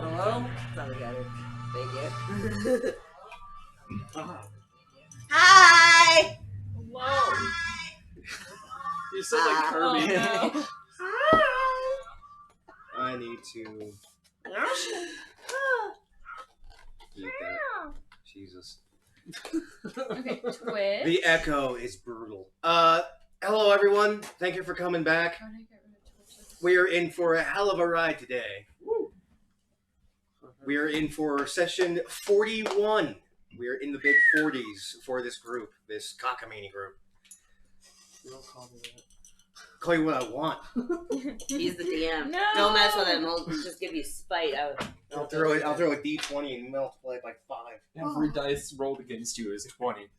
Hello? Probably got it. Thank you. Hi! Hello. You sound like Kirby. Oh, no. I need to eat that. Jesus. Okay, Twitch. The echo is brutal. Hello everyone. Thank you for coming back. How do I get rid of Twitch? We are in for a hell of a ride today. We are in for session 41. We are in the big 40s for this group, this cockamamie group. You don't call me that. Call you what I want. He's the DM. No! Don't mess with him. He'll just give you spite. I'll throw a D20 and multiply it by 5. Every dice rolled against you is a 20.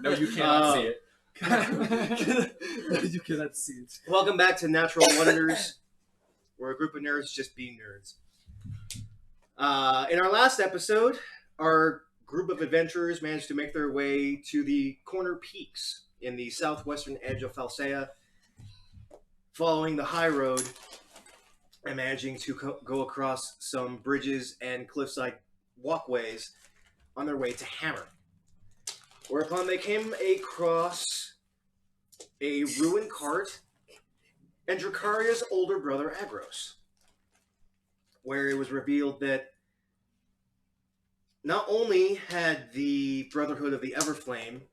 No, you cannot see it. No, you cannot see it. Welcome back to Natural Wonders. We're a group of nerds just being nerds. In our last episode, our group of adventurers managed to make their way to the Corner Peaks in the southwestern edge of Falsea, following the high road and managing to go across some bridges and cliffside walkways on their way to Hammer. Whereupon they came across a ruined cart and Drakaria's older brother Agros, where it was revealed that not only had the Brotherhood of the Everflame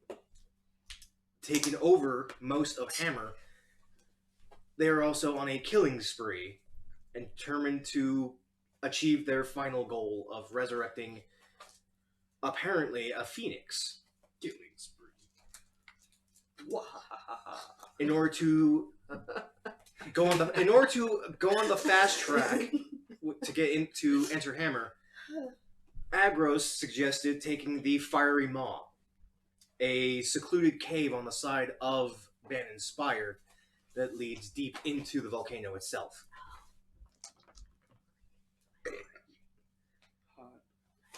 taken over most of Hammer, they are also on a killing spree and determined to achieve their final goal of resurrecting, apparently, a phoenix. Killing spree. In order to go on the fast track to get into enter Hammer, Agros suggested taking the Fiery Maw, a secluded cave on the side of Bannon Spire that leads deep into the volcano itself.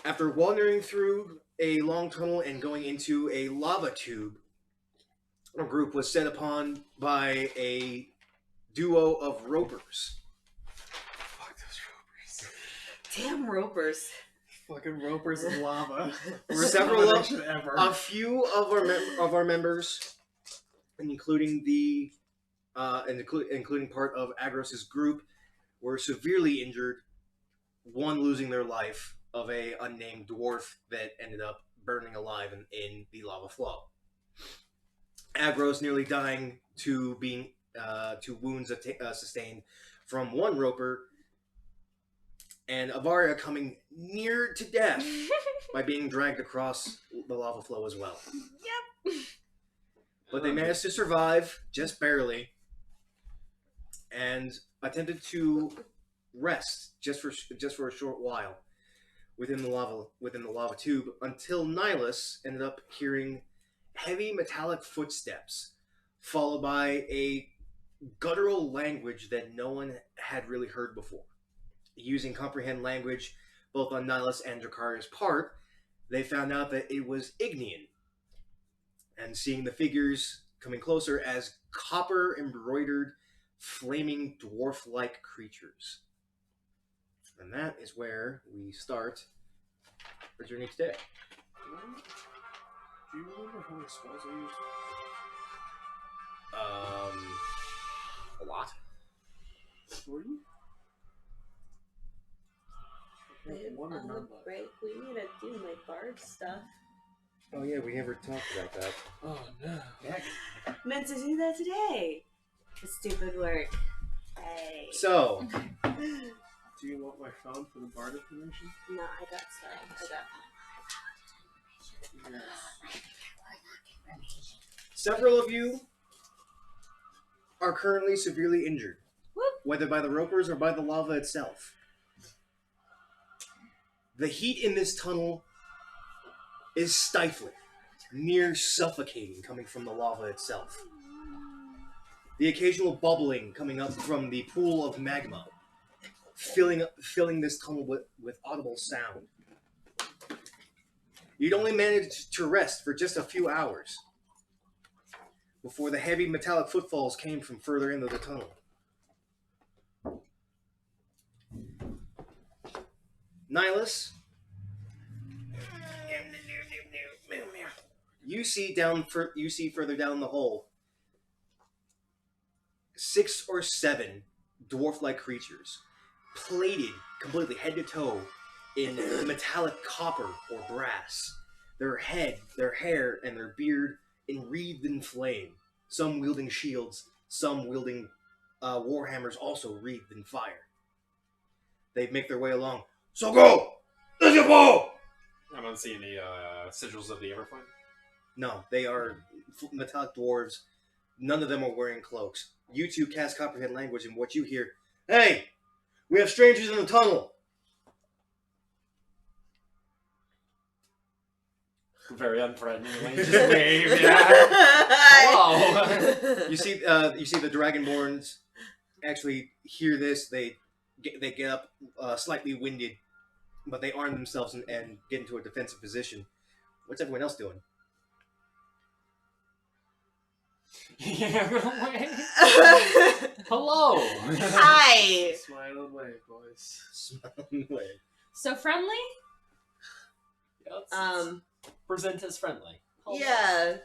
After wandering through a long tunnel and going into a lava tube, our group was set upon by a duo of ropers. Fuck those ropers. Damn ropers. Fucking ropers and lava. A few of our members, including including part of Agros's group, were severely injured. One losing their life of a unnamed dwarf that ended up burning alive in the lava flow. Agros nearly dying to wounds sustained from one roper, and Avaria coming near to death by being dragged across the lava flow as well. Yep. But they managed to survive, just barely, and attempted to rest just for a short while within the lava tube until Nihilus ended up hearing heavy metallic footsteps, followed by a guttural language that no one had really heard before. Using comprehend language both on Nihilus and Drakaria's part, they found out that it was Ignean, and seeing the figures coming closer as copper embroidered flaming dwarf-like creatures. And that is where we start our journey today. Do you remember how many spells I used? A lot. 3? One or none left. Break. We need to do my bard stuff. Oh yeah, we never talked about that. Oh no. Meant to do that today. Stupid work. Hey. So, Do you want my phone for the bard information? No, I got stuff. Yes. several of you are currently severely injured, whether by the ropers or by the lava itself. The heat in this tunnel is stifling, near suffocating, coming from the lava itself. The occasional bubbling coming up from the pool of magma, filling this tunnel with audible sound. You'd only managed to rest for just a few hours before the heavy metallic footfalls came from further into the tunnel. Nihilus, you see further down the hole 6 or 7 dwarf-like creatures, plated completely head to toe in metallic copper or brass. Their head, their hair, and their beard enwreathed in flame. Some wielding shields, some wielding warhammers, also wreathed in fire. They make their way along. So go! Let's go! I don't see any sigils of the Everflame. No, they are metallic dwarves. None of them are wearing cloaks. You two cast Copperhead language, and what you hear, hey! We have strangers in the tunnel! Very unfriendly. Just wave. Yeah. Hello. You see the Dragonborns actually hear this. They get up, slightly winded, but they arm themselves and get into a defensive position. What's everyone else doing? Yeah, hello. Hi. Smile and wave, boys. Smile and wave. So friendly? Yeah, let's present as friendly. Hello. Yeah.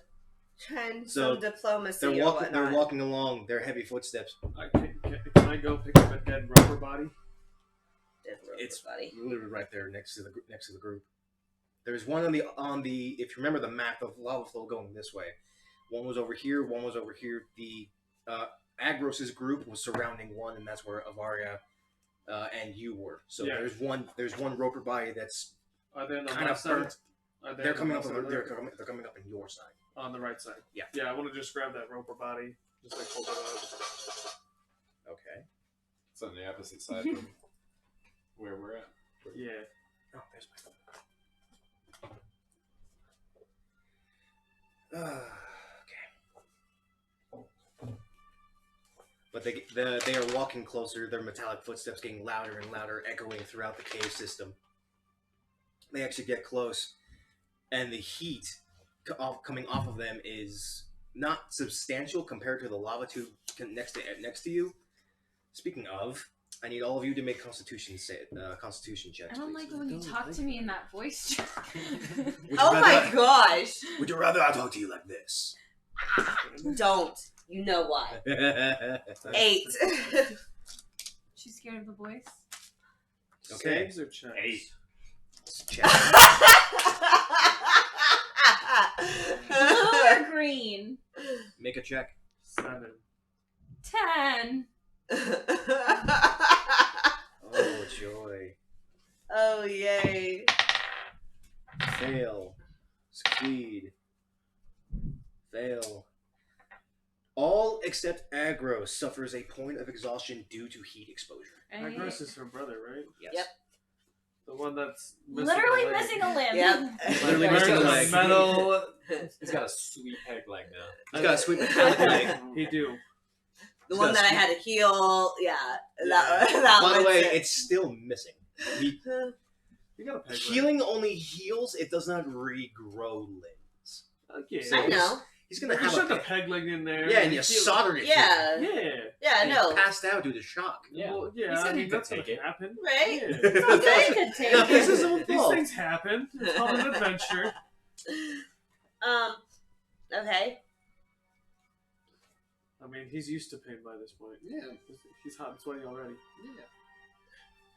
Trying So, some diplomacy They're or walking. whatnot. They're walking along. Their heavy footsteps. Can I go pick up a dead rubber body? Dead rope, It's buddy. literally right there next to the group. There's one on the if you remember the map of lava flow going this way. One was over here. One was over here. The Agros's group was surrounding one, and that's where Avaria and you were. So Yeah. there's one roper body that's Are they on the kind left of side? burnt. Are they They're on coming the up. left side or They're right? coming up in your side. On the right side. Yeah. Yeah, I want to just grab that roper body. Just like hold it up. Okay. It's on the opposite side from where we're at. Yeah. Oh, there's my. Okay. But they are walking closer. Their metallic footsteps getting louder and louder, echoing throughout the cave system. They actually get close, and the heat coming off of them is not substantial compared to the lava tube next to you. Speaking of, I need all of you to make Constitution checks. I don't please. like it when you talk to me in that voice. Would you Oh my rather- gosh! Would you rather I talk to you like this? Don't. You know why. 8. She's scared of the voice. Okay. Saves or checks? 8. Check. Blue or green? Make a check. 7. 10. Oh, joy. Oh, yay. Fail. Succeed. Fail. All except Aggro suffers a point of exhaustion due to heat exposure. Agros is her brother, right? Yes. Yep. The one that's missing Literally a leg. missing a limb. Yep. Literally missing a leg. Metal. He's got a sweet peg leg now. He's got a sweet metallic leg. He do. The one that I had to heal, yeah. That By the was way, it. it's still missing. He, You got a peg leg. healing only heals, it does not regrow limbs. Okay. So- I know. He's gonna You have shut a the peg leg in there. yeah, and you heal- solder it. Yeah. Yeah. Yeah, I And know. he passed out due to shock. Yeah. Well, yeah, He said I he mean, could that's take gonna it. happen. Right? Yeah. Okay, could take No, it. this is all These fault. things happen. It's called an adventure. Okay. I mean, he's used to pain by this point. Yeah. He's hot and sweaty already.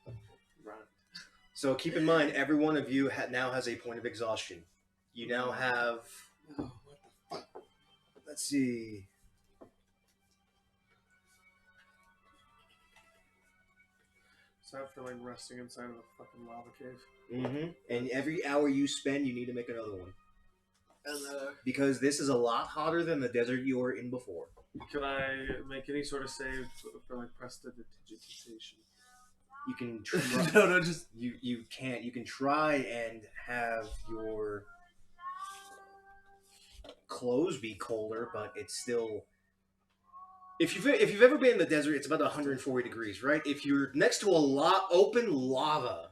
Yeah. Right. So keep in mind, every one of you now has a point of exhaustion. You now have. Oh, what the fuck? Let's see. So I feel like resting inside of a fucking lava cave. Mm-hmm. And every hour you spend, you need to make another one. Because this is a lot hotter than the desert you were in before. Could I make any sort of save for like prestidigitation? You can try. No, just You can't. You can try and have your clothes be colder, but it's still. If you've ever been in the desert, it's about 140 degrees, right? If you're next to a open lava,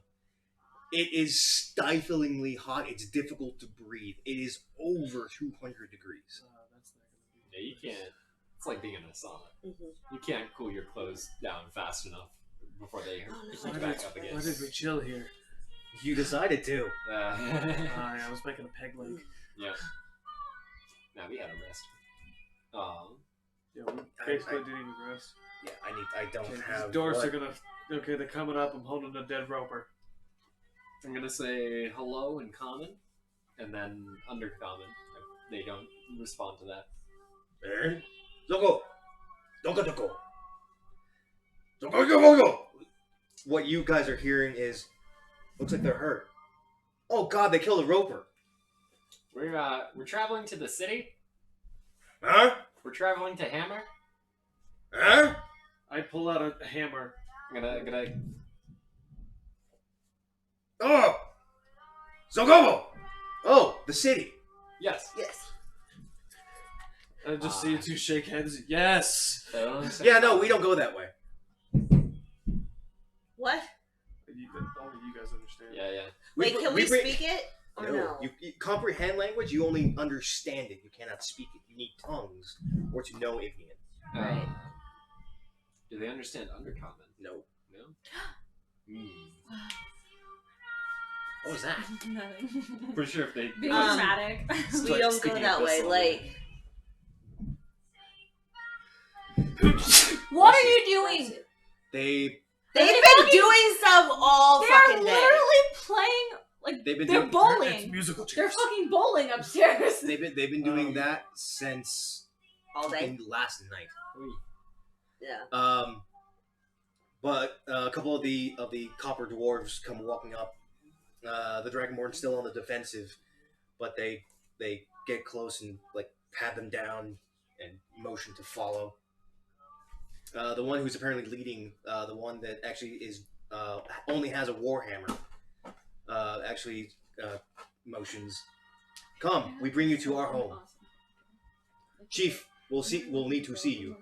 it is stiflingly hot. It's difficult to breathe. It is over 200 degrees. that's not gonna Yeah, you can't. It's like being in a sauna. Mhm. You can't cool your clothes down fast enough before they Oh, no. heat be. back up again. Why did we chill here? You decided to. I was making a peg leg. Yeah. Now we had a rest. Yeah, we basically didn't even rest. Yeah, I don't Okay, have. these doors what? are gonna. Okay, they're coming up. I'm holding a dead roper. I'm gonna say hello in common, and then undercommon. If they don't respond to that. Eh? Zoko! Doko! Zoko! What you guys are hearing is, looks like they're hurt. Oh God, they killed a roper. We're traveling to the city. Huh? We're traveling to Hammer. Huh? I pull out a hammer. I'm gonna. Oh! Zogobo! Oh, the city. Yes. Yes. I just see you two shake hands. Yes. Yeah, no, we don't go that way. What? Only you guys understand. Yeah. Wait, can we speak it? Or no? You comprehend language, you only understand it. You cannot speak it. You need tongues or to know Ignian. Right. Do they understand undercommon? No. No. What was that? Nothing. For sure, if they Being Um, dramatic. We like don't go speaking that way. abyssal. Like, What are you doing? They've they've been fucking- doing stuff all They're fucking day. literally playing like been they're doing It's bowling. musical They're chairs. fucking bowling upstairs. they've been doing that since All day. fucking last night. Yeah. But a couple of the copper dwarves come walking up. The Dragonborn's still on the defensive, but they get close and like pat them down and motion to follow. The one who's apparently leading, the one that actually is only has a warhammer, actually motions. Come, we bring you to our home, Chief. We'll need to see you.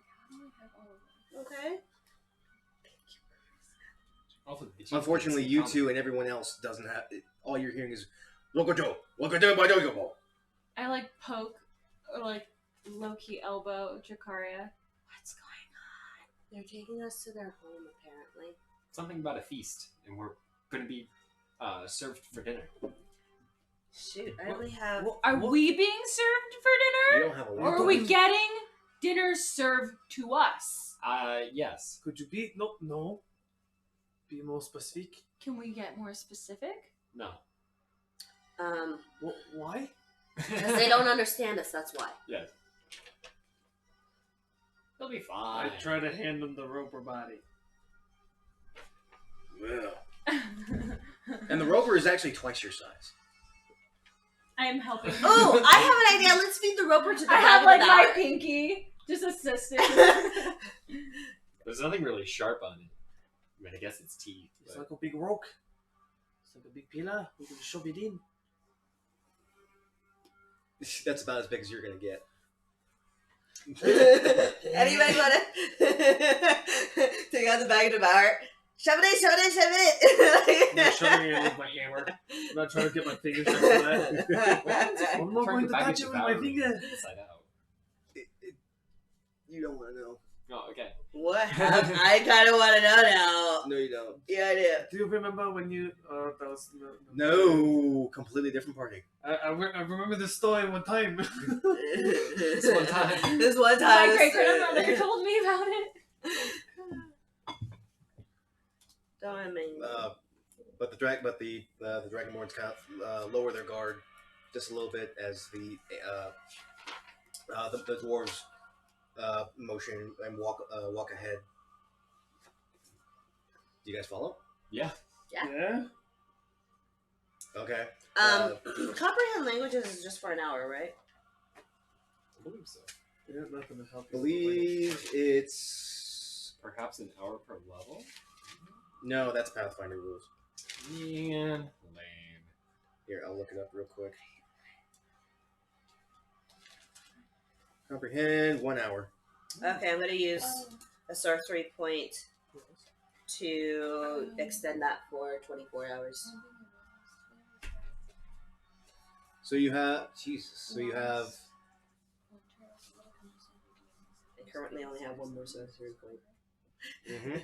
Okay. Unfortunately, you two and everyone else doesn't have. All you're hearing is "Lokojo, Lokojo." I like poke or like low key elbow Jakaria. What's going on? They're taking us to their home, apparently. Something about a feast, and we're gonna be served for dinner. Shoot, I only have. Are we being served for You dinner? don't have a Or lot. are we getting dinner served to us? Yes. Could you be no? Be more specific. Can we get more specific? No. Why? Because they don't understand us. That's why. Yes. They'll be I fine. try to hand them the roper body. Yeah. And the roper is actually twice your size. I am helping. Oh, I have an idea. Let's feed the roper to the I have back like of my the pinky, just assisting. There's nothing really sharp on it. I mean, I guess it's teeth. It's But... like a big rock. It's like a big pillar. We can shove it in. That's about as big as you're gonna get. Anybody want to take out the bag of devour? Shove it in. I'm shoving it in with my hammer. I'm not trying to get my fingers next to that. I'm not Turn going the to package touch it with devour my finger. Inside out. You don't want to know. Oh, okay. What? I kind of want to know now. No, you don't. Yeah, I do. Do you remember when you? That was No, completely different party. I remember this story one time. This one time. This one time. My great grandmother told me about it. Don't mean. But the Dragonborns kind of lower their guard just a little bit as the dwarves motion and walk ahead. Do you guys follow? Yeah. Yeah. Okay. Comprehend languages is just for an hour, right? I believe so. Yeah, nothing to help you. Believe it's Perhaps an hour per level? no. That's Pathfinder rules. Man. Lame. Here, I'll look it up real quick. Comprehend 1 hour. Okay, I'm gonna use a sorcery point to extend that for 24 hours. So you have Jesus. So you have I currently only have one more sorcery point. Mm-hmm.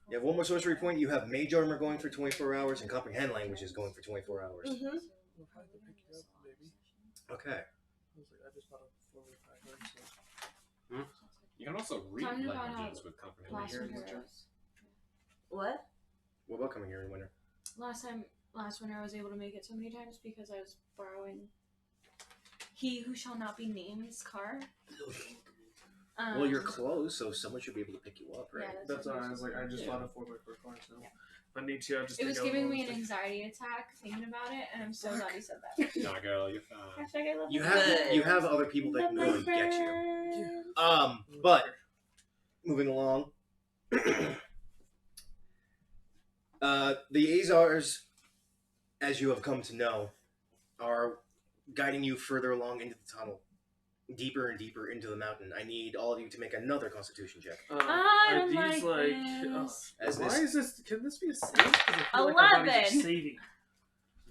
You have one more sorcery point. You have mage armor going for 24 hours and comprehend languages going for 24 hours. Mm-hmm. We'll probably pick you up, maybe. Okay. I was like, I just bought a 4x5, so. You can also read Talking about languages with comprehend. Last Here, winter, winter. What? What about coming here in winter? last winter I was able to make it so many times because I was borrowing he who shall not be named's car. Well, you're close, so someone should be able to pick you up, right? Yeah, That's alright. I was like, I just bought a 4x4 car, so. Yeah. If I need to, I'll just It take was out giving all me those an things. anxiety attack thinking about it, and I'm so glad you said that. No, girl, you're fine. Hashtag I love You my have bird. you have other people that can go and get you. But moving along, the Azars, as you have come to know, are guiding you further along into the tunnel, deeper and deeper into the mountain. I need all of you to make another Constitution check. I Are don't these like this. As Why this, is this? Can this be a save? 'Cause I feel like my body's 11. just saving.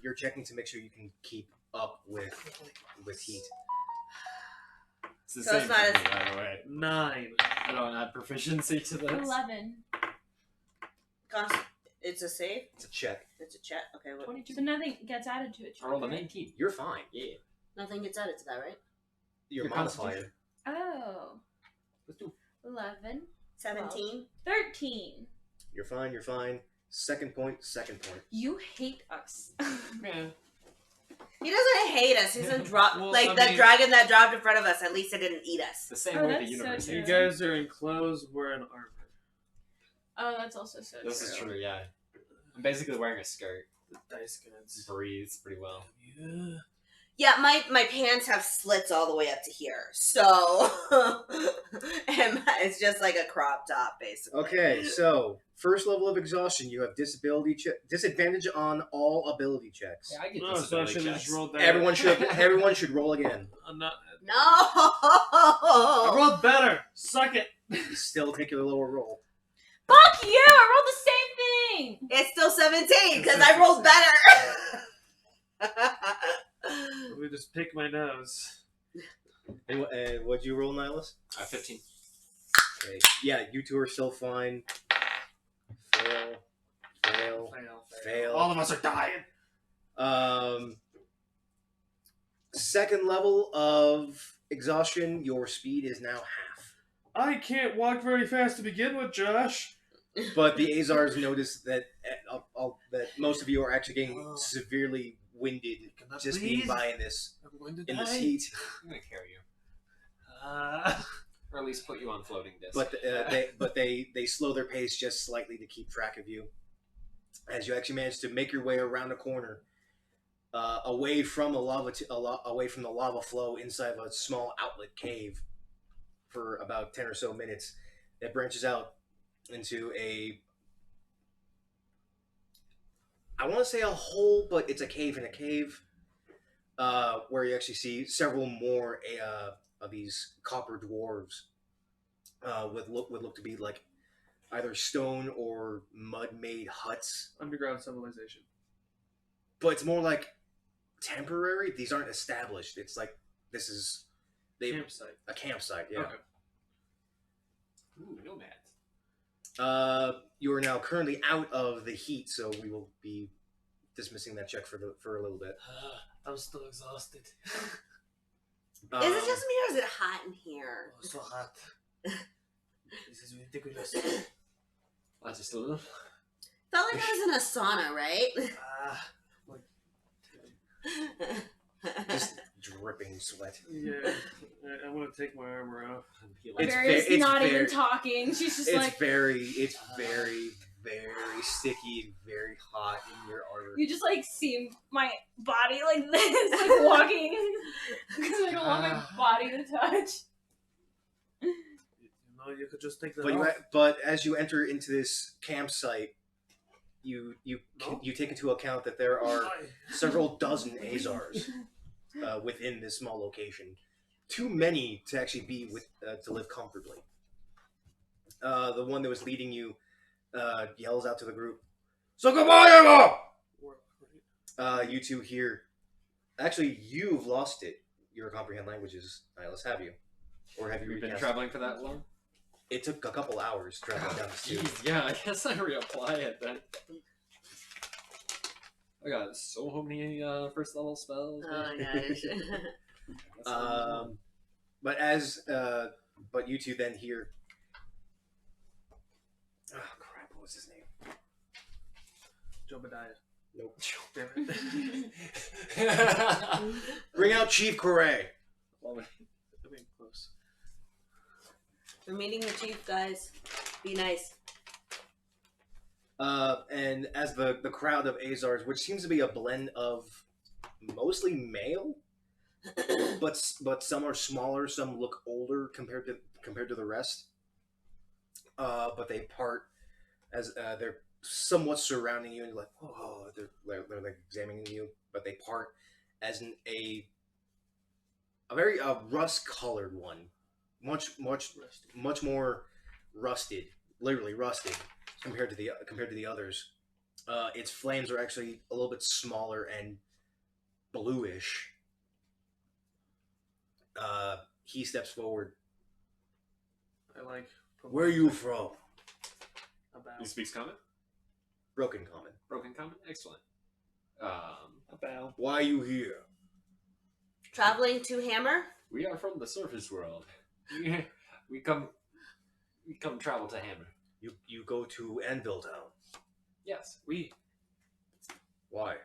you're checking to make sure you can keep up with heat. It's the So same it's not for me, as- by the way. 9. I don't add proficiency to this. 11. It's a save? It's a check. It's a check? Okay, what? 22. So nothing gets added to it. I rolled a right? 19. You're fine. Yeah. Nothing gets added to that, right? Your Your modifier. Oh. Let's do 11. 17? 13. You're fine. You're fine. Second point. You hate us. Man. He doesn't hate us. He doesn't drop Well, like I the mean- dragon that dropped in front of us. At least it didn't eat us. The same Oh, way the that's so universe true. You hates guys are in clothes, we're in armor. Oh, that's also so This true. is true, yeah. I'm basically wearing a skirt. The dice gods. Breathes pretty well. Yeah. Yeah, my pants have slits all the way up to here, so and it's just like a crop top, basically. Okay, so first level of exhaustion, you have disadvantage on all ability checks. Yeah, I get No, so I disability should have just checks. rolled that. Everyone should roll again. I'm not. No. I rolled better. Suck it. Still take your lower roll. Fuck you! I rolled the same thing! It's still 17 because I rolled better. Let me just pick my nose. And what'd you roll, Nihilus? 15. Okay. Yeah, you two are still fine. Fail. Fail. All of us are dying. Second level of exhaustion, your speed is now half. I can't walk very fast to begin with, Josh. But the Azars notice that that most of you are actually getting severely winded Cannot just breathe. being by in this I'm going to in die. this heat. I'm gonna carry you. Uh, Or at least put you on floating disc. But they slow their pace just slightly to keep track of you, as you actually manage to make your way around a corner, away from the lava flow inside of a small outlet cave, for about 10 or so minutes. That branches out into I want to say a hole, but it's a cave in a cave, where you actually see several more of these copper dwarves, would look to be like either stone or mud-made huts, underground civilization. but it's more like temporary. These aren't established. It's like this is Campsite. a campsite. Yeah. Okay. Ooh, nomads. You are now currently out of the heat, so we will be dismissing that check for a little bit. I'm still exhausted. Is it just me or is it hot in here? Oh, so hot. This is ridiculous. Just a little. Felt like I was in a sauna, right? just dripping sweat? Yeah. I want to take my armor off. It's Barry's it's not very- even talking. She's just It's like, very sticky and very hot in your armor. you just like see my body like this, like walking, because I don't want my body to touch. You know, you could just take that But off. but as you enter into this campsite, you No? take into account that there are Why? several dozen Azars within this small location. Too many to actually be with to live comfortably. The one that was leading you yells out to the group, "Sokobayama!" You two hear. Actually, you've lost it. Your comprehend languages, Nihilus, have you? Or have you We've been recast? traveling for that long? It took a couple hours traveling down the tube. Jeez, yeah, I guess I reapply it then. I got so many first level spells. Oh my gosh. But you two then hear. Oh crap! What was his name? Jobadiah. Nope. Damn it. Bring out Chief Corray. I'm being close. We're meeting the chief, guys. Be nice. And as the crowd of Azars, which seems to be a blend of mostly male, but some are smaller, some look older compared to the rest. But they part as they're somewhat surrounding you, and you're like, oh, they're like examining you, but they part as a very rust-colored one, much more rusted, literally rusted compared to the others. Its flames are actually a little bit smaller and bluish. He steps forward. I like. Where are you from? About. He speaks common? Broken Common. Broken common? Excellent. About. Why are you here? Traveling to Hammer? We are from the surface world. We come travel to Hammer. You go to Anvil Town. Yes, we Why?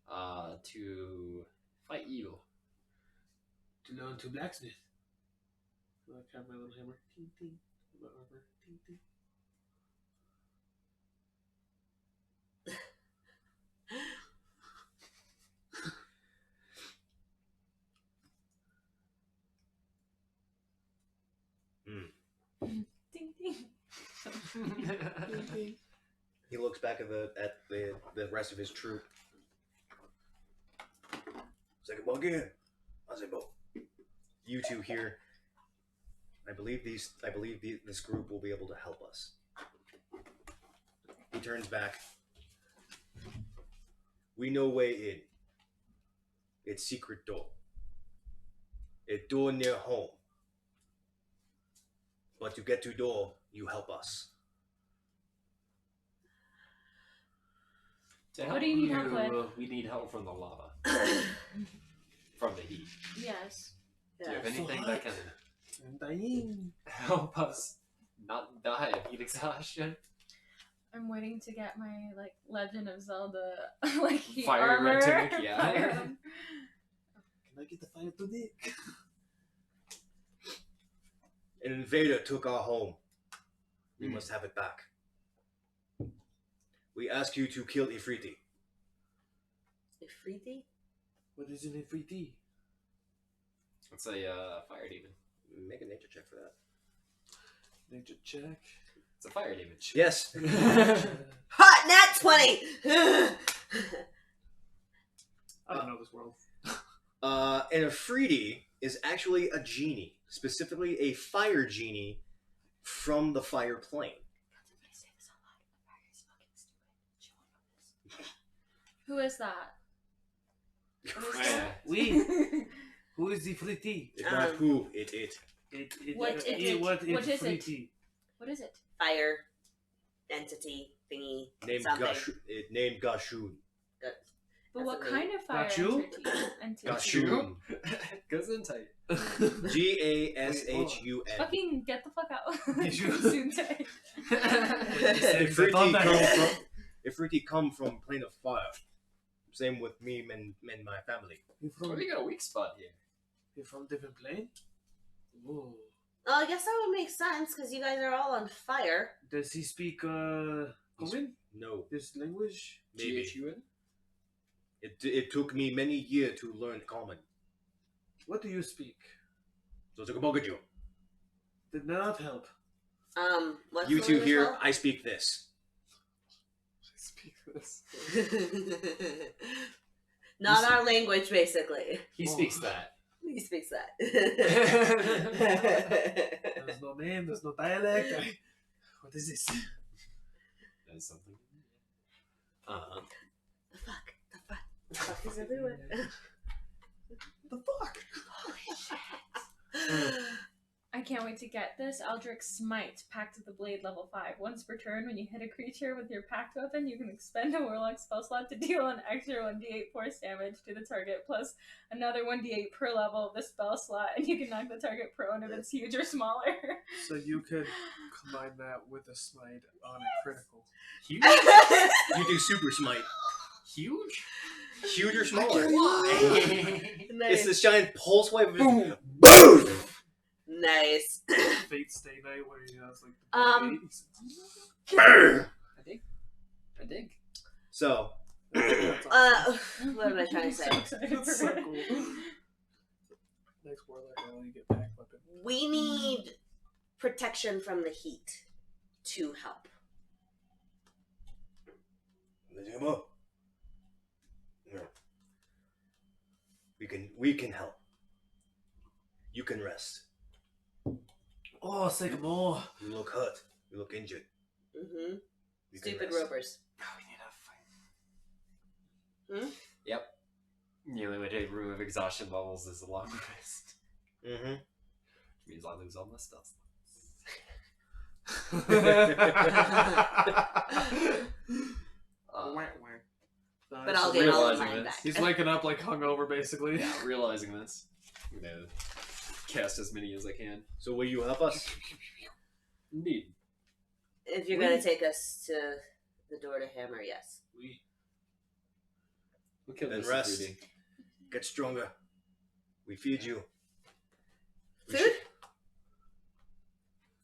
to fight evil. To learn to blacksmith. I have my little hammer. Ting, ting. My armor. Ting, ting. Ding ding. He looks back at the rest of his troop. Second ball again. Azebo. You two here. I believe this group will be able to help us. He turns back. We know way in. It's secret door. A door near home. But to get to door, you help us. To What do you need help with? We need help from the lava. From the heat. Yes. Do you have Yes. anything So that can I'm dying. help us not die of heat exhaustion? I'm waiting to get my Legend of Zelda heat Fire armor. red tunic, yeah. Fire- Can I get the fire today? An invader took our home. We must have it back. We ask you to kill Ifriti. Ifriti? What is an Ifriti? It's a fire demon. Make a nature check for that. Nature check. It's a fire demon. Yes. Hot nat 20! I don't know this world. An Ifriti is actually a genie, specifically a fire genie from the fire plane. Who is that? Yeah. We. Who is the Ifriti? It's not who, it. What is What it? What is it? Ifriti? What is it? Fire entity thingy. Named something. named Gashun. But what That's kind of fire Got you? entity? Gashun. Gesundheit. Gashun. Fucking get the fuck out. Did you- Gesundheit. Ifriti come from plane of fire. Same with me and my family. You Why from, do you got a weak spot here? you from different plane? Whoa. Oh, I guess that would make sense because you guys are all on fire. Does he speak Common? No, This language? maybe. GHUN? It took me many years to learn common. What do you speak? So it's a Kabogajo. Did not help. What's You the two language here, called? I speak this. I speak this. Not our language, basically. He speaks that. He speaks that. There's no name, there's no dialect. What is this? That is something. The fuck? The fuck? The fuck is everywhere? The fuck? Holy shit. I can't wait to get this. Eldritch Smite, Pact of the Blade, level 5. Once per turn, when you hit a creature with your pact weapon, you can expend a warlock spell slot to deal an extra 1d8 force damage to the target, plus another 1d8 per level of the spell slot, and you can knock the target prone if it's huge or smaller. So you could combine that with a smite on a critical. Huge? You do super smite. Huge? Huge or smaller? Why? It's this giant pulse wave. Boom. Boom! Nice. Fate Stay Night where he has like the Brr! I dig. So, That's awesome. What am I trying to say? So excited That's for so it. cool. Next warlock, I only get pack weapon. We need protection from the heat to help. let's come up. No. We can help. You can rest. Oh, Sycamore. You look hurt. You look injured. Mm-hmm. You can Stupid rest. ropers. Oh, we need a fight. Yep. The only way to remove exhaustion levels is a long rest. Mm-hmm. Which means I lose all my stuff. Whack, whack. But I'll get all of realizing mine this. back. He's waking up like hungover, basically. Yeah, realizing this, I'm gonna cast as many as I can. So will you help us? Indeed. If you're gonna take us to the door to Hammer, yes. We'll kill Then this rest. reading. Get stronger. We feed you. We Food? should-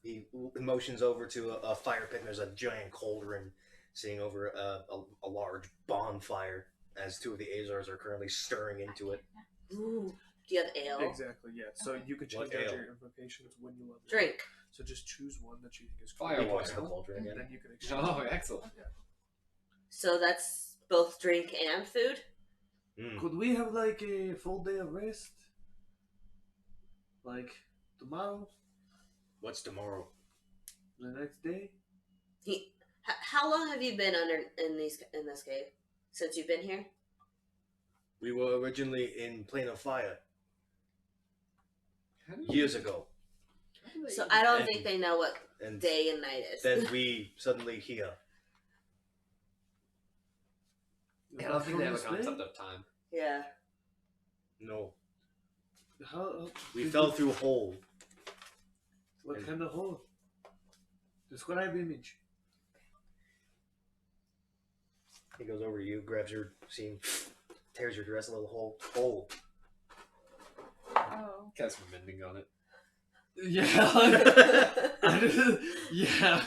He motions over to a fire pit, and there's a giant cauldron sitting over a large bonfire as two of the Azars are currently stirring into it. Ooh. Do you have ale? Exactly, yeah. So you can change What out ale? your invocations when you level up. Drink. So just choose one that you think is Fire He cool. points to the wine. cauldron And again. then you can exchange. Oh, excellent. So that's both drink and food? Mm. Could we have like a full day of rest? Like tomorrow? What's tomorrow? The next day? How long have you been in this cave? Since you've been here? We were originally in Plain of Fire How do years ago, So I don't And- think they know what and day and night is. then we suddenly here. I don't think they have a From this concept day? of time. Yeah. No, How? we fell through a hole. What kind of hole? Describe image. He goes over to you, grabs your seam, tears your dress a little hole. Oh. Cast some mending on it. Yeah. Yeah.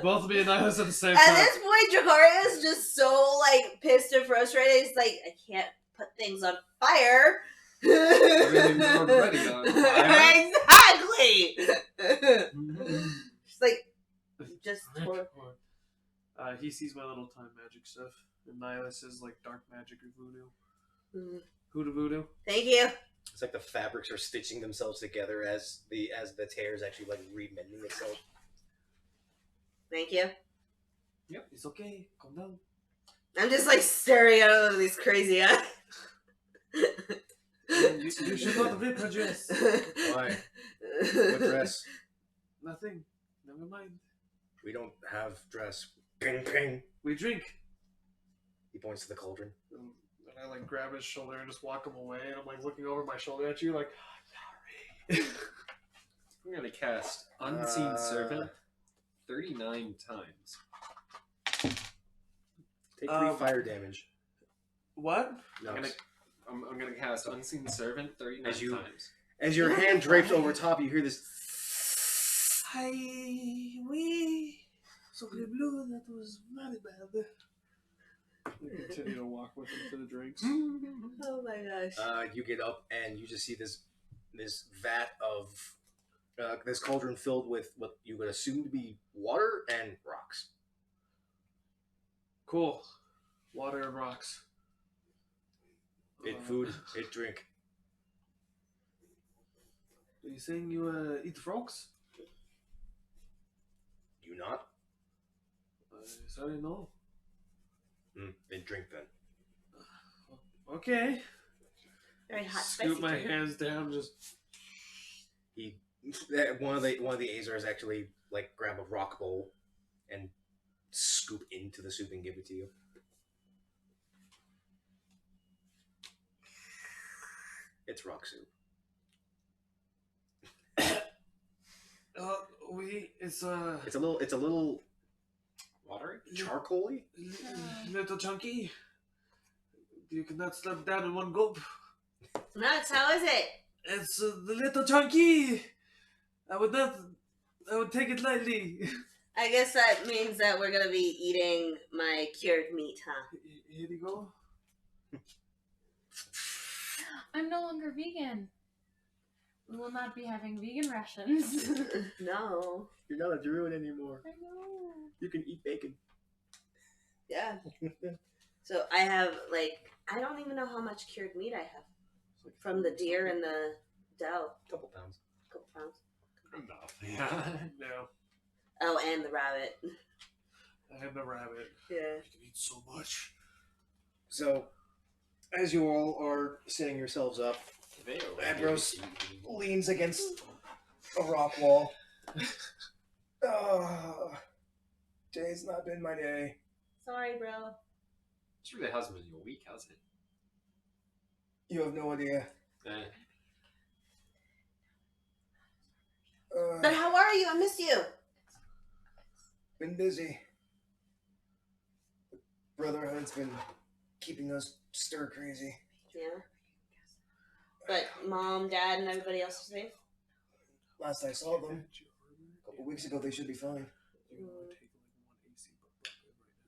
Both me and I was at the same At time. this point, Dracaria is just so like pissed and frustrated. He's like, I can't put things on fire. Everything's already on fire. Exactly. She's like, just pour. He sees my little time magic stuff. And Nihilus is like dark magic or voodoo. Hoodoo voodoo. Thank you. It's like the fabrics are stitching themselves together as the tears actually like remending itself. Thank you. Yep, it's okay. Calm down. I'm just like staring at all of these crazy eyes. You should not rip her dress. Why? What dress? Nothing. Never mind. We don't have dress. Ping ping. We drink. He points to the cauldron. And I like grab his shoulder and just walk him away. And I'm like looking over my shoulder at you, like, sorry. I'm gonna cast Unseen Uh, Servant 39 times. Take 3 fire damage. What? No. I'm gonna cast Unseen Servant 39 As you- times. As your hand drapes over top, you hear this. Hi, we. So blue, that was very bad. I continue to walk with him to the drinks. Oh my gosh. You get up and you just see this vat of this cauldron filled with what you would assume to be water and rocks. Cool. Water and rocks. Eat food, eat drink. Are you saying you eat frogs? You not? Sorry, no. Then drink then. Okay. Very hot, Scoop spicy my drink. hands down, just. He One of the Azars actually like grab a rock bowl and scoop into the soup and give it to you. It's rock soup. It's It's a little Watery? charcoaly. little chunky. You cannot slurp down in one gulp. Max, how is it? It's the little chunky. I would take it lightly. I guess that means that we're gonna be eating my cured meat, huh? Here you go. I'm no longer vegan. We will not be having vegan rations. No. You're not a druid anymore. I know. You can eat bacon. Yeah. So I have I don't even know how much cured meat I have from the deer and the dell. Couple pounds. Couple pounds. Enough. Yeah. No. Oh, and the rabbit. I have the rabbit. Yeah. I can eat so much. So, as you all are setting yourselves up, Adros leans against a rock wall. Today's not been my day. Sorry, bro. It really hasn't been your week, has it? You have no idea. But how are you? I miss you. Been busy. The Brotherhood's been keeping us stir crazy. Yeah. But mom, dad, and everybody else is safe? Last I saw them, a couple weeks ago, they should be fine.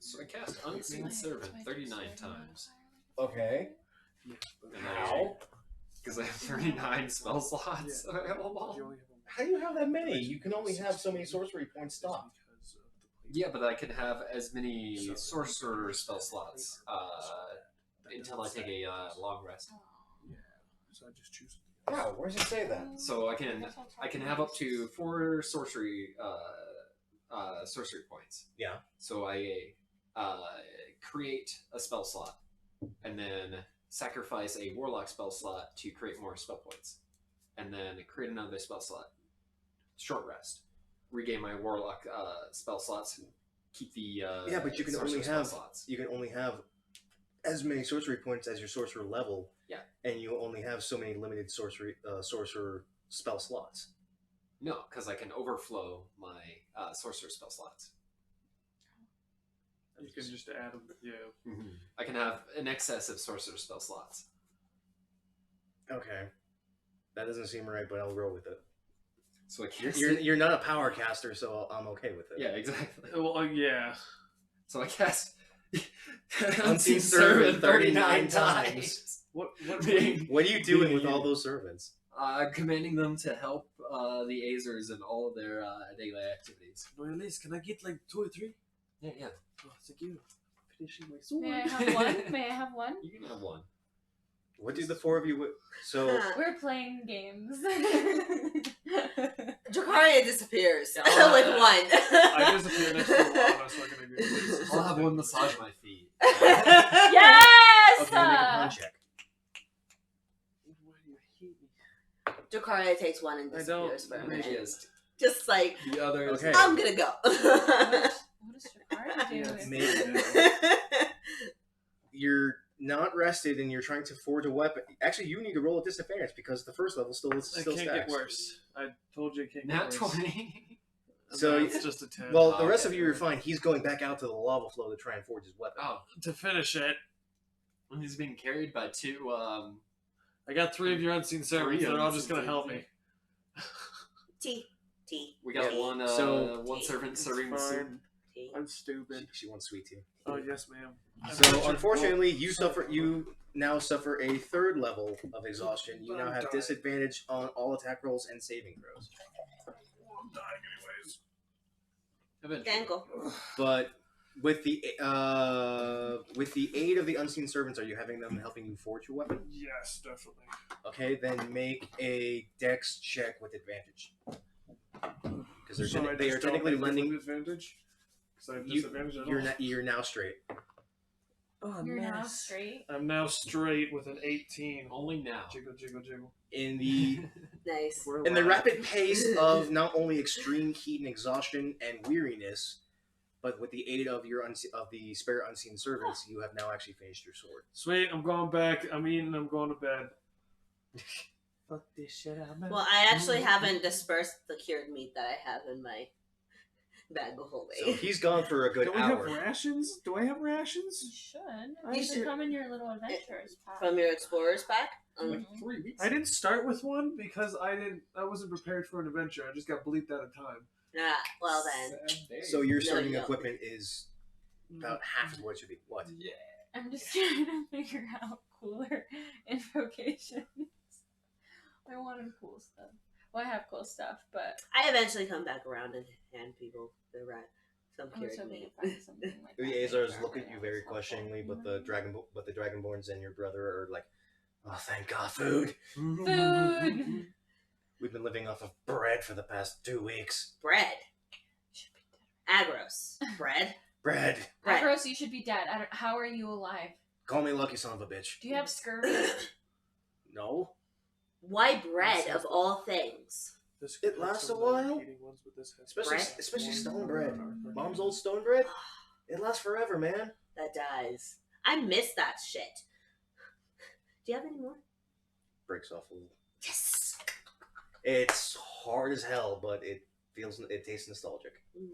So I cast Unseen Servant 39 times. Okay. How? Because I have 39 spell slots available. How do you have that many? You can only have so many sorcery points stocked. Yeah, but I can have as many sorcerer spell slots until I take a long rest. So I just choose. Wow, where does it say that? So I can have up to 4 sorcery points. Yeah. So I create a spell slot, and then sacrifice a warlock spell slot to create more spell points, and then create another spell slot. Short rest. Regain my warlock spell slots and keep the Yeah, but you can sorcerer only spell have slots. as many sorcery points as your sorcerer level. Yeah. And you only have so many limited sorcerer spell slots. No, because I can overflow my sorcerer spell slots. You can just add them. Yeah. Mm-hmm. I can have an excess of sorcerer spell slots. Okay. That doesn't seem right, but I'll roll with it. So I cast You're not a power caster, so I'm okay with it. Yeah, exactly. Well, yeah. So I cast Unseen Servant 39 times. What What are you doing with all those servants? Commanding them to help the Azers in all of their daily activities. Noelis, can I get like 2 or 3? Yeah. Oh, thank you. Finishing my sword. May I have one? May I have one? You can have one. What do the four of you... So... We're playing games. Dracaria disappears with one. I disappear next to the lava, so I can agree with this. I'll have one massage my feet. Yes! Okay, make a con check. Why do you hate me? Dracaria takes one and I don't- disappears for a Maybe minute. it's Just like, the other. Okay. I'm gonna go. What does Shakara do? Yes. Maybe. You're not rested and you're trying to forge a weapon. Actually, you need to roll a disadvantage because the first level still It still can't stacks. get worse. I told you it can't get Not worse. 20. So- it's just a 10. Well, the rest Okay. of you are fine. He's going back out to the lava flow to try and forge his weapon. Oh, To finish it, and he's being carried by 2. I got 3 of your unseen servants. Three They're all just unseen gonna help me. T. We got Yeah, one. so- one servant It's serving the soup. fine. T. I'm stupid. She wants sweet tea. Oh yes, ma'am. So unfortunately, you now suffer a 3rd level of exhaustion. You now have disadvantage on all attack rolls and saving throws. I'm dying anyways. Eventually. Dangle. But with the aid of the unseen servants, are you having them helping you forge your weapon? Yes, definitely. Okay, then make a dex check with advantage. Because So I they are just don't technically make it lending. with advantage. So I have You, disadvantage at all. you're now straight. Oh, You're now nice. straight. I'm now straight with an 18. Only now. Jiggle, jiggle, jiggle. In the Nice. We're in the alive. rapid pace of not only extreme heat and exhaustion and weariness, but with the aid of of the spare unseen servants, you have now actually finished your sword. Sweet, I'm going back. I'm eating. I'm going to bed. Fuck this shit out, man. Well, I actually haven't dispersed the cured meat that I have in my bag the whole So way. he's gone for a good Do we have hour. rations? Do I have You rations? should. I These should- should come in your little adventures pack. From your explorer's pack? Like 3 weeks. I didn't start with one because I wasn't prepared for an adventure. I just got bleeped out of time. Ah, well then. Sad day. So your No, starting you don't. equipment is about half of what it should be. What? Yeah. I'm just trying to figure out cooler invocations. I wanted cool stuff. Well, I have cool stuff, but I eventually come back around and hand people the some I was cured hoping meat. to find something like The that. Azars look at you very questioningly, but the Dragonborns and your brother are like, "Oh, thank God, food. Food! We've been living off of bread for the past 2 weeks. Bread. Agros. Bread. Bread. Bread. Agros, you should be dead. How are you alive? Call me lucky, son of a bitch. Do you have scurvy? No. Why bread of all things? This It lasts a while. Especially stone bread. Mom's old stone bread. It lasts forever, man. That dies. I miss that shit. Do you have any more? Breaks off a little. Yes. It's hard as hell, but it tastes nostalgic. Mm.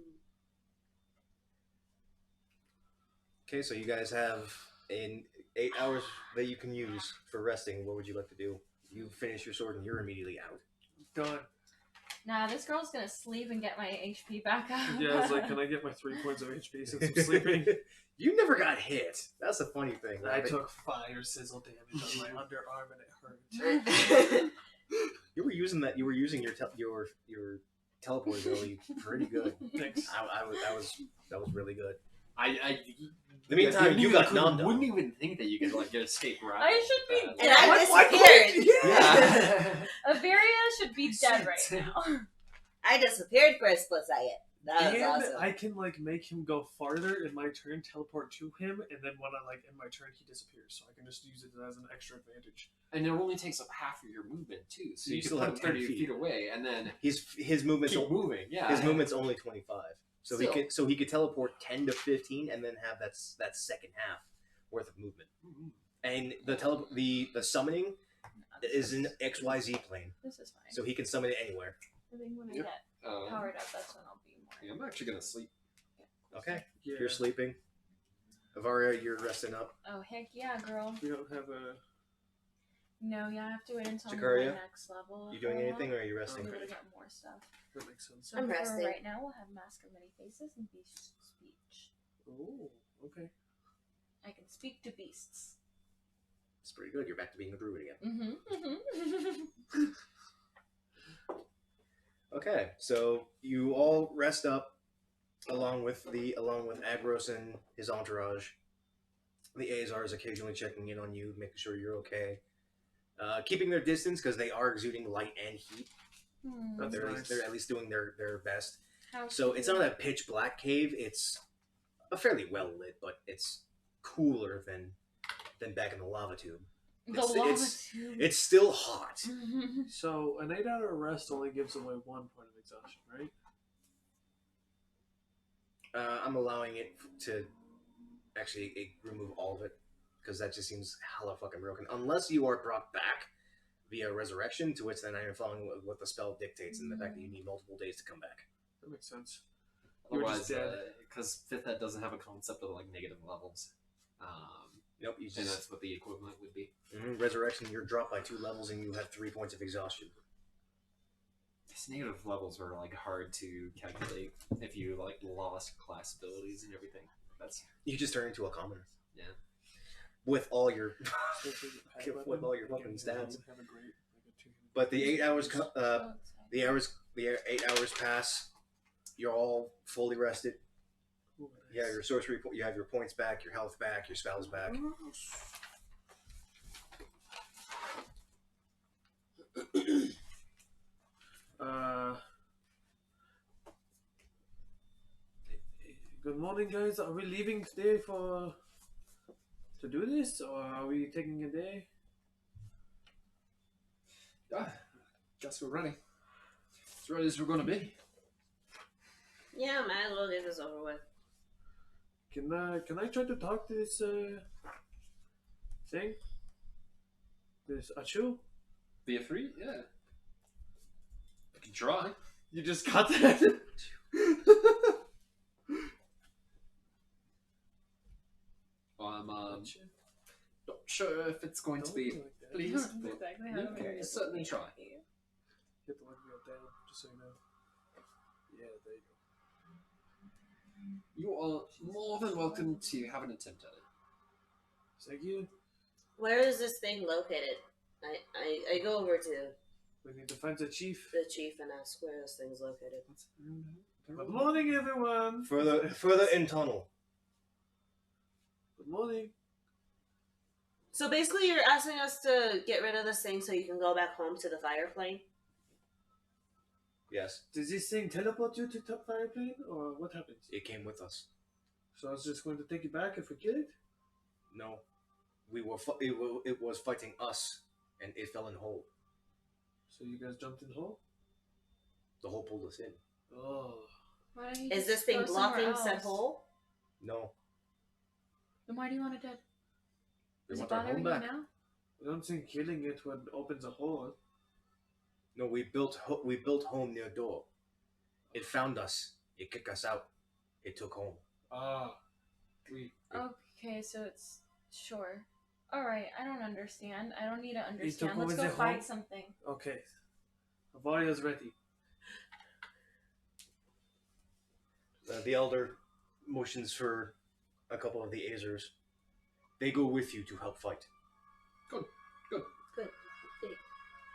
Okay, so you guys have in 8 hours that you can use for resting. What would you like to do? You finish your sword and you're immediately out. Done. Nah, this girl's gonna sleep and get my HP back up. Yeah, I was like, can I get my 3 points of HP since I'm sleeping? You never got hit. That's the funny thing. I Right? took fire sizzle damage on my underarm and it hurt. You were using that. You were using your teleport ability pretty good. Thanks. That was really good. In the meantime, you got numbed on. Wouldn't even think that you could like get escape route. I should be like And that. I disappeared. Yeah. Averia should be dead right now. I disappeared for a split second. That was And awesome. I can like make him go farther in my turn, teleport to him, and then when I like in my turn he disappears, so I can just use it as an extra advantage. And it only takes up half of your movement too, so You you, still can have put him 10 30 feet away, and then His movement's keep moving. Yeah. his movement's only 25. So Still. he could teleport 10 to 15 and then have that second half worth of movement. Mhm. And the summoning is in XYZ plane. This is fine. So he can summon it anywhere. I think when I Yep. get powered up, that's when I'll be more. Yeah, I'm actually gonna sleep. Okay. Yeah. You're sleeping. Avaria, you're resting up. Oh heck yeah, girl! We don't have a. No, yeah, I have to wait until Chikaria, my next level. You doing anything or are you I'll resting? be able to get more stuff. That makes sense. So I'm for resting. right now, we'll have Mask of Many Faces and Beast Speech. Oh, okay. I can speak to beasts. It's pretty good. You're back to being a druid again. Mm-hmm. Okay, so you all rest up along with Agros and his entourage. The Azars occasionally checking in on you, making sure you're okay. Keeping their distance because they are exuding light and heat, but That's nice. they're at least doing their best. How So it's cute. not a pitch black cave. It's a fairly well lit, but it's cooler than back in the lava tube. The it's- lava it's- tube. It's still hot. So an 8-hour rest only gives away 1 point of exhaustion, right? I'm allowing it to actually remove all of it because that just seems hella fucking broken. Unless you are brought back via resurrection, to which then I am following what the spell dictates and the fact that you need multiple days to come back. That makes sense. You're Otherwise, just dead. because 5th ed doesn't have a concept of like negative levels. Nope, you And just that's what the equivalent would be. resurrection. You're dropped by 2 levels and you have 3 points of exhaustion. These negative levels are like hard to calculate if you like lost class abilities and everything. That's You just turn into a commoner. Yeah. With all your, With with all your fucking stats. Have a great, like a 2 but the 8 hours, So excited. the 8 hours pass. You're all fully rested. Ooh, Yeah, nice. your sorcery. You have your points back, your health back, your spells back. Good morning, guys. Are we leaving today for to do this, or are we taking a day? Guess we're ready. As ready as we're gonna be. Yeah, might as well get this over with. Can I try to talk to this thing? This Achu? Be free? Yeah. I can try. You just got that? I'm not sure if it's going to be pleased, but exactly how you to can marry certainly try. You have to let me go down, just so you know. Yeah, there you go. You are more than welcome to have an attempt at it. Thank you. Where is this thing located? I go over to We need to find the chief. the chief and ask where this thing's located. Good morning, everyone. Further in tunnel. Good morning. So basically, you're asking us to get rid of this thing so you can go back home to the fire plane? Yes, Does this thing teleport you to top fire plane, or what happens? it came with us. So I was just going to take it back if we kill it? No, it was fighting us, and it fell in the hole. So you guys jumped in the hole? The hole pulled us in. Oh. Why don't you Is just this thing go somewhere blocking said else? hole? No, Then why do you want it dead? we Is it want our home bothering you back. now? I don't think killing it would opens a hole. No, we built home near door. It found us. It kicked us out. It took home. Ah. We. Okay, so it's sure. All right, I don't understand. I don't need to took understand. Let's over go the fight home? something. Okay. Avaria's ready. The elder motions for a couple of the Azers. They go with you to help fight. Good. Hey,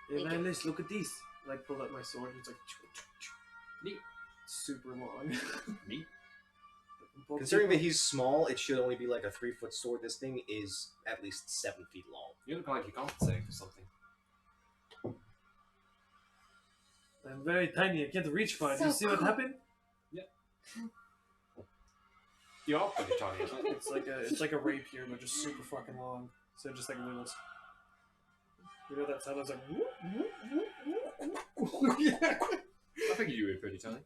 Thank you. Nihilus, look at these. Like, pulled out my sword. It's like. Neat. Super long. Neat. Considering that he's small, it should only be like a 3-foot sword. This thing is at least 7 feet long. You look like you're compensating for something. I'm very tiny. I can't reach far. Do you So see what cool. happened? You are pretty tiny, isn't it? It's like a rapier, but just super fucking long. So it just like wiggles. You know that sound? I was like, whoop, whoop, whoop, whoop. I think you were pretty tiny.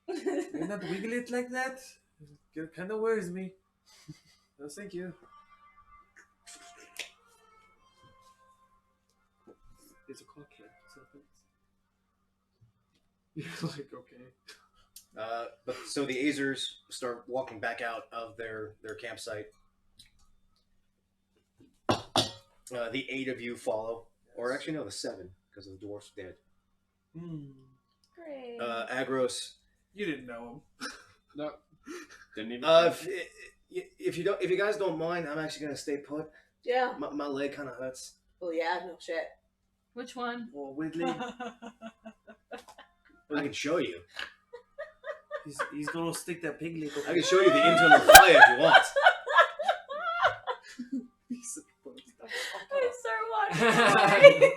You're not wiggle it like that. It kind of worries me. No, thank you. It's a clock here. So you're like, okay. But so the Azers start walking back out of their campsite. The 8 of you follow, or actually no, the 7 because the dwarf's dead. Great. Agros. You didn't know him. No. Didn't even. If you guys don't mind, I'm actually gonna stay put. Yeah. My leg kind of hurts. Oh yeah, no shit. Which one? Well, Whitley, I can show you. he's gonna stick that pig leg. I can show you the internal fire if you want. I start watching.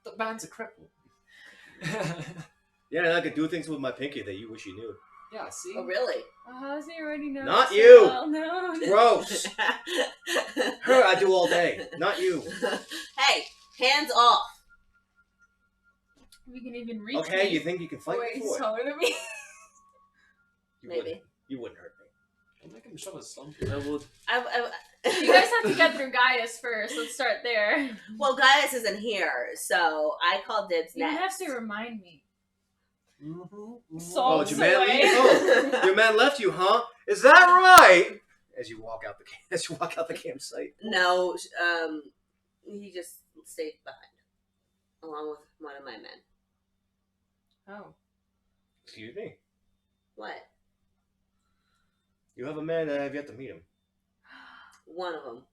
the man's a cripple. Yeah, and I could do things with my pinky that you wish you knew. Yeah, see? Oh really? How does he already know? Not so you! well? No. Gross. Her, I do all day. Not you. Hey, hands off. We can even reach Okay, me. you think you can fight Wait, me he's for it? taller than me. You Maybe. wouldn't. You wouldn't hurt me. Don't make him shove his thumb I here. would. You guys have to get through Gaius first. Let's start there. Well, Gaius isn't here, so I call dibs You have next. to remind me. Oh, Salts did your man away. leave? Oh, your man left you, huh? Is that right? As you walk out the campsite. No, he just stayed behind, along with one of my men. Oh. Excuse me. What? You have a man and I have yet to meet him. One of them.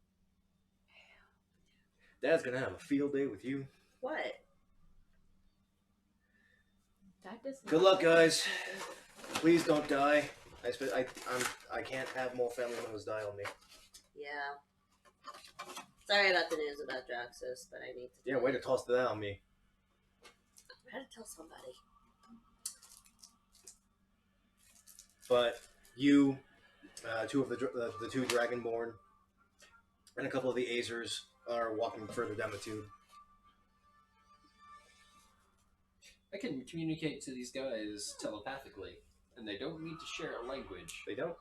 Dad's gonna have a field day with you. What? That does Good luck, guys. Please don't die. I can't have more family members die on me. Yeah. Sorry about the news about Draxus, but I need to. Yeah, way to toss that on me. I had to tell somebody. But you Two of the two Dragonborn and a couple of the Azers are walking further down the tube. I can communicate to these guys telepathically, and they don't need to share a language. They don't.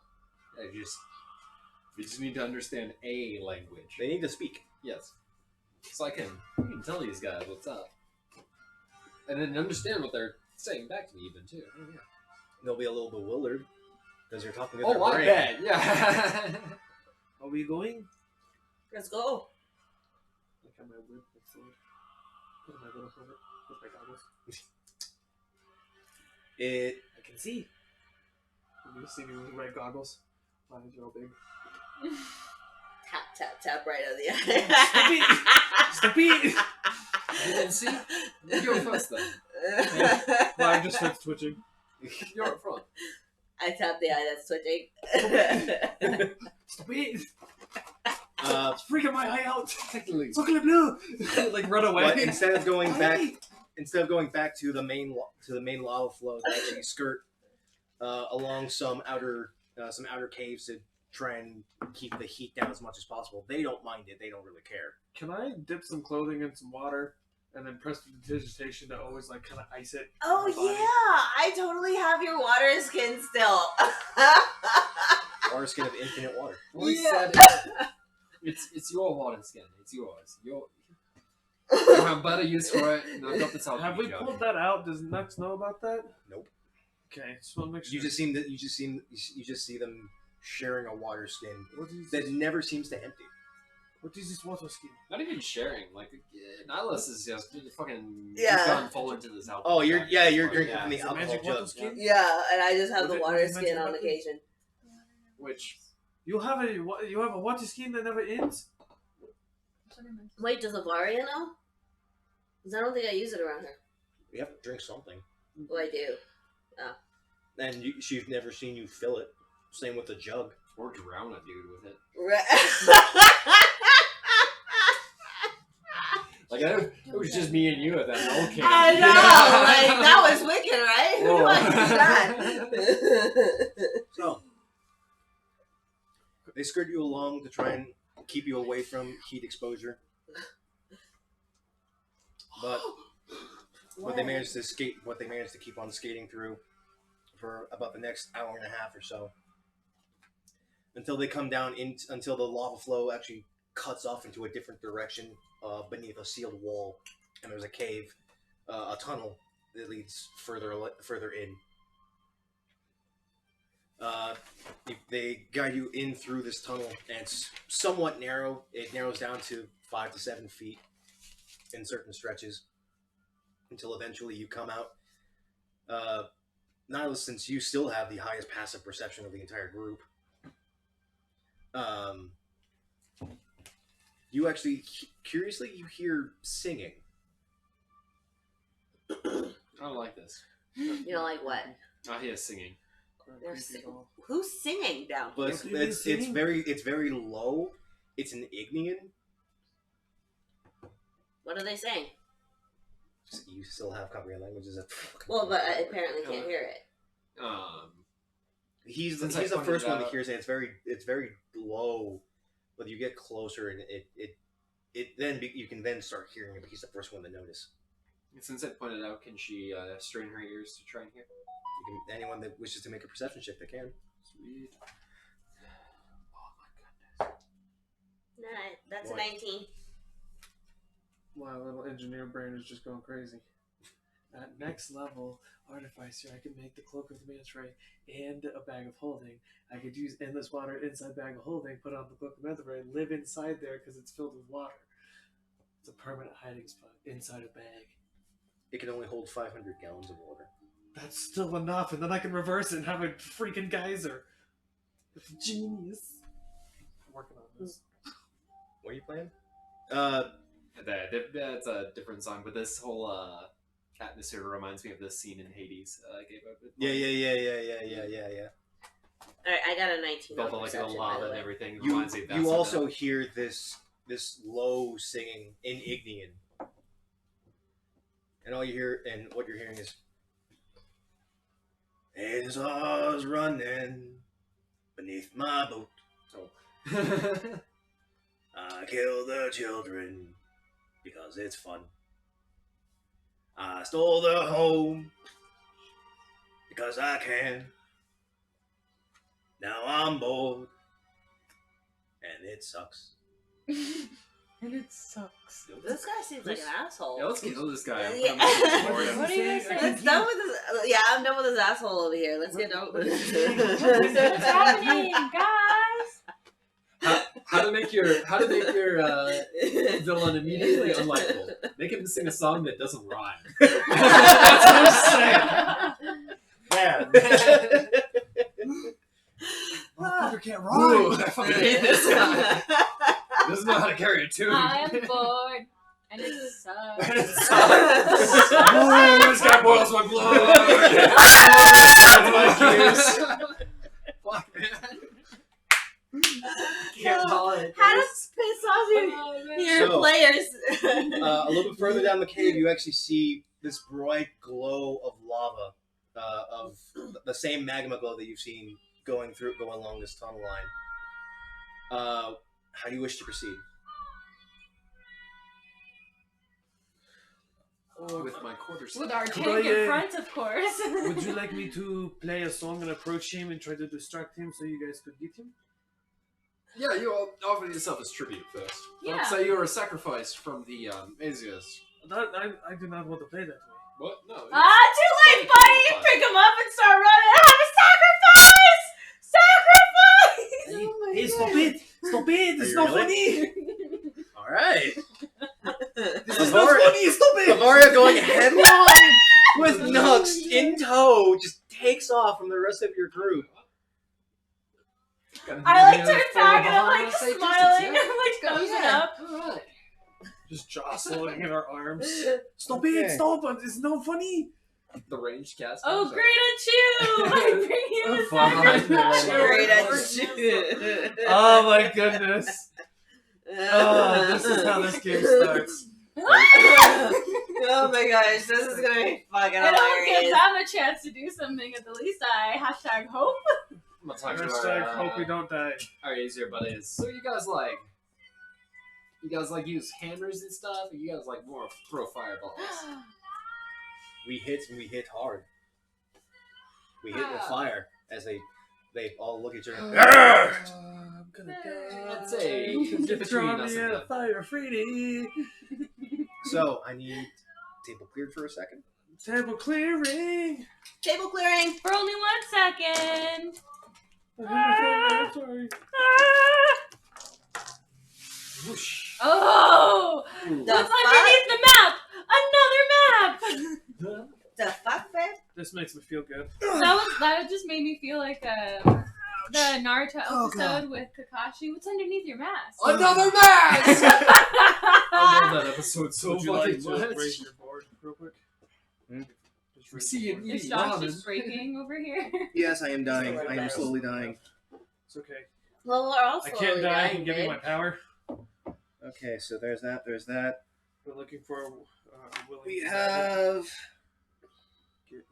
We just need to understand a language. They need to speak. Yes. So I can tell these guys what's up. And then understand what they're saying back to me even, too. Oh, yeah. They'll be a little bewildered because you're talking to Oh, their I brain. bet. Yeah. Are we going? Let's go. Look at my whip and sword. Put my little helmet with my goggles. It I can see. You see me with red goggles. My eyes are all big. Tap, tap, tap right on the eye. Stop it! You didn't see? You're first then. Mine just starts twitching. You're up front. I tap the eye that's twitching. Stop it! uh, It's freaking my eye out. Technically. It's looking blue. Like run away. but instead of going back to the main lava flow, they actually skirt along some outer caves to try and keep the heat down as much as possible. They don't mind it. They don't really care. Can I dip some clothing in some water and then press the digitation to always like kind of ice it? Oh on my body? yeah, I totally have your water skin still. Water skin of infinite water. We Yeah. said it's your water skin. It's yours. You have better use for it. And I've got the top. Have we pulled that out? Does Nux know about that? Nope. Okay, just want to make sure. You just see them sharing a water skin What is that this? never seems to empty. What is this water skin? Not even sharing. Like Nihilus is just fucking. Yeah. He's gone full into this alcohol. Oh, you're drinking Yeah. from the It's a alcohol magic water jug. skin? Yeah, and I just have Was the it- water was it skin mentioned on about occasion. Which You have a water skin that never ends? Wait, does Avaria know? Because I don't think I use it around her. You have to drink something, Oh, I do. and she's never seen you fill it. Same with the jug. or drown a dude with it. Like it was just me and you at that volcano. I know, like that was wicked, right? Who wants to do that? So they skirt you along to try and keep you away from heat exposure, but what they managed to keep on skating through for about the next hour and a half or so, until they come down until the lava flow actually cuts off into a different direction beneath a sealed wall, and there's a cave, a tunnel that leads further in. They guide you in through this tunnel, and it's somewhat narrow. It narrows down to 5 to 7 feet in certain stretches, until eventually you come out. Nihilus, since you still have the highest passive perception of the entire group, you actually, curiously, you hear singing. I don't like this. You know, like what? I hear singing. They're who's singing down But here? it's very low. It's an Ignian. What are they saying? You still have comprehend languages. Well, but I apparently can't hear it. He's Since I the pointed first one that out- hears it. It's very low, but you get closer and you can then start hearing it. But he's the first one to notice. Since I pointed out, can she strain her ears to try and hear? Anyone that wishes to make a perception check, they can. Sweet. Oh my goodness. Nah, that's What? a 19. My little engineer brain is just going crazy. At next level, Artificer, I can make the Cloak of the Manta Ray and a Bag of Holding. I could use endless water inside Bag of Holding, put on the Cloak of the Manta Ray, live inside there because it's filled with water. It's a permanent hiding spot inside a bag. It can only hold 500 gallons of water. That's still enough, and then I can reverse it and have a freaking geyser. It's genius. I'm working on this. What are you playing? That's a different song, but this whole atmosphere reminds me of this scene in Hades. I gave up. Yeah. Alright, I got a 19. Felt on like the perception, by lava the and way. everything. You Reminds me of that. you also hear this low singing in Ignian, and what you're hearing is, "Azor's running, beneath my boat. Oh. I kill the children because it's fun. I stole their home because I can. Now I'm bored and it sucks. And it sucks. This guy seems like an asshole. Yeah, let's kill this guy. Yeah. What are you guys saying? Let's done with this. Yeah, I'm done with this asshole over here. Let's get done with What's this. happening, guys? How to make your villain immediately unlikable? Make him sing a song that doesn't rhyme. That's what I'm saying. Man. Motherfucker can't Ooh, rhyme. I fucking hate this guy. Doesn't know how to carry a tune. I am bored. And it sucks. Ooh, this guy boils my blood. Fuck, man. Can't call it. How to piss off your So- players? A little bit further down the cave, you actually see this bright glow of lava, of the same magma glow that you've seen going along this tunnel line. How do you wish to proceed? With my quarters. With our Could tank I, in front, of course. Would you like me to play a song and approach him and try to distract him so you guys could get him? Yeah, you offer yourself as tribute first. Yeah. Let's say you're a sacrifice from the Asias. I do not want to play that way. What? No. Too late, buddy! Pick him up and start running. Have a sacrifice! Sacrifice! Oh my Hey, God. stop it! Stop it! It's you not really? funny! All right. This is not funny! Stop it! Bavaria going headlong with Nux in tow just takes off from the rest of your group. I like turn back and I'm like smiling. I'm like thumbs it up. Alright. Just jostling in our arms. Stop Okay. it! Stop! It's not funny! The ranged cast. Oh, great at you! I bring you the sacrifice. Great at you. Oh my goodness! Oh, this is how this game starts. Oh my gosh, this is gonna be fucking I don't give hilarious. them a chance to do something. At the least I #hope. I'm gonna talk to Hashtag our, hope we don't die. our easier buddies. So you guys use hammers and stuff, or you guys like more throw fireballs? We hit and we hit hard. We hit with fire as they all look at each other. I'm gonna die. I'd say Get between thrown us me and at a them. fire, Freddy. So I need table cleared for a second. Table clearing. Table clearing. For only 1 second. I'm sorry. Whoosh. Oh! The What's fuck? underneath the map? Another map! The fuck, babe? This makes me feel good. That just made me feel like the Naruto Oh, episode with Kakashi. What's underneath your mask? Another mask! I love that episode so Would you like fucking to much. raise your board real quick? Hmm? Just We raise see your you board. Is eating Josh ramen. just breaking over here? Yes, I am dying. I am slowly dying. It's okay. Well, we're all I slowly can't die. I dying, can give you babe. my power. Okay, so there's that. There's that. We're looking for a willing We to have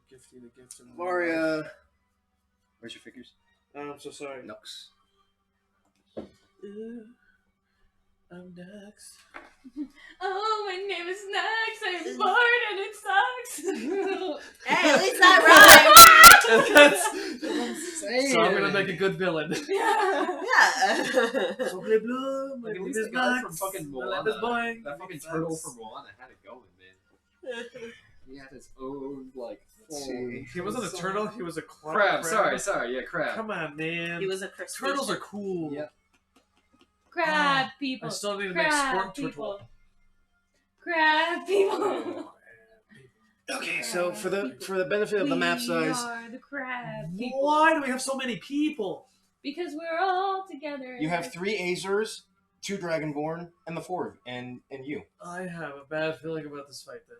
gifting the gift of Varia. Where's your figures? I'm so sorry. Nux. I'm next. Oh, my name is Nux. I'm bored and it sucks. Hey, at least that So I'm gonna make a good villain. Yeah. rhymed. Yeah. So blue blue, my Like, at name least is the guy Max. from fucking My life is Moana. boring. That fucking turtle from Moana had it going, man. He had his own, like, Let's full- see. He wasn't a turtle. He was a Crab, sorry, yeah, crab. Come on, man. He was a crispy. Turtles are cool. Yep. Crab I people. still need to make Crab squirt people. turtle. Crab people. Okay, so for the benefit of the map size, We are the crab people. Why do we have so many people? Because we're all together. you have 3 Azers, 2 Dragonborn, and the 4 and you. I have a bad feeling about this fight then.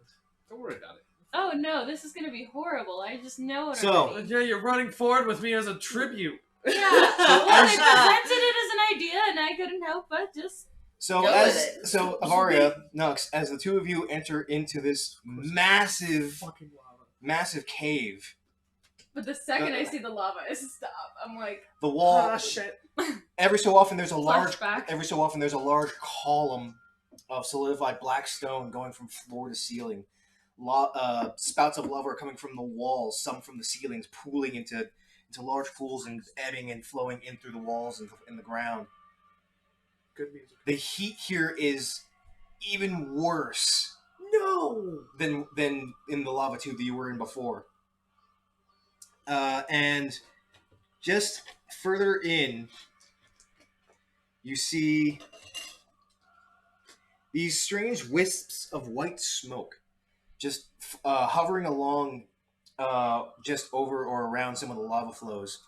Don't worry about it. Oh no, this is gonna be horrible. I just know it So- already. Yeah, you're running forward with me as a tribute. Yeah. Well, they presented it as an idea, and I couldn't help but just. So Go as with it. so Avaria, Nux, as the two of you enter into this massive Fucking lava. massive cave, But the second I see the lava, I stop. I'm like, The wall. Ah, shit. Every so often, there's a large. flashback. Every so often, there's a large column of solidified black stone going from floor to ceiling. Spouts of lava are coming from the walls, some from the ceilings, pooling into large pools and ebbing and flowing in through the walls and in the ground. Good music. The heat here is even worse No! than in the lava tube that you were in before. And just further in, you see these strange wisps of white smoke just hovering along just over or around some of the lava flows.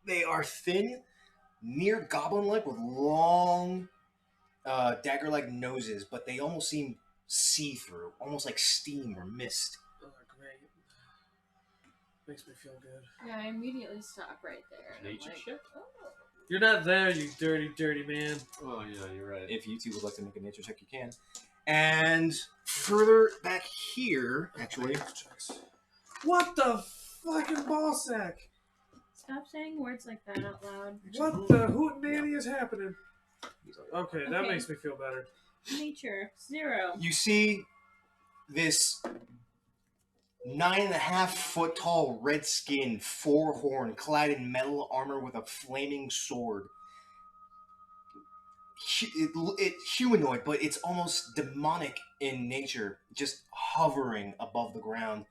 They are thin, near goblin-like, with long dagger-like noses, but they almost seem see-through, almost like steam or mist. Oh, great. Makes me feel good. Yeah, I immediately stop right there. And I'm Nature like, shit? oh. You're not there, you dirty, dirty man. Oh yeah, you're right. If you two would like to make a nature check, you can. And further back here, actually, What the fucking ball sack? Stop saying words like that out loud. What the hootenanny is happening? Okay, that Okay. makes me feel better. Nature 0. you see this 9.5-foot tall, red-skinned, four-horn, clad in metal armor with a flaming sword. It's humanoid, but it's almost demonic in nature, just hovering above the ground,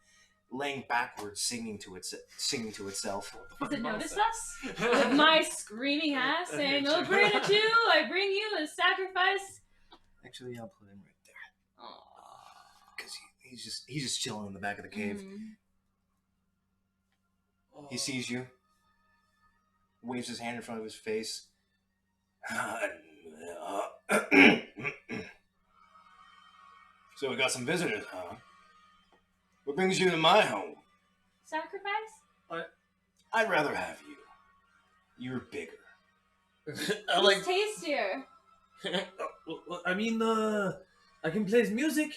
laying backwards, singing to itself. Does it notice us? With my screaming ass saying, "Oh, bring it you! I bring you a sacrifice." Actually, I'll put him right there Aww. because he's just chilling in the back of the cave. He sees you, waves his hand in front of his face. So we got some visitors, huh? What brings you to my home? Sacrifice? I'd rather have you. You're bigger. I like. It's tastier. I mean, I can play music.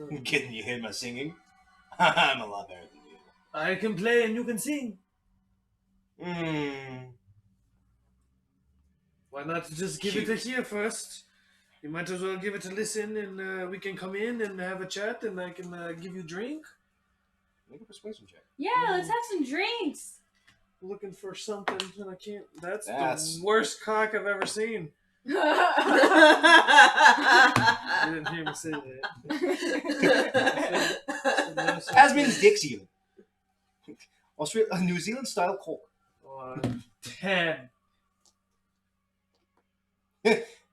I'm kidding, you hear my singing? I'm a lot better than you. I can play and you can sing. Why not just give it a hear first? You might as well give it a listen, and we can come in and have a chat, and I can give you a drink. Make a persuasion check. Yeah, let's have some drinks. Looking for something, and I can't. That's That's- the worst cock I've ever seen. You didn't hear me say that. Tasman's Dixie. Australia, New Zealand style Coke. 10.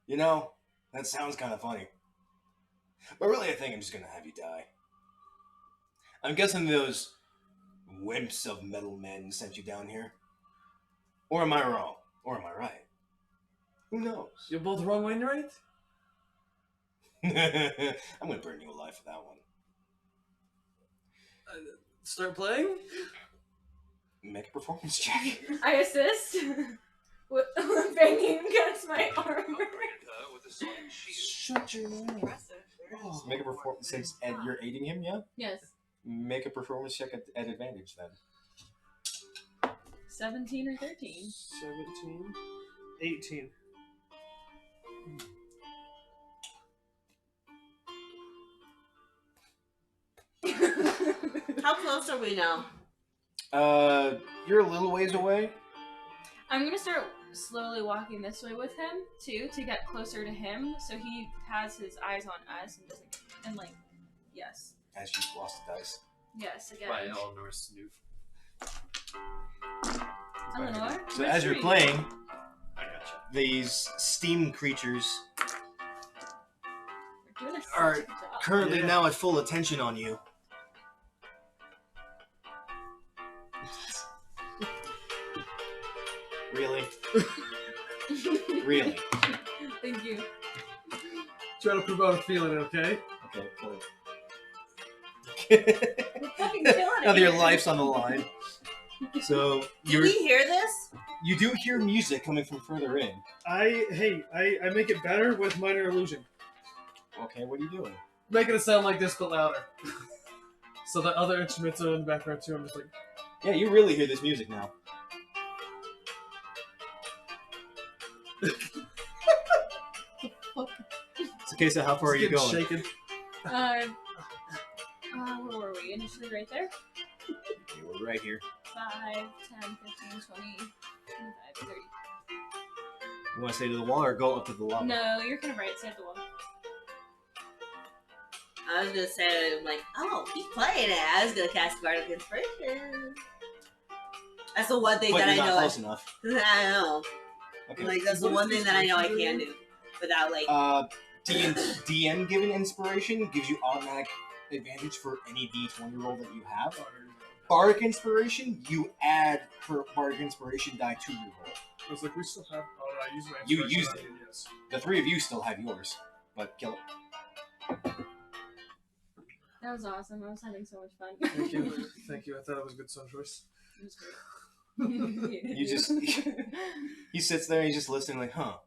You know, that sounds kind of funny. But really, I think I'm just gonna have you die. I'm guessing those wimps of metal men sent you down here. Or am I wrong? Or am I right? Who knows? You're both wrong when you're right? I'm gonna burn you alive for that one. Start playing? Make a performance check. I assist. With banging against my armor. Shut your mouth. Oh, Make a performance since you're aiding him, yeah? Yes. Make a performance check at advantage then. 17 or 13. 17. 18. How close are we now? You're a little ways away. I'm gonna start slowly walking this way with him too to get closer to him, so he has his eyes on us and doesn't. And like, yes, As you lost the dice. yes again. By Eleanor Snoop. Eleanor. So as you're playing, I gotcha. these steam creatures We're doing a are such a good job. currently now at full attention on you. Really? Really? Thank you. Try to promote a feeling, okay? Okay, cool. We're fucking killing it. Now that your here. life's on the line. So Do we hear this? you do hear music coming from further in. I make it better with minor illusion. Okay, what are you doing? Making it sound like this, but louder. So the other instruments are in the background too. I'm just like, Yeah, you really hear this music now. It's a case of how far are you just going? getting shaken. Where were we? Initially right there? Okay, we're right here. 5, 10, 15, 20, 25, 30. You want to stay to the wall or go up to the lava? No, you're kind of right. Stay at the wall. I was gonna say, like, oh, he's playing it. I was gonna cast Bardic Inspiration. That's the one thing But that I you're not know. close enough. I know. Okay. Like, that's the one thing that I know I can do without, like. DM given inspiration gives you automatic advantage for any D20 roll that you have. Bardic Inspiration, you add her Bardic Inspiration die to your roll. I was like, we still have. Oh, I used my You inspiration used on it. you, Yes. The three of you still have yours, but kill it. That was awesome. I was having so much fun. Thank you. Thank you. I thought it was a good song choice. It was great. You just he sits there and he's just listening like, huh.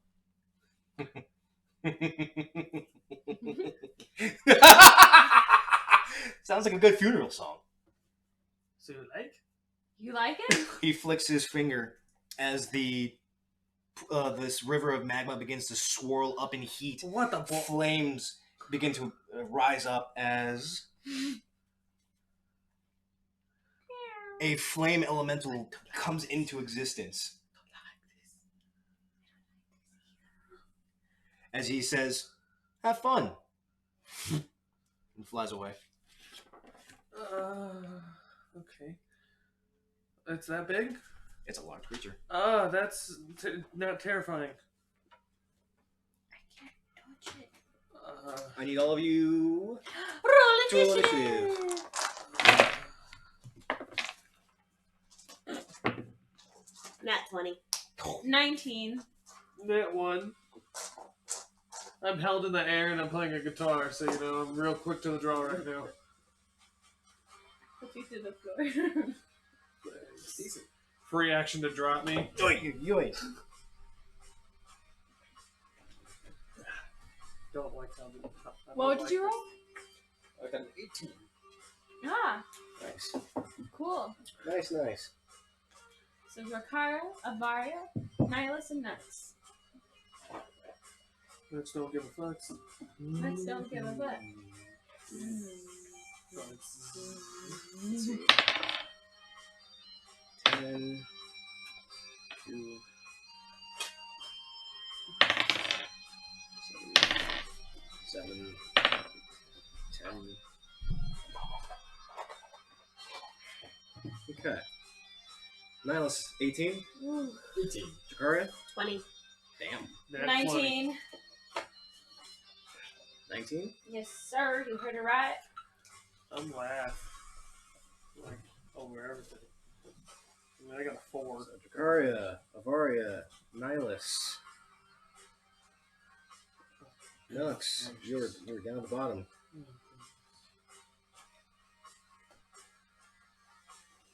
Sounds like a good funeral song. So you like? You like it? He flicks his finger as the this river of magma begins to swirl up in heat. What the fuck? Flames begin to rise up as a flame elemental comes into existence. As he says, "Have fun," and flies away. Okay. It's that big? It's a large creature. That's not terrifying. I can't touch it. I need all of you Roll to roll initiative. Nat 20. 19. That one. I'm held in the air and I'm playing a guitar, so you know I'm real quick to the draw right now. Put you through the floor. Decent. Free action to drop me. Yoink. Don't like how the. What did you roll? I got an 18. Ah, Nice. cool. Nice. So Drakara, Avaria, Nihilus, and Nuts. Let's don't give a fuck. Nuts don't give a fuck. 10, 2, 7, 10. Okay. Nihilus, 18. Ooh. 18. Jakaria, 20. damn. 19. 19. Yes, sir. You heard it right. I'm laugh. Like, over everything. I mean, I got a 4. So Jakaria, Avaria, Nihilus. Nux, you're down at the bottom.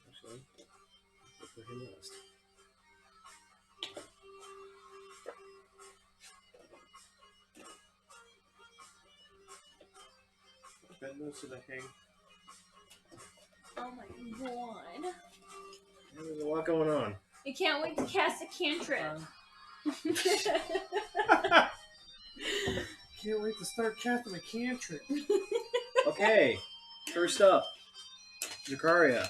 Actually, look for him last. Ben knows to the hang. Oh my god. There's a lot going on. I can't wait to cast a cantrip. Can't wait to start casting a cantrip. Okay, first up, Jakaria.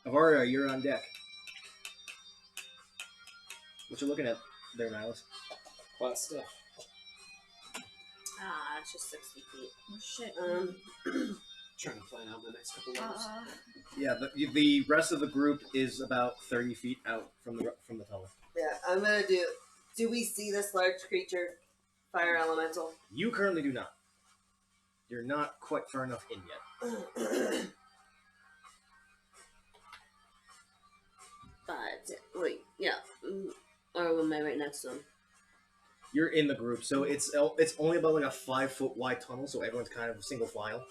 Avaria, you're on deck. What you looking at there, Nihilus? Class stuff. Ah, it's just 60 feet. Oh shit. Trying to plan out the next couple levels. Yeah, the rest of the group is about 30 feet out from the tunnel. Yeah, I'm gonna do. Do we see this large creature? Fire elemental. You currently do not. You're not quite far enough in yet. But wait, yeah. Or am I right next to him? You're in the group, so it's only about like a 5-foot wide tunnel, so everyone's kind of single file.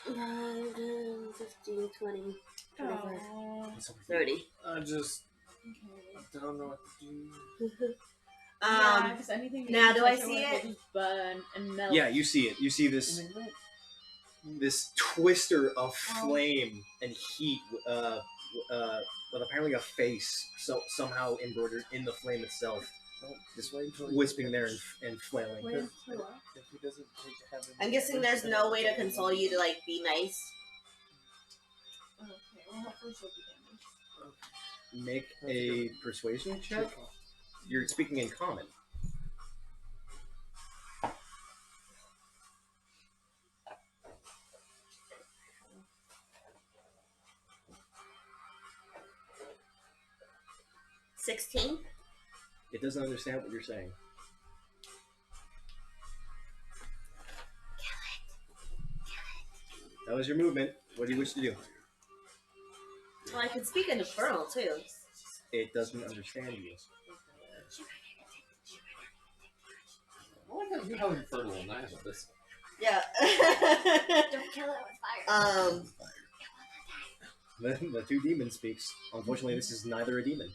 15, 20, 25, Oh. 30. I just Okay. don't know what to do. Yeah, because anything you now do I touch see with it? will just burn and melt. Yeah, you see it. You see this twister of flame and heat, with apparently a face somehow embroidered in the flame itself, just wisping there and flailing. Wait until what? If he doesn't take heaven, I'm guessing there's no way to console you to like be nice. Okay, well, hopefully she'll be damaged. Make a persuasion check. You're speaking in common. $16. It doesn't understand what you're saying. That was your movement. What do you wish to do? Well, I can speak in Infernal too. It doesn't understand you. I like how infernal and I have this. Yeah. Don't kill it with fire. The two demons speaks. Unfortunately, this is neither a demon.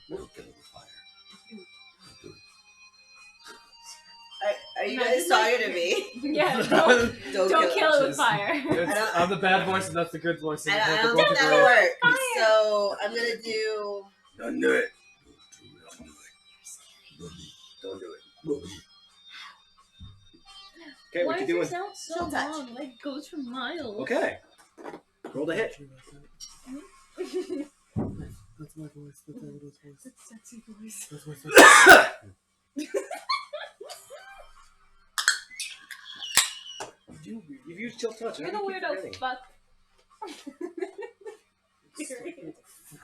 Are you guys talking to me? Yeah, don't kill it with Just- fire. I'm the bad voice and that's the good voice. And I you have to don't both think agree. that'll work. Fire. So I'm gonna do. Don't do it. Don't do it. Okay, Why what you is your doing? sound so She'll touch. long? Like goes for miles. Okay. Roll the hit. That's my voice. That's Ella's voice. That's sexy voice. That's my voice. You've used chill touch. You're How the do you keep weirdo. forgetting? Fuck.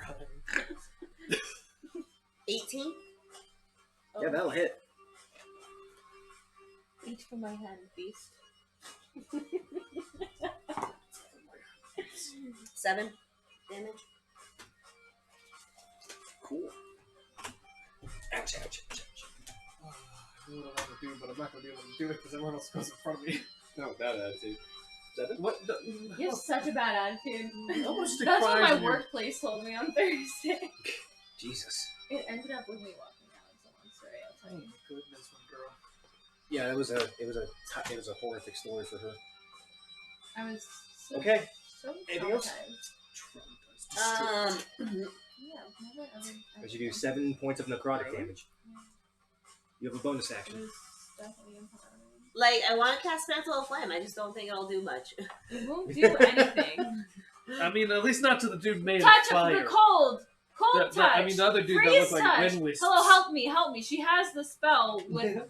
Right. 18. Yeah, that'll hit. Each for my hand, beast. 7 damage. Cool. Ouch, ouch, ouch, ouch. I know what I want to do, but I'm not going to be able to do it because everyone else goes in front of me. No, bad attitude. 7? What? You have such a bad attitude. How much That's what decries my in your- workplace told me on Thursday. Jesus. It ended up with me walking out. It's a long story, I'll Oh tell my you. goodness, my girl. Yeah, it was a horrific story for her. I was so, Okay. so Anything else? traumatized. Um. Yeah, I've never ever. As you do 7 points of necrotic damage. You have a bonus It action. was definitely empowering. Like, I want to cast Mantle of Flame. I just don't think it'll do much. It won't do anything. I mean, at least not to the dude made Touch of fire. of the cold! Cold touch! I mean, the other dude that Freeze looked like touch! wind wisps. Hello, help me, help me. She has the spell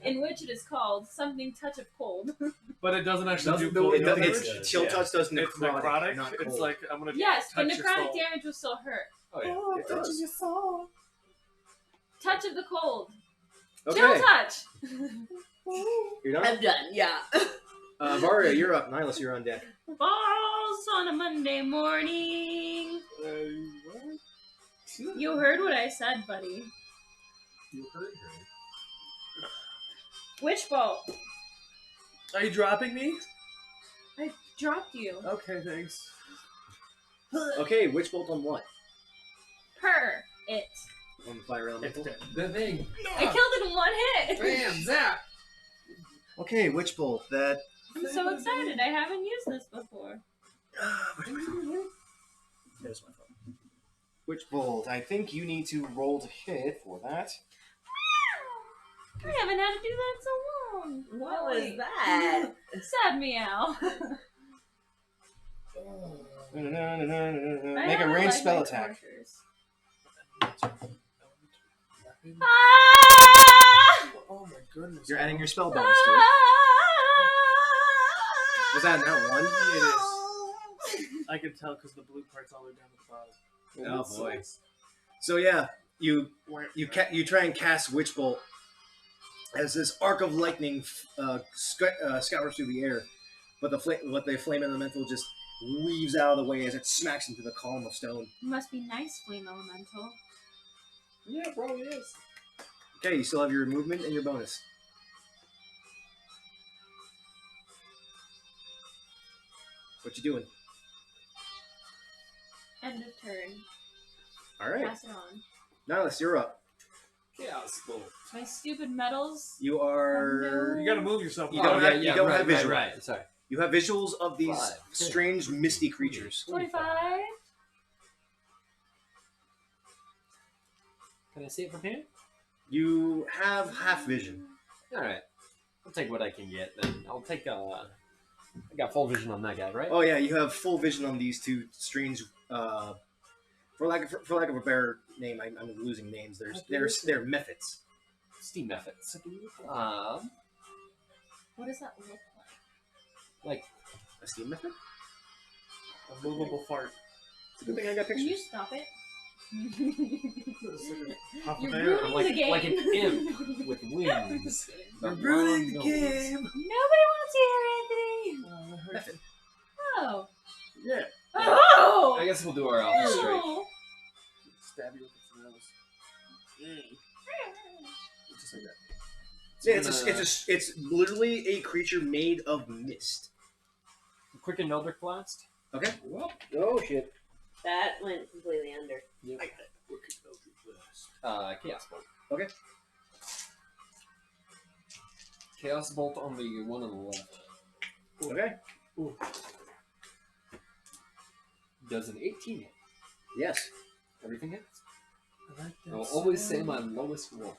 in which it is called something touch of cold. But it doesn't actually Doesn't do do cold it, damage. it's chill touch does necrotic, It's necrotic. not It's cold. like, I'm going to Yes, but touch your necrotic soul. damage will still hurt. Oh yeah. It does. Touch of the cold. Okay, Chill touch! you're done. I'm done. Yeah. Varia, you're up. Nihilus, you're on deck. Balls on a Monday morning. What? You heard what I said, buddy. You heard her. Witch bolt. Are you dropping me? I dropped you. Okay, thanks. Okay, witch bolt on what? Per it. On the fire elemental. The thing. I killed it in one hit. Bam! Zap! Okay, witch bolt. That. I'm so excited. I haven't used this before. There's my phone. Witch bolt. I think you need to roll to hit for that. I haven't had to do that in so long. What Oh, was wait. that? Sad meow. Make a ranged spell attack. Ah! Oh my goodness. You're adding your spell bonus to it. Was that not one? It is. I can tell because the blue part's all the way down at the bottom. Oh boy. So yeah, you try and cast witch bolt as this arc of lightning scatters through the air, but the flame elemental just weaves out of the way as it smacks into the column of stone. You must be nice, flame elemental. Yeah, probably is. Okay, you still have your movement and your bonus. What you doing? End of turn. All right, Pass it on. Nihilus, you're up. Chaos Bolt. My stupid metals. You are. No. You gotta move yourself. You don't have- you don't have visual. Right. Sorry. You have visuals of these 5, 10, strange, misty creatures. 25. Can I see it from here? You have half vision. All right. I'll take what I can get then. I'll take I got full vision on that guy, right? Oh yeah, you have full vision on these two strange. For lack of a better name, I'm losing names. They're methods. Steam methods. What does that look like? Like A steam method? A movable fart. It's a good thing I got Can you pictures. stop it? Puff of You're air. ruining like the game. like an imp with wings. You're But ruining the long game. Nobody wants to hear Anthony. Method. Oh. Yeah. Oh. I guess we'll do our alpha strike. Oh. Stab you with its nose. Just like that. Yeah, it's literally a creature made of mist. Quick and Eldritch Blast. Okay. Well, Oh shit. That went completely under. yep. Chaos Bolt. Okay. Chaos Bolt on the one on the left. Okay. Does an 18 hit? Yes. Everything hits? I like that I'll always say sound. my lowest one.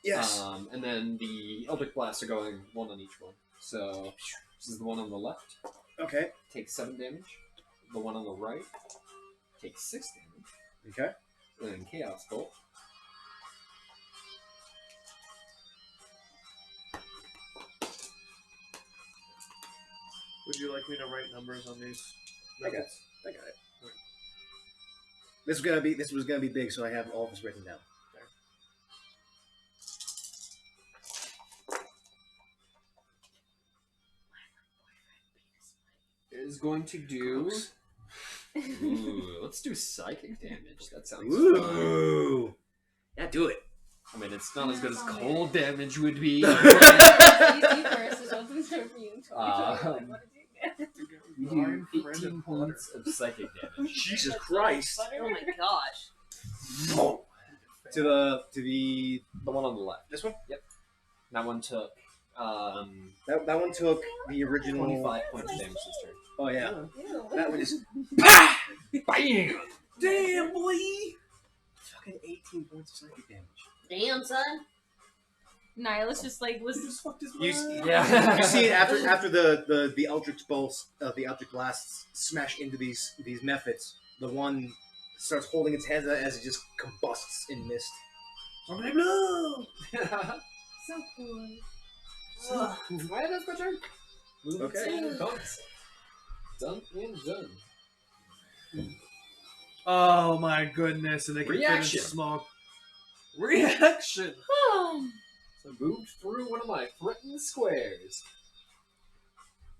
Yes. And then the Eldritch Blasts are going one on each one. So this is the one on the left. Okay. Takes 7 damage. The one on the right takes 6 damage. Okay. And then Chaos Bolt. Would you like me to write numbers on these? I got it. I got it. This was gonna be big, so I have all of this written down. Is going to do. Ooh, let's do psychic damage. That sounds fun. Ooh. Yeah, do it. I mean, it's not as good as cold damage would be. You first. There's nothing for you. Um, What did you get? We Blind do friend 18 of butter. points of psychic damage. Jesus Christ. Oh my gosh. To the The one on the left. this one? That one took That one took the original 25 points of damage this turn. Oh yeah. Ew. That one is Bam! damn boy. Fucking 18 points of psychic damage. Damn, son. Nihilus just like was. You Yeah. you see it after the Eldritch bolts the Eldritch blasts smash into these methods. The one starts holding its head as it just combusts in mist. Somebody blow! So cool. Ugh. Why that's my turn? Okay. Done and done. Oh my goodness! And they can fit in Reaction. small. Reaction. So move through one of my threatened squares.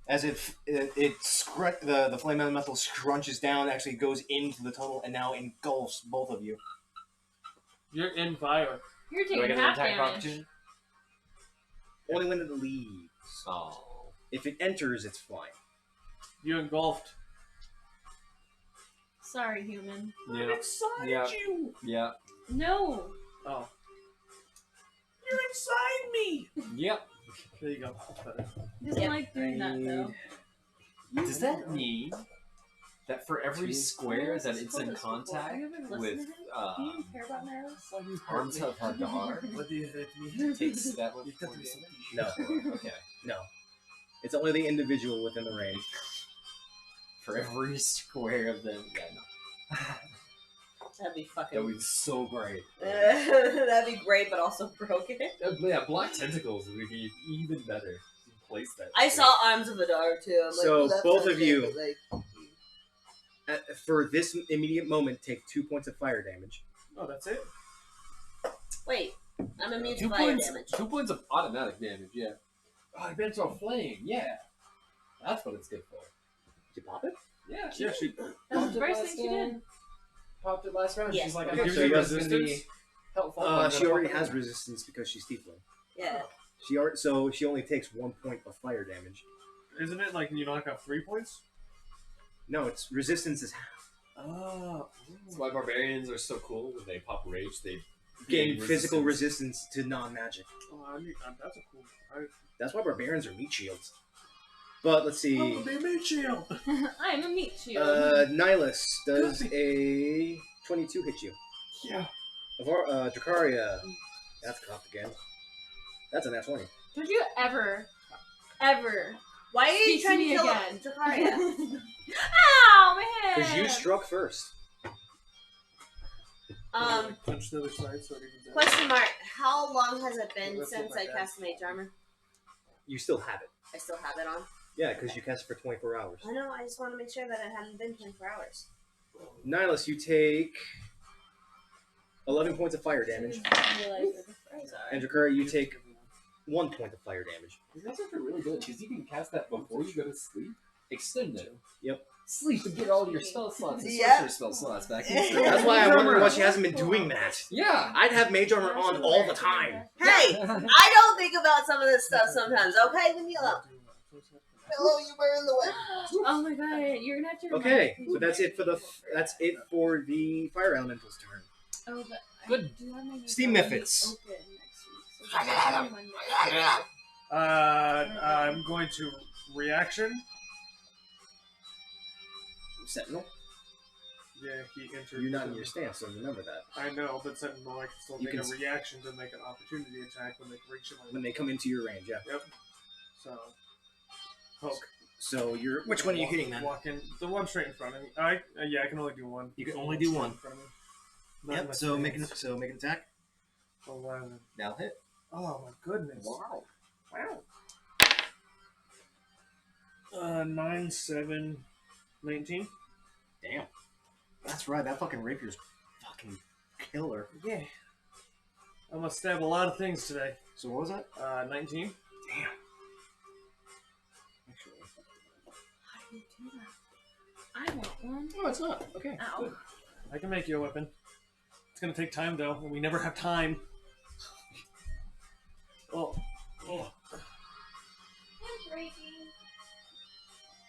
As if the flame elemental scrunches down, actually goes into the tunnel, and now engulfs both of you. You're in fire. You're Do I taking get an half attack damage. opportunity? Only when it leaves. Oh. If it enters, it's fine. You engulfed. Sorry, human. Yeah. inside Yeah. you. Yeah. No. Oh. You're inside me. Yep. There you go. That's better. He doesn't Yep. like doing that though. Does that mean that for every square that it's in Have contact you ever listened with to him? Do you care about Nihilus? arms of Hadar, What do you hit me? takes that with You 4 got me damage? something. No. Okay. No. It's only the individual within the range. For every square of them. Yeah, no. That'd be That fucking. would be so great. That'd be great, but also broken. Yeah, black tentacles would be even better. Place that. I saw Arms of Adar too. I'm like, So, well, that's both not of you- good, but, like, For this immediate moment, take 2 points of fire damage. Oh, that's it. wait, I'm immune to 2 fire points. damage. 2 points of automatic damage. Yeah. Oh, I bent into a flame. Yeah. That's what it's good for. Did you pop it? Yeah. Yeah, she. That's the first thing she did. Popped it last round. Yeah. She's like, Okay, I'm so sure you this guys is gonna be resistance? helpful. I'm gonna She already pop it has in. resistance because she's tiefling. Yeah. So she only takes 1 point of fire damage. Isn't it like you knock off 3 points? No, it's resistance is half. Oh. That's why barbarians are so cool. When they pop rage, they gain physical resistance to non-magic. Oh, that's a cool. That's why barbarians are meat shields. But let's see. Oh, they made shield. I'm a meat shield. Nihilus, does a 22 hit you? Yeah. Dracaria, that's cocked again. That's a nat 20. Don't you ever Why are you speak to trying to me kill again? Dracaria? Ow, my head! Because you struck first. Punch the other side so it evens out. Question mark. How long has it been That's what since my I dad cast Mage Armor? You still have it. I still have it on. Yeah, because you cast it for 24 hours. I know, I just want to make sure that it hadn't been 24 hours. Nihilus, you take 11 points of fire damage. And Dracaria, you take 1 point of fire damage. That's actually really good because you can cast that before you go to sleep. Extend it. Yep. Sleep and get all your spell slots and Yeah. sorcerer spell slots back. That's why I wonder why she hasn't been doing that. Yeah. I'd have Mage Armor on all the time. Hey, I don't think about some of this stuff sometimes, okay? Leave me alone. Hello, you were in the way. Oh my god, you're gonna have to. Okay, so that's it for the fire elemental's turn. Oh, but Good. I do have my Steam methods. open next week, so that's Monday. I'm going to reaction. Sentinel, Yeah, he entered. you're not in your stance, so remember that. I know, but Sentinel, I can still You make can a reaction to make an opportunity attack when they reach it. When they come into your range, yeah. Yep. So, poke. So you're which one are you hitting then? Walk in the one straight in front of me. I can only do one. You can only do one. In front of me. Not in Yep. my So make stance. an attack. 11. That'll hit. Oh my goodness. Wow. 9, 7, 19. Damn. That's right. That fucking rapier's fucking killer. Yeah. I'm gonna stab a lot of things today. So what was that? 19. Damn. Actually. How do you do that? I want one. Oh, it's not. Okay. Ow. I can make you a weapon. It's gonna take time though, and we never have time. Oh.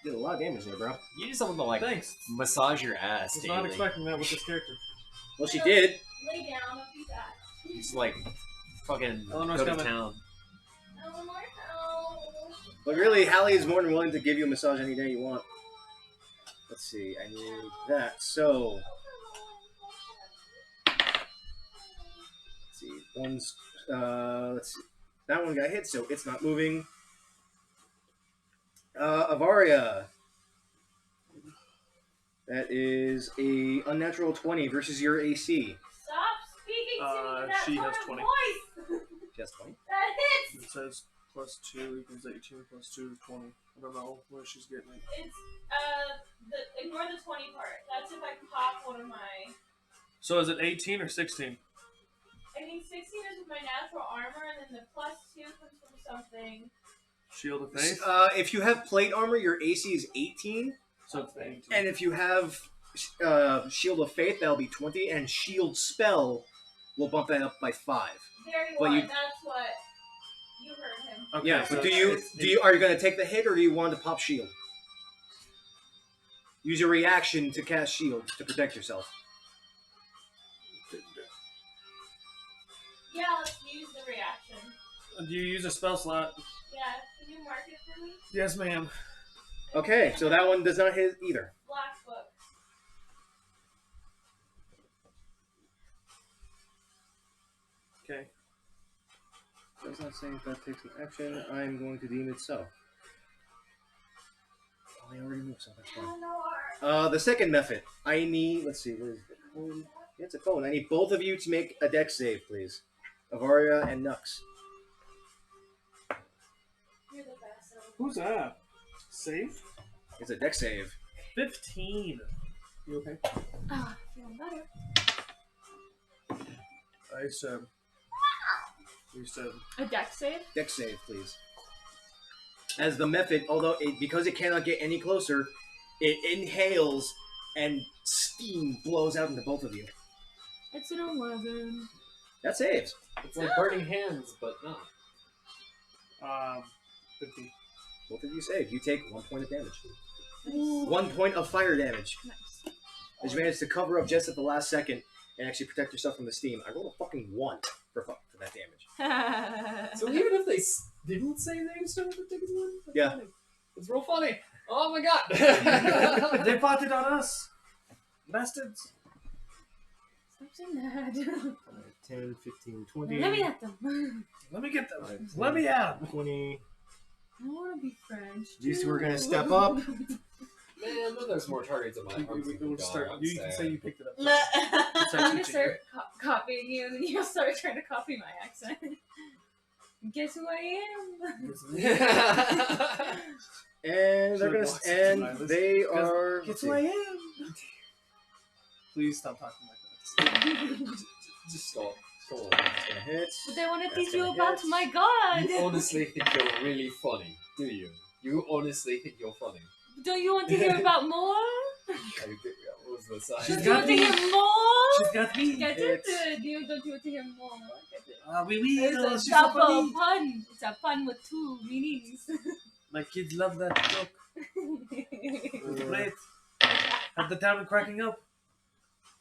Did a lot of damage there, bro. You need someone to like Thanks. massage your ass. I was not daily. expecting that with this character. Well, she did. Lay down, I'll do that. He's like fucking Eleanor's go to coming. town. Eleanor, no. But really, Hallie is more than willing to give you a massage any day you want. Let's see. I need that. So. Let's see. Let's see. That one got hit, so it's not moving. Avaria. That is a unnatural 20 versus your AC. Stop speaking to me in that she tone has of 20. voice. She has 20. That hits. It says plus 2 equals 18, plus 2 is 20. I don't know where she's getting it. It's ignore the 20 part. That's if I pop one of my. So is it 18 or 16? I think 16 is with my natural armor, and then the plus 2 comes from something. Shield of Faith? If you have plate armor, your AC is 18. So it's 18. And if you have Shield of Faith, that'll be 20. And Shield Spell will bump that up by 5. There you But are. you- That's what you heard him. Okay, Yeah, so but it's- are you going to take the hit or do you want to pop Shield? Use your reaction to cast Shield to protect yourself. Yeah, let's use the reaction. Do you use a spell slot? Yeah, can you mark it for me? Yes, ma'am. Okay, so that one does not hit either. Black book. Okay. Does not say if that takes an action. I'm going to deem it so. Oh, they already moved, so that's fine. The second method. I need. Let's see. What is the code? Yeah, it's a code. I need both of you to make a dex save, please. Avaria and Nux. You're the best. Who's that? Save? It's a dex save. 15. You okay? Ah, feeling better. I said. You said. A deck save? Dex save, please. As the method, because it cannot get any closer, it inhales and steam blows out into both of you. It's an 11. That saves. It's like burning hands, but not. 50. Both of you save. You take 1 point of damage. Nice. 1 point of fire damage. Nice. As you manage to cover up just at the last second, and actually protect yourself from the steam. I rolled a fucking 1 for that damage. So even if they didn't say they started to take one, that's Yeah. funny. It's real funny. Oh my god. They farted on us, bastards. Stop saying that. 10, 15, 20. Let me at them. Let me get them. Alright, Let me out. 20. I want to be French. These two too. are gonna step up. Man, then there's more targets on my arms. We'll start. You can say you picked it up. I'm gonna teaching start copying you, and then you'll start trying to copy my accent. Guess who I am? And they're gonna. And they are. Guess who I am. Please stop talking like that. Just stop. Come on. That's gonna hit. But I want to That's teach you gonna about hit. my god. You honestly think you're really funny, do you? You honestly think you're funny? Don't you want to hear about more? What was the size? She's Do you want to hear more? She's got me. Get Hits. it? Do you, don't you want to hear more? Get it? Oui, It's a she's so double funny. pun. It's a pun with 2 meanings. My kids love that joke. It was great. Had the town cracking up.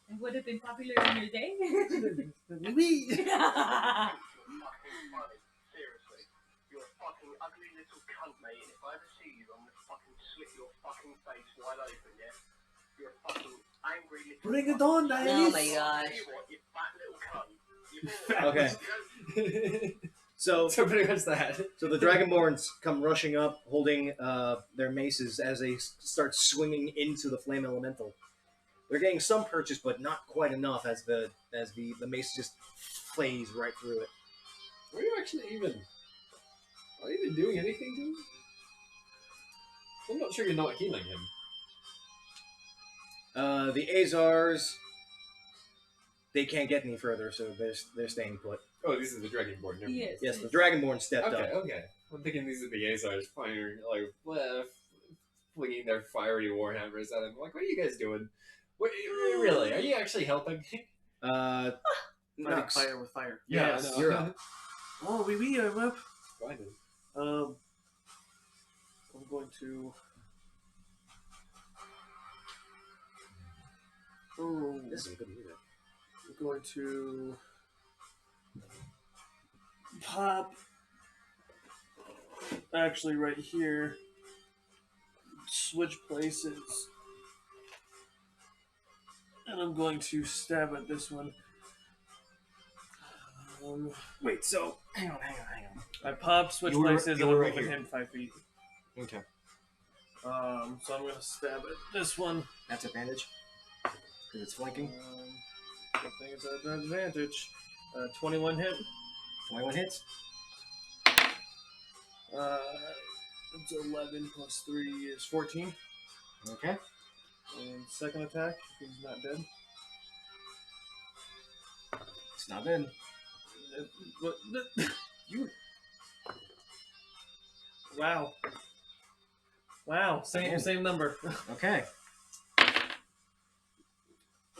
It would have been popular in your day. Oui. Fucking funny. Seriously. You're a fucking ugly little cunt, mate, and if I ever see you, I'm gonna fucking slit your fucking face wide open, yeah? You're a fucking angry little Bring it fucking on, cunt. Oh my Dianis. gosh. Tell you what, you fat little cunt. You Okay. So So pretty much that. So the Dragonborns come rushing up, holding their maces as they start swinging into the flame elemental. They're getting some purchase, but not quite enough as the mace just plays right through it. Are you actually even? Are you even doing anything to him? I'm not sure you're not healing him. The Azars, they can't get any further, so they're staying put. Oh, these are the Dragonborn. Never mind. Yes. Yes, the Dragonborn stepped Okay, up. okay. I'm thinking these are the Azars firing, like, flinging their fiery warhammers at him. Like, what are you guys doing? What, really? Are you actually helping? Fighting Nox. fire with fire. Yeah, Yes, I know. you're up. Oh, oui, I'm up. Go ahead. I'm going to. Oh, This is good music. I'm going to pop. Actually, right here. Switch places. And I'm going to stab at this one. Wait, so hang on. I pop, switch You were- places, you and I'm were right moving here. him 5 feet. Okay, So I'm gonna stab at this one. that's advantage because it's flanking. Good thing it's an advantage. 21 hit. 21 hits. It's 11 plus 3 is 14. Okay. And second attack, if he's not dead. It's not dead. You. Wow. Wow. Same number. Okay.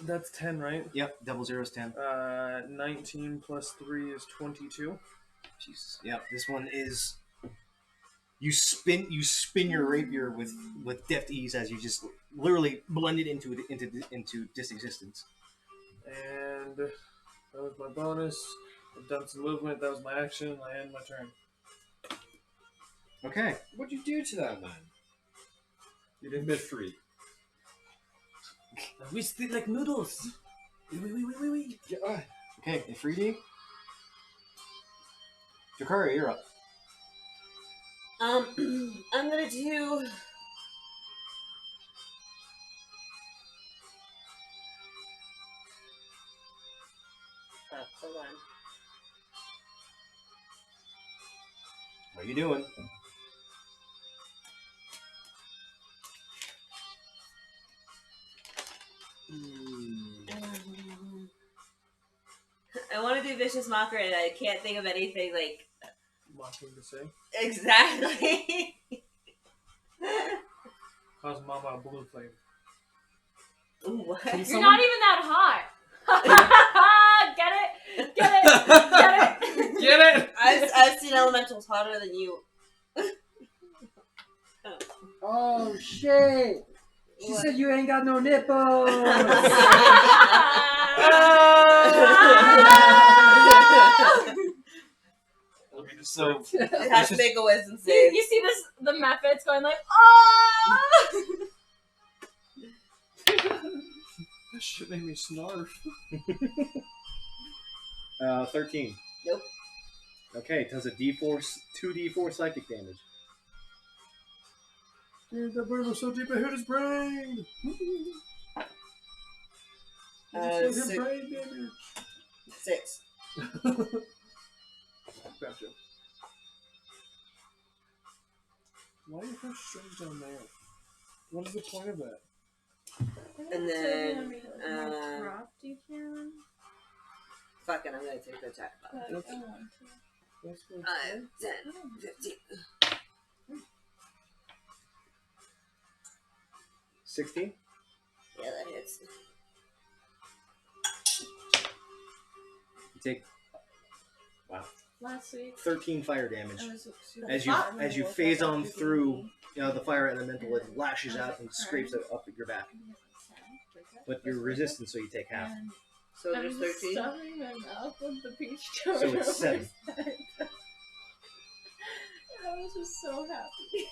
That's 10, right? Yep. Double zero is 10. 19 plus 3 is 22. Jesus. Yep. This one is. You spin your rapier with deft ease as you just literally blend it into disexistence. And that was my bonus. I've done some movement. That was my action. I end my turn. Okay. What'd you do to that man? You did mid free. We split like noodles. Wait. Yeah. Okay. A 3D. Jakari, you're up. I'm gonna do. Hold on. What are you doing? I want to do vicious mockery, and I can't think of anything like Mocking to say. exactly. Cause mama a blue flame. Ooh, what? You're not even that hot. Get it? Get it? Get it? Get it? I've seen elementals hotter than you. Oh shit! She What? said you ain't got no nipples. So You have to make a wisdom You, save. you see this, the methods going like, oh! That shit made me snarf. 13. Nope. Okay, it does a D4, 2d4 psychic damage. Dude, that bird was so deep it hit his brain. It's Six. brain damage. 6. Gotcha. Why do you have strings down there? What is the point of that? And then, Drop, you can. Fuck it, I'm gonna take the attack. But I want to. That's what 5, 10, 15. 16? Yeah, that hits. You take Last week, 13 fire damage. I was super As you excited as you about phase that on movie. through, the fire elemental, it lashes out and scrapes it up your back. But you're resistant, so you take half. And So I'm there's just 13. stuffing my mouth with the peach So jar. it's 7. I was just so happy.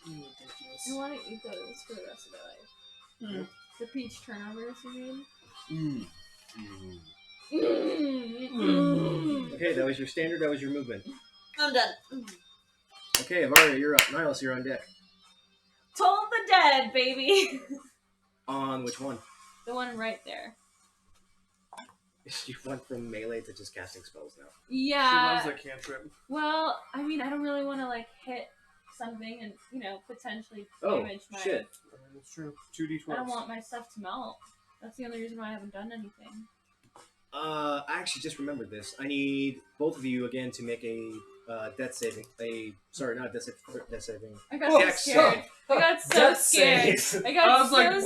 I want to eat those for the rest of my life. The peach turnovers you made. Okay, that was your standard, that was your movement. I'm done. Okay, Avaria, you're up. Nihilus, you're on deck. Toll the dead, baby. On which one? The one right there. You went from melee to just casting spells now. Yeah. She loves that cantrip. Well, I mean, I don't really want to like hit something and potentially damage my. Shit. That's true. 2d12. I don't want my stuff to melt. That's the only reason why I haven't done anything. I actually just remembered this. I need both of you again to make a death saving. Sorry, not death saving. I got so Dex scared. I got so Death scared. saves. I got I was so like,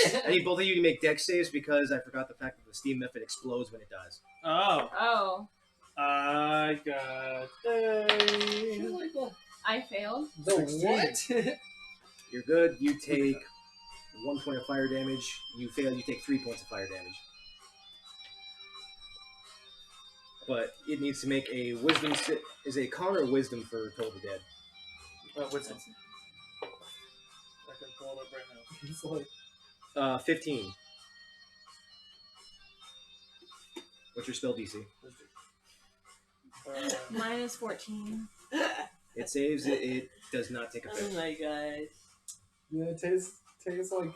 scared. I need both of you to make dex saves because I forgot the fact that the steam method explodes when it does. Oh. Oh, I got a... I failed. What? You're good. You take 1 point of fire damage. You fail. You take 3 points of fire damage. But it needs to make a wisdom. Is a con or wisdom for Toll the Dead? Wisdom. I can pull it up right now. It's like... 15. What's your spell DC? Minus 14. It saves. It does not take Oh effect. my gosh. Yeah, it tastes like...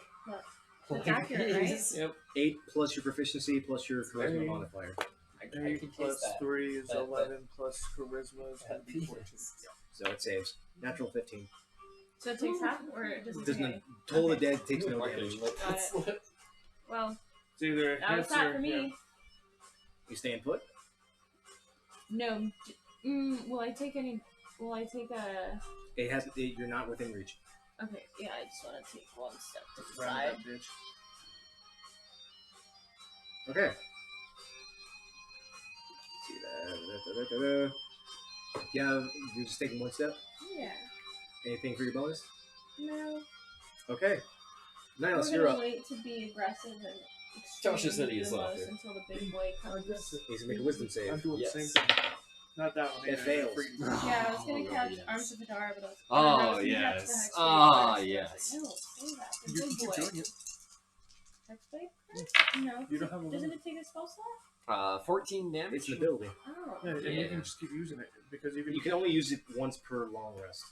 That's accurate, right? Yep. 8 plus your proficiency plus your charisma Hey. modifier. I 8 can plus taste that. 3 is But- 11 plus charisma is going to be 14. So it saves. Natural 15. So it takes half, or it doesn't Does take not. any? Toll the Dead takes no damage. Got it. Well, It's either that was hits that or... for me. Yeah. You stay in put. No. Will I take any? Will I take a? It has. You're not within reach. Okay, yeah. I just want to take one step to the Round side. that bitch. Okay. Let's see that. Yeah, you're just taking one step. Yeah. Anything for your bonus? No. Okay. Nihilus, We're you're gonna up. wait to be aggressive and Josh is extremely hideous the most laughter. until the big boy comes. Needs to make a wisdom I'm save. doing Yes. the same thing. Not that one. It either. fails. Freaking- Yeah, I was gonna Oh, catch yes. Arms of Hadar, but I was Oh, I was gonna catch the yes. Hexblade Ah, first. yes. I was like, no, say that. The You big can keep boy. doing it. Hexblade? No. You don't have a Doesn't limit. it take a spell slot? 14 damage. It's an ability. Oh. Yeah, and you Yeah. can just keep using it because You can only use it once per long rest.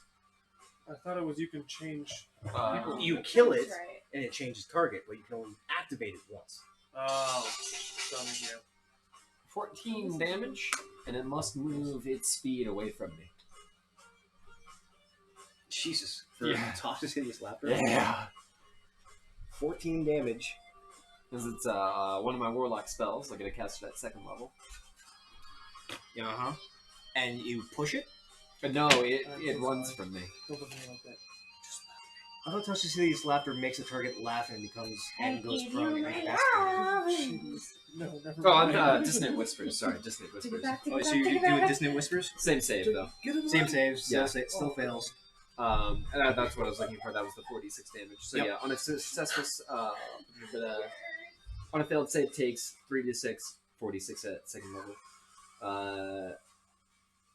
I thought it was you can change. You That kill seems it. Right. And it changes target, but you can only activate it once. Oh, dummy you. 14 damage, and it must move its speed away from me. Jesus. For Yeah. Tosh's hideous laughter. Yeah. 14 damage. Because it's one of my warlock spells. I get to cast it at 2nd level. Uh-huh. And you push it? But no, it runs from me. Don't look at me like that. I thought Tosh's hideous laughter makes the target laugh and becomes and goes give prone. you and my incapacitated. love. No, never Oh, I'm mind. Dissonant Whispers. Sorry, Dissonant Take it Whispers. back, take Oh, it so back, you're take it doing back. Dissonant Whispers? Same save, though. Get it Same right. saves, Yeah. still fails. And that's what I was looking for. That was the 46 damage. So Yep. yeah, on a successful, on a failed save, takes 3d6, 46 at second level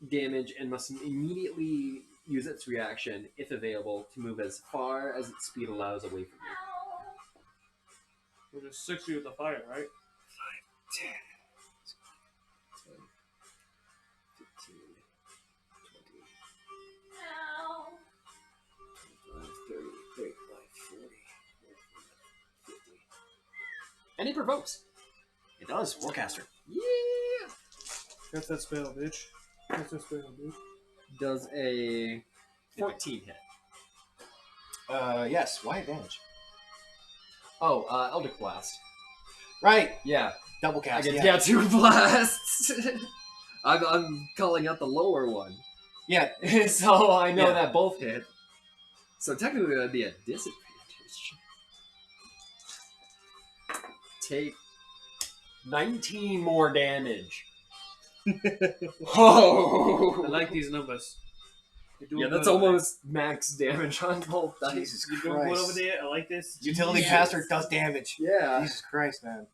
damage, and must immediately use its reaction, if available, to move as far as its speed allows away from you. We're just 60 with the fire, right? 10, 15, 20, 25, 30, 35, 40, 50. And he provokes. It does. Forecaster. Yeah. Got that spell, bitch. Got that spell, bitch. Does a 14 hit. Yes. Why advantage? Oh, Eldritch Blast. Right. Yeah. Double I cast. get Yeah. 2 blasts. I'm calling out the lower one. Yeah. So I know Yeah. that both hit. So technically that'd be a disadvantage. Take 19 more damage. Oh! I like these numbers. You're doing Yeah, that's good over almost max damage on both dice. Jesus there. You're doing good over Christ. there. I like this. Utility Jesus. caster does damage. Yeah. Jesus Christ, man.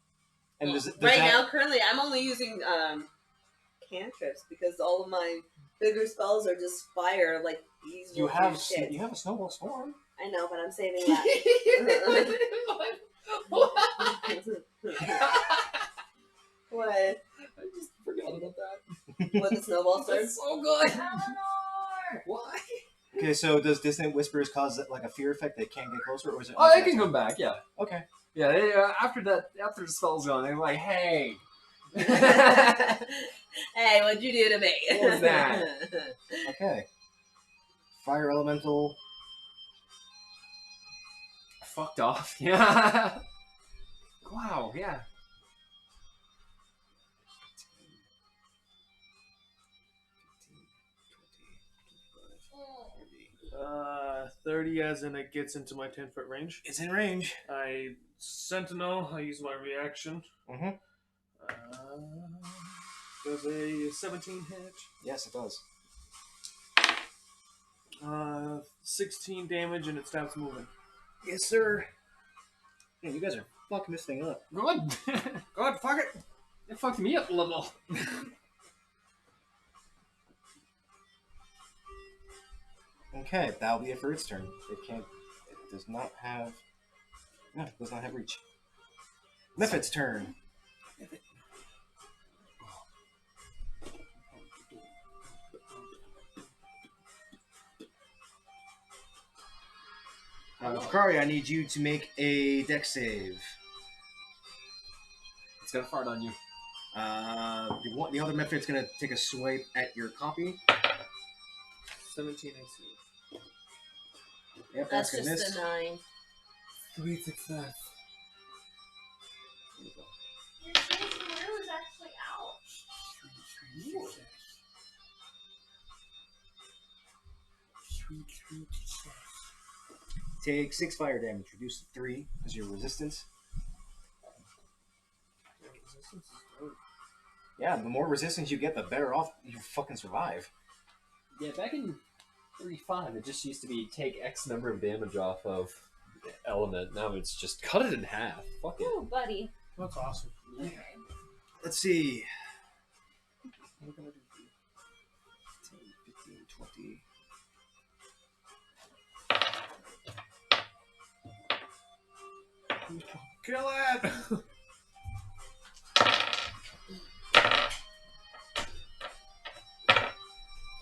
And does right that, now, currently, I'm only using cantrips because all of my bigger spells are just fire. Like these. you will have do shit. you have a snowball storm. I know, but I'm saving that. What? I just forgot about that. What the snowball sword? That's so good. Why? Okay, so does dissonant whispers cause like a fear effect? They can't get closer, or is it? Oh, I can come back. Yeah. Okay. Yeah. After the spell's gone, they're like, "Hey." Hey, what'd you do to me? What was that? Okay. Fire elemental. Fucked off. Yeah. Wow. Yeah. 30 as in it gets into my 10-foot range. It's in range. I sentinel. I use my reaction. Mhm. Does a 17 hit? Yes, it does. 16 damage and it stops moving. Yes, sir. Man, you guys are fucking this thing up. Good. God, fuck it. It fucked me up a little. Okay, that'll be it for its turn. It can't. It does not have. No, it does not have reach. Liffit's turn. Kari, I need you to make a dex save. It's gonna fart on you. The other Mephit's gonna take a swipe at your copy. 17 AC. Yep, That's gonna just miss. a 9. 3 success. Your kangaroo is actually out. Sweet success. Take 6 fire damage. Reduce to 3 as your resistance. Yeah, resistance is dope. Yeah, the more resistance you get, the better off you fucking survive. Yeah, back in 3.5, it just used to be take X number of damage off of the element. Now it's just cut it in half. Fuck it. Ooh, buddy. That's awesome. Okay. Let's see. What can I do for you? 10, 15, 20. Kill it!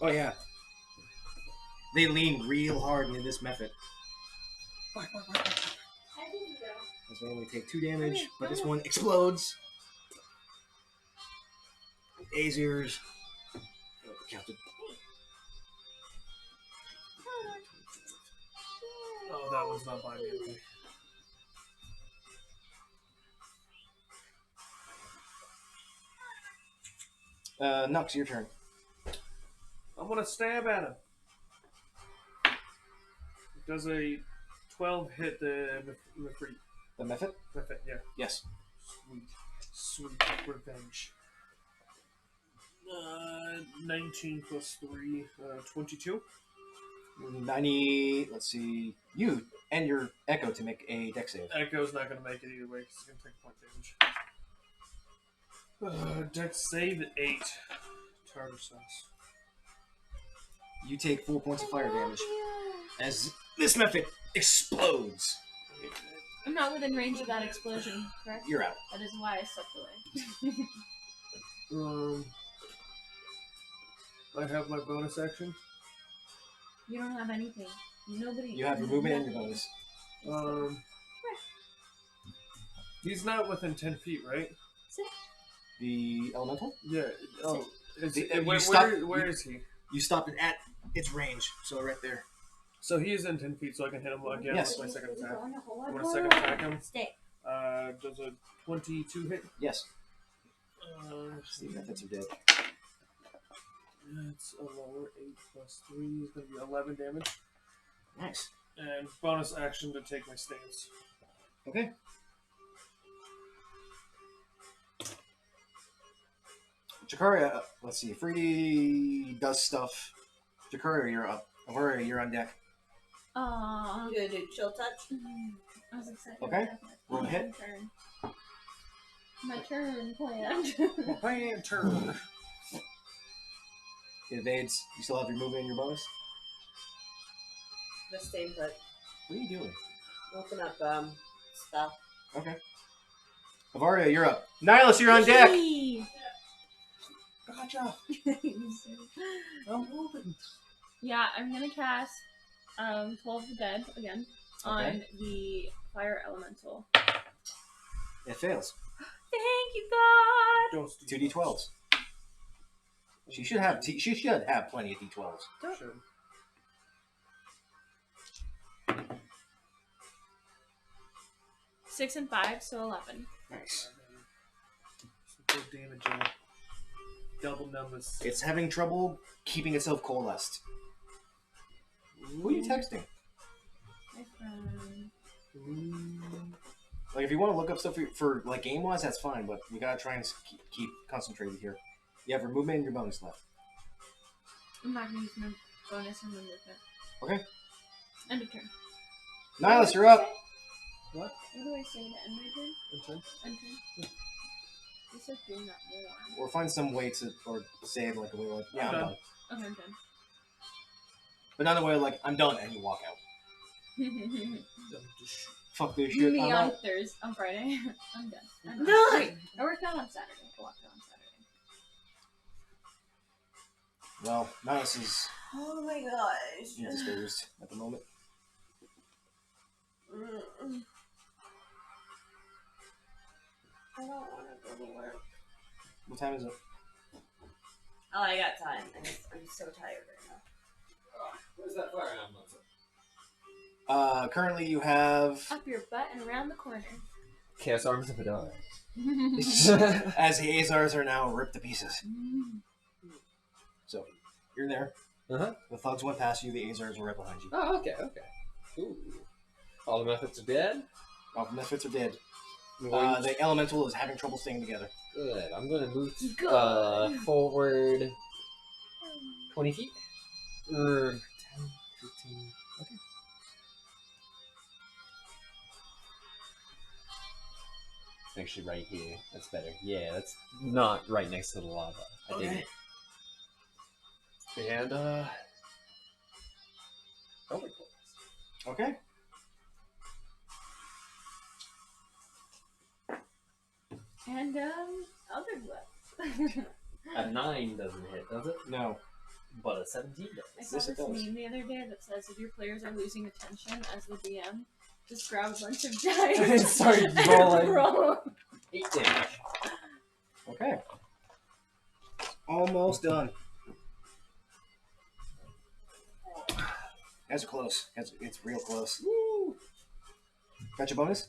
Oh, yeah. They lean real hard into this method. I didn't go. This one only take 2 damage, but this one explodes. Azirs. Counted. Oh, that one's not by me. Okay. Nux, your turn. I'm gonna stab at him. Does a 12 hit the Mifrit? The method? Mifrit, yeah. Yes. Sweet revenge. 19 plus 3, 22. 90. Let's see. You and your Echo to make a deck save. Echo's not going to make it either way because he's going to take point damage. Dex save at 8. Tartar sauce. You take 4 points of fire damage as this method explodes. I'm not within range of that explosion, correct? You're out. That is why I stepped away. I have my bonus action. You don't have anything. Nobody. You have your movement and your bonus. He's not within 10 feet, right? The elemental? Yeah. Oh, where is he? You stopped it at its range, so right there. So he is in 10 feet, so I can hit him again Yes. with my second attack. I'm going to second attack him. Stay. Does a 22 hit? Yes. See, The methods are dead. That's a lower 8 plus 3 is going to be 11 damage. Nice. And bonus action to take my stance. Okay. Jakaria, let's see. Freedy does stuff. Jakaria, you're up. Aurora, you're on deck. Aww. You gonna do chill touch? I was excited. Okay. about that. Roll a hit. My turn planned. Plan turn. It evades. You still have your movement and your bonus? The same put. What are you doing? Open up stuff. Okay. Avaria, you're up. Nihilus, you're on deck. Gotcha. I'm moving. Yeah, I'm gonna cast 12 of the Dead again on the Fire Elemental. It fails. Thank you, God. Don't 2d12s. She should have. She should have plenty of d12s. Should. Six and 5, so 11. Nice. Some good damage in it. Double numbers. It's having trouble keeping itself coalesced. Who are you texting? My friend. Like, if you want to look up stuff for like game wise, that's fine. But we gotta try and keep concentrated here. You have your movement and your bonus left. I'm not gonna use my bonus or my movement. Okay. End of turn. Nihilus, you're up. What? What do I say to end my turn? Okay. End turn. You said do not warn. Or find some way to, or say it like a way like, yeah, I'm I'm done. done. Okay, I'm done. But not a way like, I'm done, and you walk out. Fuck this shit. Me I'm on out. Thursday, on Friday. I'm done. I'm No! I worked out on Saturday. I walked out on Saturday. Well, Nihilus is Oh my gosh. indisposed at the moment. I don't want to go to work. What time is it? Oh, I got time. I'm so tired right now. Where's that fire emblem? Currently you have, Up your butt and around the corner. Chaos Arms of Hadar. as the Azars are now ripped to pieces. So, you're there. Uh-huh. The thugs went past you, the Azars are right behind you. Oh, okay. Ooh. All the methods are dead? All the Misfits are dead. Good. The Elemental is having trouble staying together. I'm going to move Good. forward 20 feet. 10, 15. Okay. Actually, right here. That's better. Yeah, that's not right next to the lava. I dig it. And, Eldritch Blast. Okay. And Elder Blitz. A 9 doesn't hit, does it? No. But a 17 I does. saw Yes, it this does. meme the other day that says if your players are losing attention as the DM, just grab a bunch of dice And start and rolling. roll. 8 damage. Okay. Almost done. Guys are close. It's real close. Woo! Got your bonus?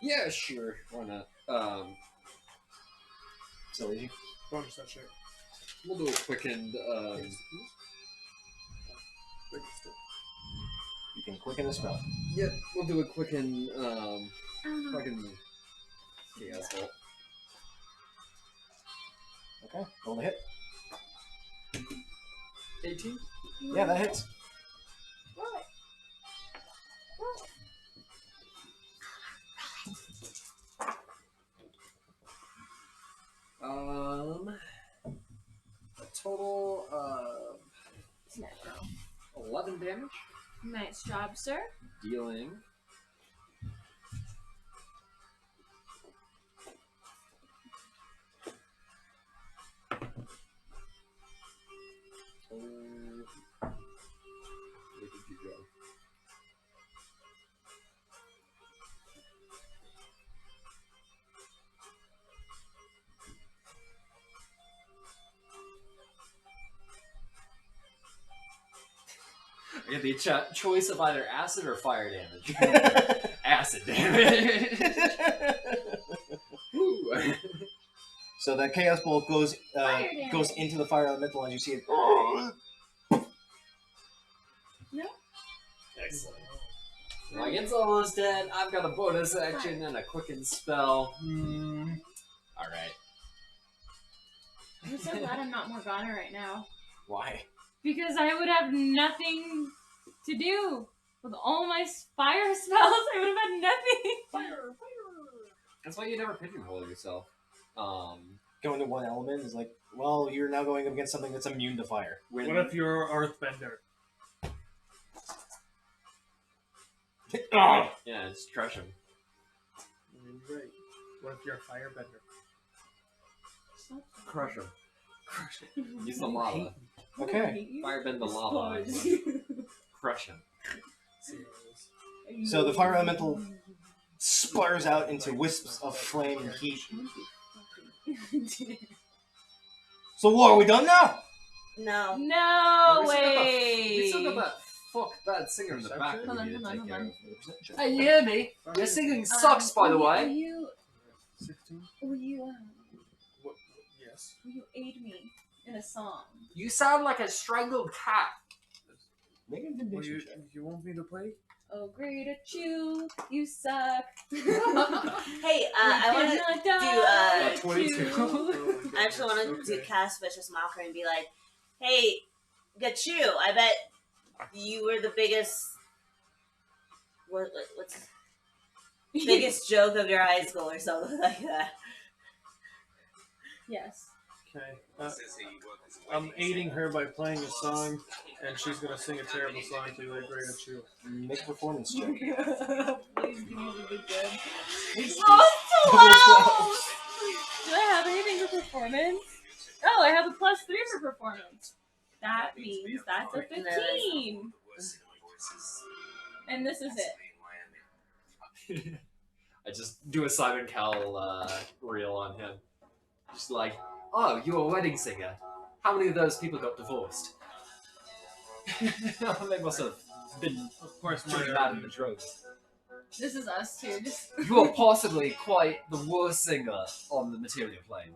Yeah, sure. Why not? So easy. Bonus that shit. We'll do a quicken. You can quicken a spell. Yep, we'll do a quicken. Oh, Fucking chaos bolt. Okay. Roll the hit. 18? Yeah, that hits. A total of 11 damage, Nice job, sir. dealing. Where did you go? I get the choice of either acid or fire damage. Acid damage. Ooh. So the chaos bolt goes Fire damage. goes into the fire elemental as you see it. No? Excellent. Like it's almost dead. I've got a bonus action and a quicken spell. Alright. I'm so glad I'm not Morgana right now. Why? Because I would have nothing to do. With all my fire spells, I would have had nothing. Fire. That's why you never pigeonhole yourself. Going to one element is like, well, you're now going up against something that's immune to fire. What if you're Earthbender? Yeah, just crush him. You're right. What if you're a Firebender? Crush him. Crush him. Use the lava. Okay. Firebend the lava. Crush him. So the fire elemental sputters out into wisps of flame and heat. So what, are we done now? No. No we way! still got that fuck bad singer in the back that we need to take care of. Perception. Hey, you hear me? Your singing sucks, by the way. Will you Yes. aid me in a song? You sound like a strangled cat. Make a Well, intimidation check. you want me to play? Oh, great at you suck. Hey, I want to do. 22. I actually want to do cast vicious mockery and be like, "Hey, Gachu, I bet you were the biggest. What's biggest joke of your high school or something like that." Yes. Okay. I'm aiding her by playing a song, and she's gonna sing a terrible song to you, like great at you. Make a performance check. Please give me the good good. Oh, 12! Do I have anything for performance? Oh, I have a +3 for performance. That means that's a 15. And this is it. I just do a Simon Cowell reel on him. Just like, oh, you're a wedding singer. How many of those people got divorced? They must have been Of course, pretty bad in the drugs. This is us too. Just You are possibly quite the worst singer on the material plane.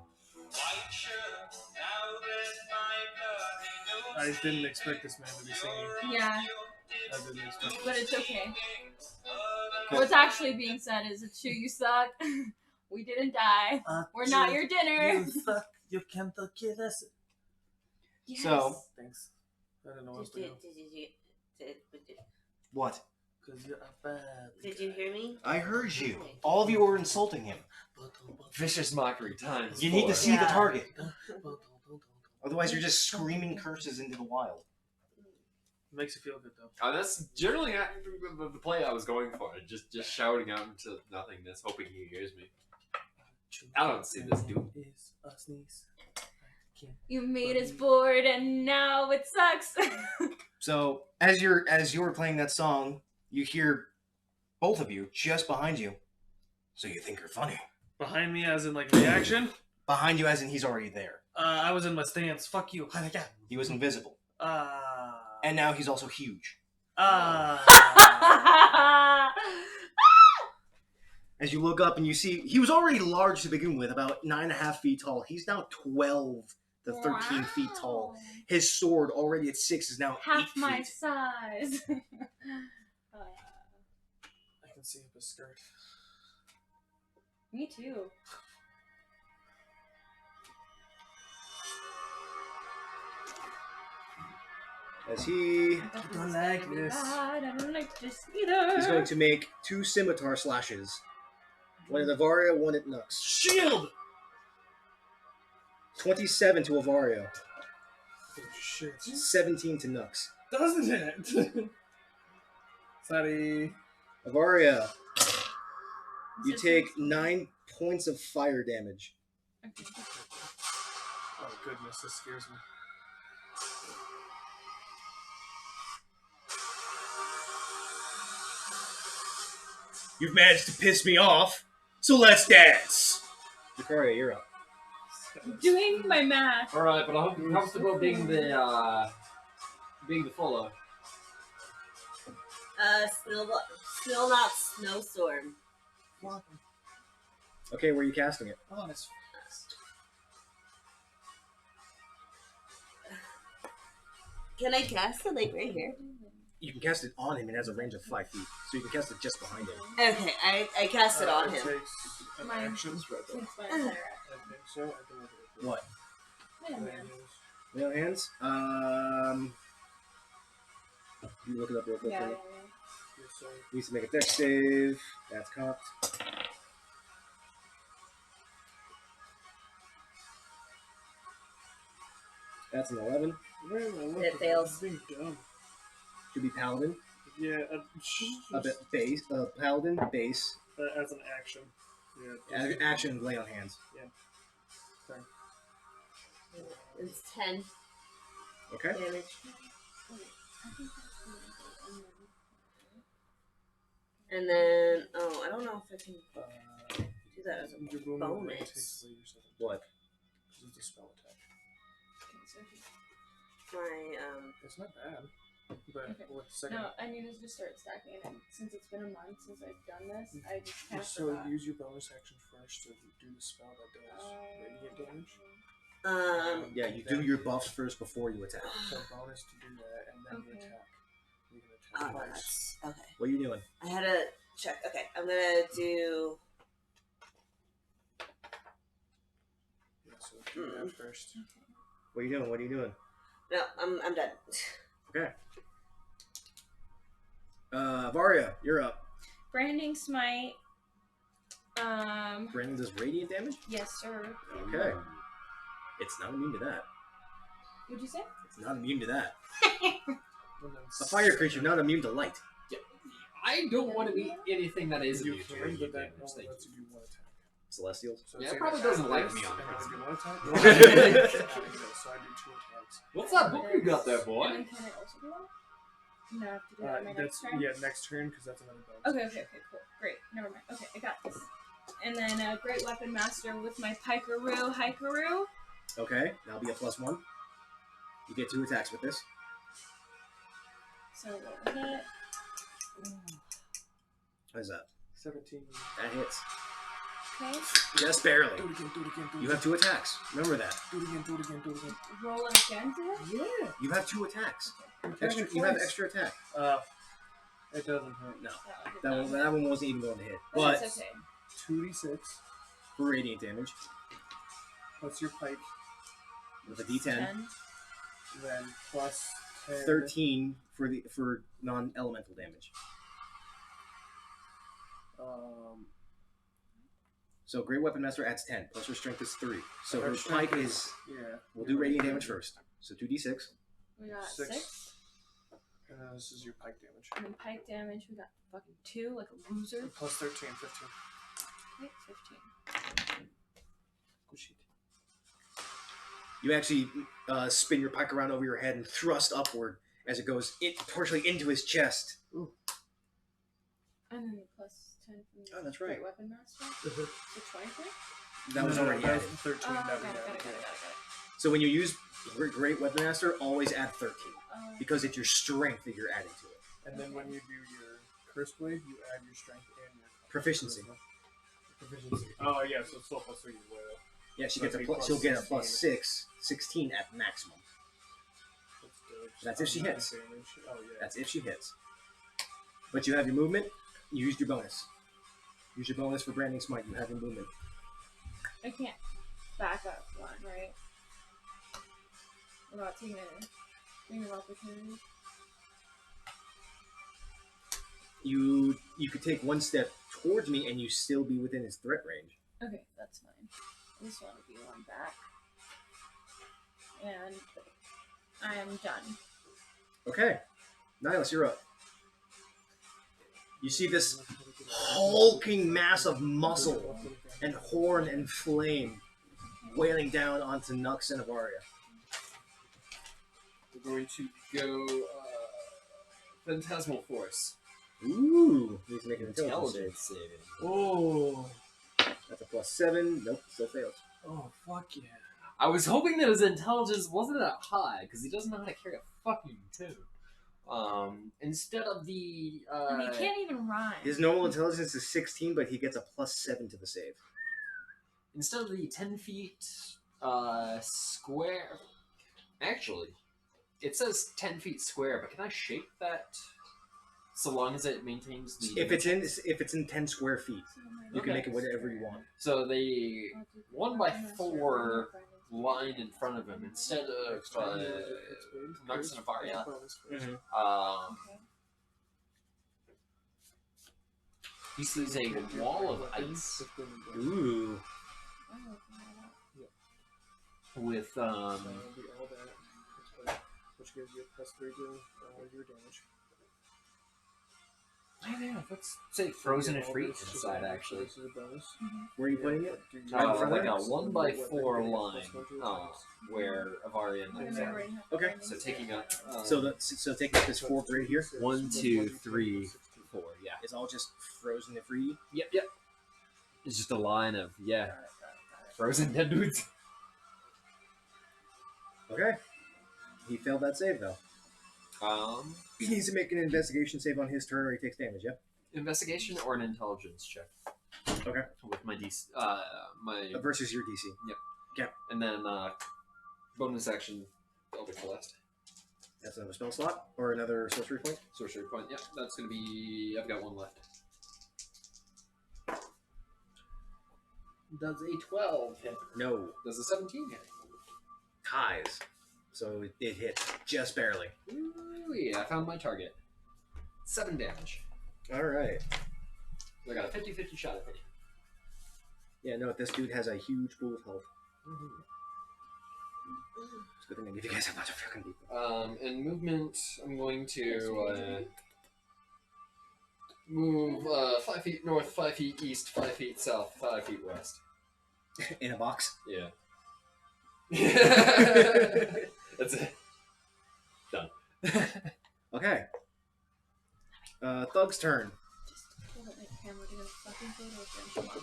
I didn't expect this man to be singing. yeah, I didn't expect but it's okay. Okay. What's actually being said is, it's true. You suck. We didn't die. We're not your dinner. suck. You can't kill us. Yes. So- Thanks. I don't know what to do. What? Because you're bad. Did you hear me? I heard you. All of you were insulting him. Vicious mockery times. You need to 4. see the Yeah. target. Otherwise, you're just screaming curses into the wild. Makes you feel good though. Oh, that's generally the play I was going for. Just shouting out into nothingness, hoping he hears me. I don't see this dude. Is a sneeze. You made us bored, and now it sucks. So as you were playing that song, you hear both of you just behind you. So you think you're funny. Behind me, as in like reaction. Behind you, as in he's already there. I was in my stance. Fuck you. He was invisible, Ah. and now he's also huge. As you look up and you see, he was already large to begin with, about 9.5 feet tall. He's now 12 to 13 feet tall. His sword, already at 6, is now 8 Half feet. my size. I can see up his skirt. Me too. as he don't like this. I don't like this either. is going to make 2 scimitar slashes. One at Avaria, one at Nux. Shield! 27 to Avaria, Oh, shit. 17 to Nux. Doesn't it? Sorry. Avaria, you Is it take something? 9 points of fire damage. Okay. Oh, goodness, this scares me. You've managed to piss me off, so let's dance. Zakaria, you're up. Doing my math. All right, but I'm comfortable being the follow. Still not snowstorm. Okay, where are you casting it? Oh, that's Can I cast it like right here? You can cast it on him. It has a range of 5 feet, so you can cast it just behind him. Okay, I cast it on It him. takes an Mine. action. Takes my entire I think so. I can look at it. What? Yeah, man. Lay on hands? You look it up real quick. Yeah, for me. Yes, sir. Needs to make a dex save. That's cocked. That's an 11. Where am I looking? It fails. I'm being dumb. Should be paladin. Yeah, A bit base. Paladin base. as an action. Yeah. As an action, lay on hands. It's 10 Okay. damage. And then, I don't know if I can do that as a Your booming rate bonus. takes later 7. What? Because it's a spell attack. My It's not bad. But Okay. with second. No, I need to just start stacking it. And since it's been a month since I've done this, I just kind of So forgot. use your bonus action first to do the spell that does radiant damage. Yeah, you do your buffs first before you attack. So bonus to do that, and then you Okay. attack. You can attack twice. that's okay. What are you doing? I had to check. Okay, I'm gonna do. Yeah, so do that first. What are you doing? What are you doing? No, I'm done. Okay. Varia, you're up. Branding smite. Brandon does radiant damage? Yes, sir. Okay. It's not immune to that. What'd you say? It's not immune to that. And then A fire creature not immune to light. I don't want to be anything that is You immune to can, radiant but that damage. only Thank lets you. you do one attack. Celestials. So Yeah, it's it probably either doesn't add like this, me on and it. I do one attack. So I do 2 attacks. What's that book you got there, And boy? then can I also do one? No, I have to do that on my That's next turn. yeah, next turn because that's another bonus. Okay, cool. Great. Never mind. Okay, I got this. And then Great Weapon Master with my Hikaru. Okay, that'll be a +1. You get 2 attacks with this. So roll hit. What is that? 17. That hits. Okay. Just barely. Do it again. Do it again. Do it You again. have 2 attacks. Remember that. Do it again. Do it again. Do it again. Roll it again to hit. Yeah. You have 2 attacks. Attacking You have twice. extra attack. It doesn't hurt. No, That one that one wasn't even going to hit. But But it's okay. 2d6 for radiant damage plus your pike, with a D10, 10. then plus 10. 13 for non-elemental damage. So Great Weapon Master adds 10, plus her strength is 3. So her pike is. Yeah. We'll do radiant damage first. So 2d6. We got 6. 6. And then this is your pike damage. And then pike damage, we got fucking 2, like a loser. Plus 13, 15. Okay, 15. Good shit. You actually spin your pike around over your head and thrust upward as it goes partially into his chest. And then the plus 10 from the Oh, that's right. Great Weapon Master. So 23? That was No, already that added. was the 13 Oh, that we got it. had. So when you use Great Weapon Master, always add 13. Oh. Because it's your strength that you're adding to it. And then when you do your curse blade, you add your strength and your Proficiency. Proficiency. Oh yeah, so it's still plus 3 as well. Yeah, she So gets it'd be plus she'll get a 16. plus 6, 16 at maximum. That's dope. That's if she Nine hits. damage. Oh yeah. That's if she hits. But you have your movement, you used your bonus. Use your bonus for Branding Smite, you have your movement. I can't back up one, right? Without taking it. Ring of opportunity. You could take one step towards me and you still be within his threat range. Okay, that's fine. I just want to be one back. And I am done. Okay. Nihilus, you're up. You see this hulking mass of muscle and horn and flame wailing down onto Nux and Avaria. We're going to go Phantasmal Force. Ooh, needs to make an intelligence save. Intelligence saving. Oh. That's a +7. Nope, still fails. Oh, fuck yeah. I was hoping that his intelligence wasn't that high, because he doesn't know how to carry a fucking tune. Instead of the... And he can't even rhyme. His normal intelligence is 16, but he gets a +7 to the save. Instead of the 10 feet square... Actually, it says 10 feet square, but can I shape that so long as it maintains the... If it's in 10 square feet, you can make it whatever you want. So the 1x4 line in front of him, instead of Nux and Avaria, he sees a wall of ice Ooh. with Which gives you a +3 to your damage. yeah, let's say frozen and free inside actually. This is a bonus. Where are you putting it? Right in front of Like it? a 1x4 line where Avaria and Nux are. Okay. So taking up So taking up this 4 grid here 1, 2, 3, 4, yeah. is all just frozen and free. Yep. It's just a line of frozen dead dudes. Okay. He failed that save though. He needs to make an investigation save on his turn or he takes damage, yeah? Investigation or an intelligence check. Okay. With my DC, my Versus your DC. and then bonus action Eldritch Blast. That's another spell slot or another sorcery point. Sorcery point. Yep, that's gonna be. I've got one left. Does a 12 hit? No. Does a 17 hit? Ties. So it hits just barely. Ooh, yeah, I found my target. 7 damage. Alright. I got a 50-50 shot at hitting. Yeah, no, this dude has a huge pool of health. It's a good thing I give you guys a bunch of fucking people. In movement, I'm going to move 5 feet north, 5 feet east, 5 feet south, 5 feet west. In a box. Yeah. That's it. Done. Okay. Thug's turn. Just hold up my camera to get a fucking photo of him.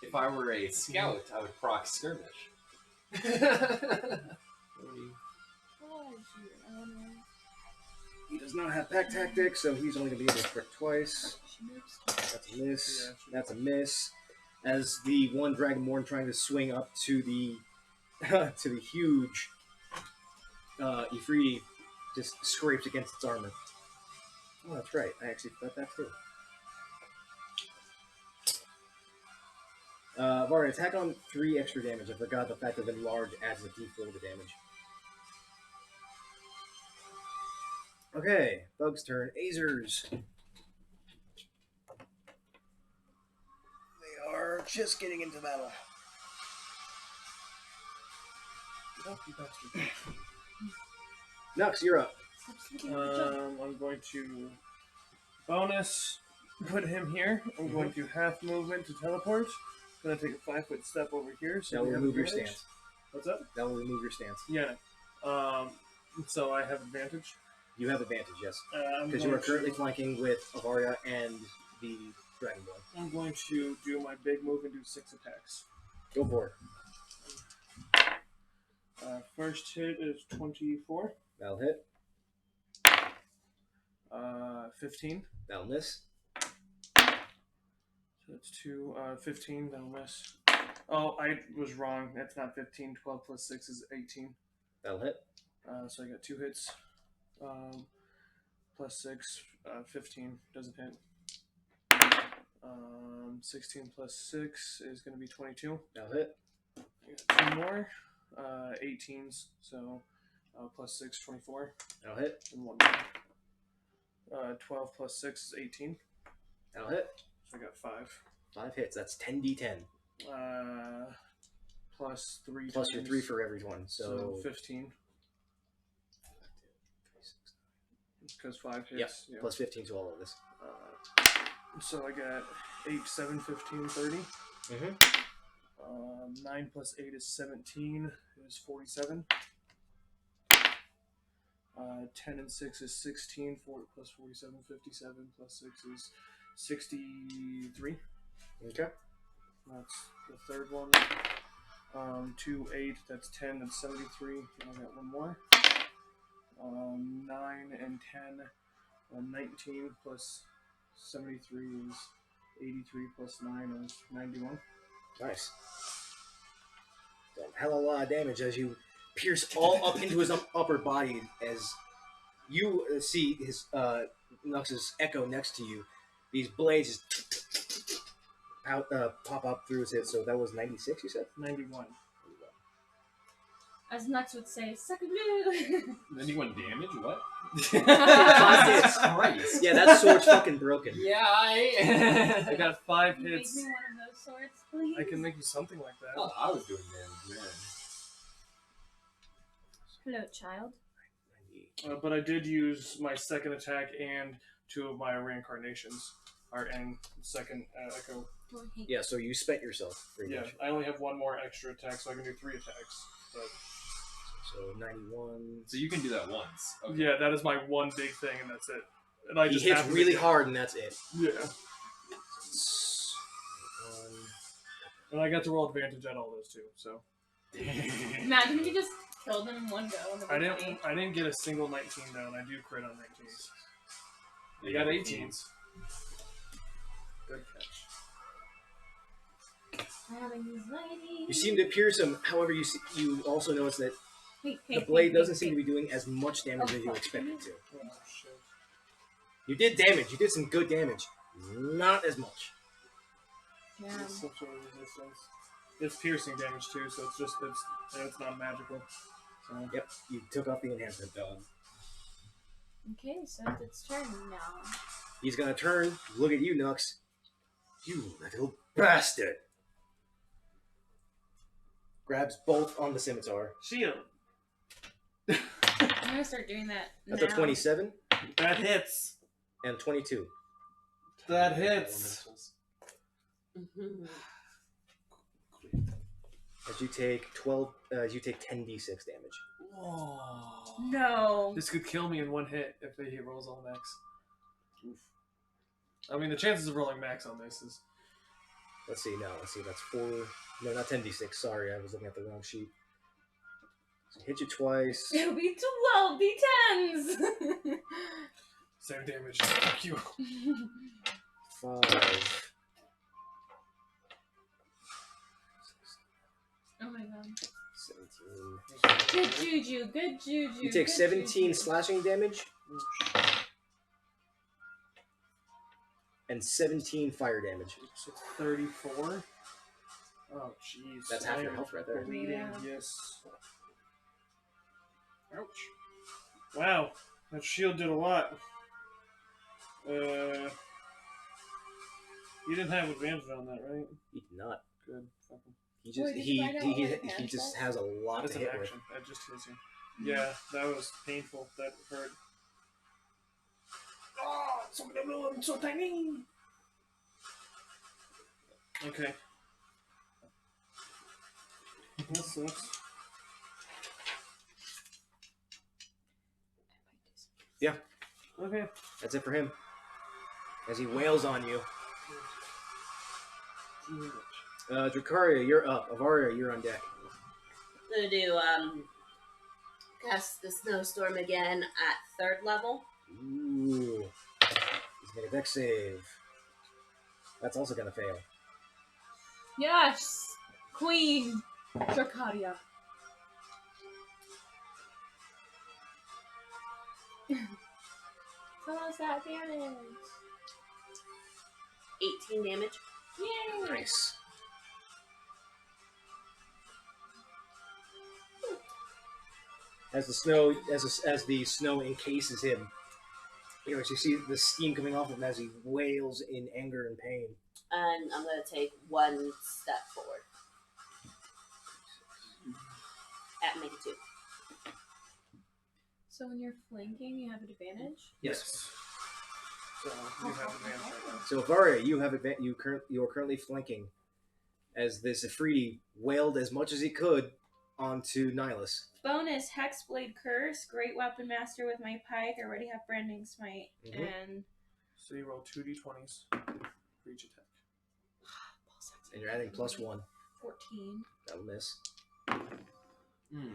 If I were a scout, I would proc skirmish. He does not have pack tactics, so he's only going to be able to prick twice. That's a miss. That's a miss. As the one Dragonborn trying to swing up to the to the huge Ifriti just scrapes against its armor. Oh, that's right. I actually thought that too. Varia, attack on 3 extra damage. I forgot the fact that enlarge adds a d4 to damage. Okay, Bug's turn. Azers. They are just getting into battle. Get up, you bastard. Nux, you're up. I'm going to bonus put him here. I'm going to half movement to teleport. I'm going to take a 5-foot step over here. So That will we have remove your advantage. stance. What's up? That will remove your stance. Yeah. So I have advantage. You have advantage, yes. I'm Because you are going currently to- flanking with Avaria and the Dragonborn. I'm going to do my big move and do 6 attacks. Go for it. First hit is 24. That'll hit. 15. That'll miss. So that's 2. 15. That'll miss. Oh, I was wrong. That's not 15. 12 plus 6 is 18. That'll hit. So I got 2 hits. Plus 6. 15 doesn't hit. 16 plus 6 is going to be 22. That'll hit. I got 2 more. 18s, so plus 6, 24. That'll hit. And 1 12 plus 6 is 18. That'll hit. So I got 5. 5 hits. That's 10d10. Plus 3 Plus times, your 3 for every one. So 15. Because 5 hits. Yep. Yeah. Plus 15 to all of this. So I got 8, 7, 15, 30. Mm-hmm. 9 plus 8 is 17. Is 47. 10 and 6 is 16. 4 plus 47, 57. Plus 6 is 63. Okay. That's the third one. 2, 8. That's 10. That's 73. I got one more. 9 and 10. 19 plus 73 is 83 plus 9 is 91. Nice. So, hell of a lot of damage as you pierce all up into his upper body as you see his Nux's echo next to you. These blades just pop up through his head. So that was 96, you said? 91. As Nux would say, suck a blue. 91 damage? What? 5 hits. Christ. Yeah, that sword's fucking broken. Yeah, I got 5 Make me hits. one of those swords, please. I can make you something like that. Oh, I was doing damage, man. Hello, child. But I did use my second attack and 2 of my reincarnations. And second echo. Yeah, so you spent yourself pretty Yeah, much. I only have 1 more extra attack, so I can do 3 attacks. But So 91. So you can do that once. Okay. yeah, that is my one big thing, and that's it. And I He just hits happen to really get- hard, and that's it. Yeah, 1. and I got to roll advantage at all those too. So Imagine if you just killed them in one go. And I didn't get a single 19 though, and I do crit on 19s. You got 18s. Good catch. You seem to pierce him. However, you also notice that Hey, the blade doesn't seem to be doing as much damage as you expect it to. Oh shit. You did damage. You did some good damage. Not as much. Yeah. It's some sort of resistance. It's piercing damage too, so it's not magical. So Yep, you took off the enhancement. Okay, so it's its turn now. He's gonna turn, look at you, Nux. You little bastard! Grabs both on the scimitar. shield. I'm gonna start doing that That's now. a 27 That hits. and 22. That hits. Mm-hmm. As you take 12, you take 10d6 damage. Whoa. No. This could kill me in one hit if he rolls all max. Oof. I mean, the chances of rolling max on this is. Let's see, that's 4. No, not 10d6. Sorry, I was looking at the wrong sheet. So hit you twice. It'll be 12 d10s. Same damage. Fuck you. 5. Oh my god. 17. Good juju, good juju. You take good 17 juju. slashing damage and 17 fire damage. So 34. Oh, jeez. That's half I your am health right there. Bleeding, Yeah. yes. Ouch. Wow, that shield did a lot. You didn't have advantage on that, right? He did not. Good. Fucking. He just Wait, did you find out what he enhanced just was? has a lot That's to an hit with. action. That just hits you. Yeah, that was painful. That hurt. Oh, I'm so tiny. Okay. That sucks. Yeah, Okay. that's it for him. As he wails on you. Dracaria, you're up. Avaria, you're on deck. I'm gonna do cast the snowstorm again at 3rd level. Ooh. He's gonna deck save. That's also gonna fail. Yes! Queen! Dracaria. Tell us that damage. 18 damage. Yay! Nice. as the snow encases him. You see the steam coming off of him as he wails in anger and pain. And I'm going to take one step forward. Make it 2. So when you're flanking, you have an advantage? Yes. So you have advantage right now. So Varia, you have you are currently flanking as this Ifriti wailed as much as he could onto Nihilus. Bonus, Hexblade Curse, Great Weapon Master with my pike. I already have Branding Smite. And So you roll 2d20s for each attack. And you're adding +1. 14. That'll miss. Oh,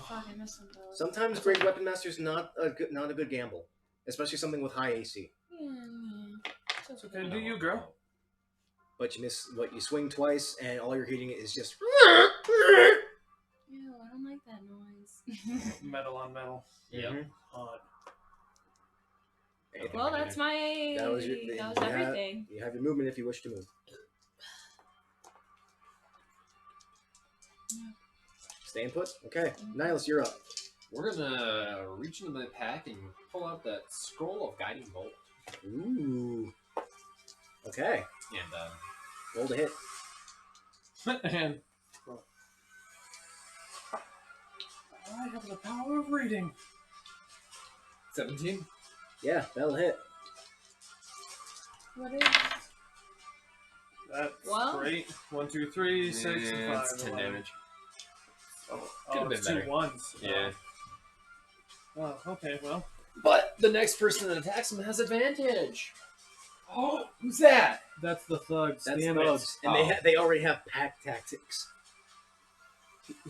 fuck, I missed something. Sometimes Great Weapon Master's not a good gamble, especially something with high AC. Yeah. It's okay. Do you, girl? But you miss. What you swing twice, and all you're hitting is just. Ew, I don't like that noise. Metal on metal. Yeah. Hot. Well, that's my. That was everything. You have your movement if you wish to move. Staying put? Okay. Nihilus, you're up. We're gonna reach into my pack and pull out that scroll of guiding bolt. Ooh. Okay. And Roll to hit. And I have the power of reading. 17. Yeah, that'll hit. What is? That's Well. great. 1, 2, 3, 6, and 5. It's 10 11. damage. Oh, been it's 2 better. ones. Yeah. Oh, okay, well. But the next person that attacks him has advantage. Oh, who's that? That's the thugs. That's Damn thugs. it. And they already have pack tactics.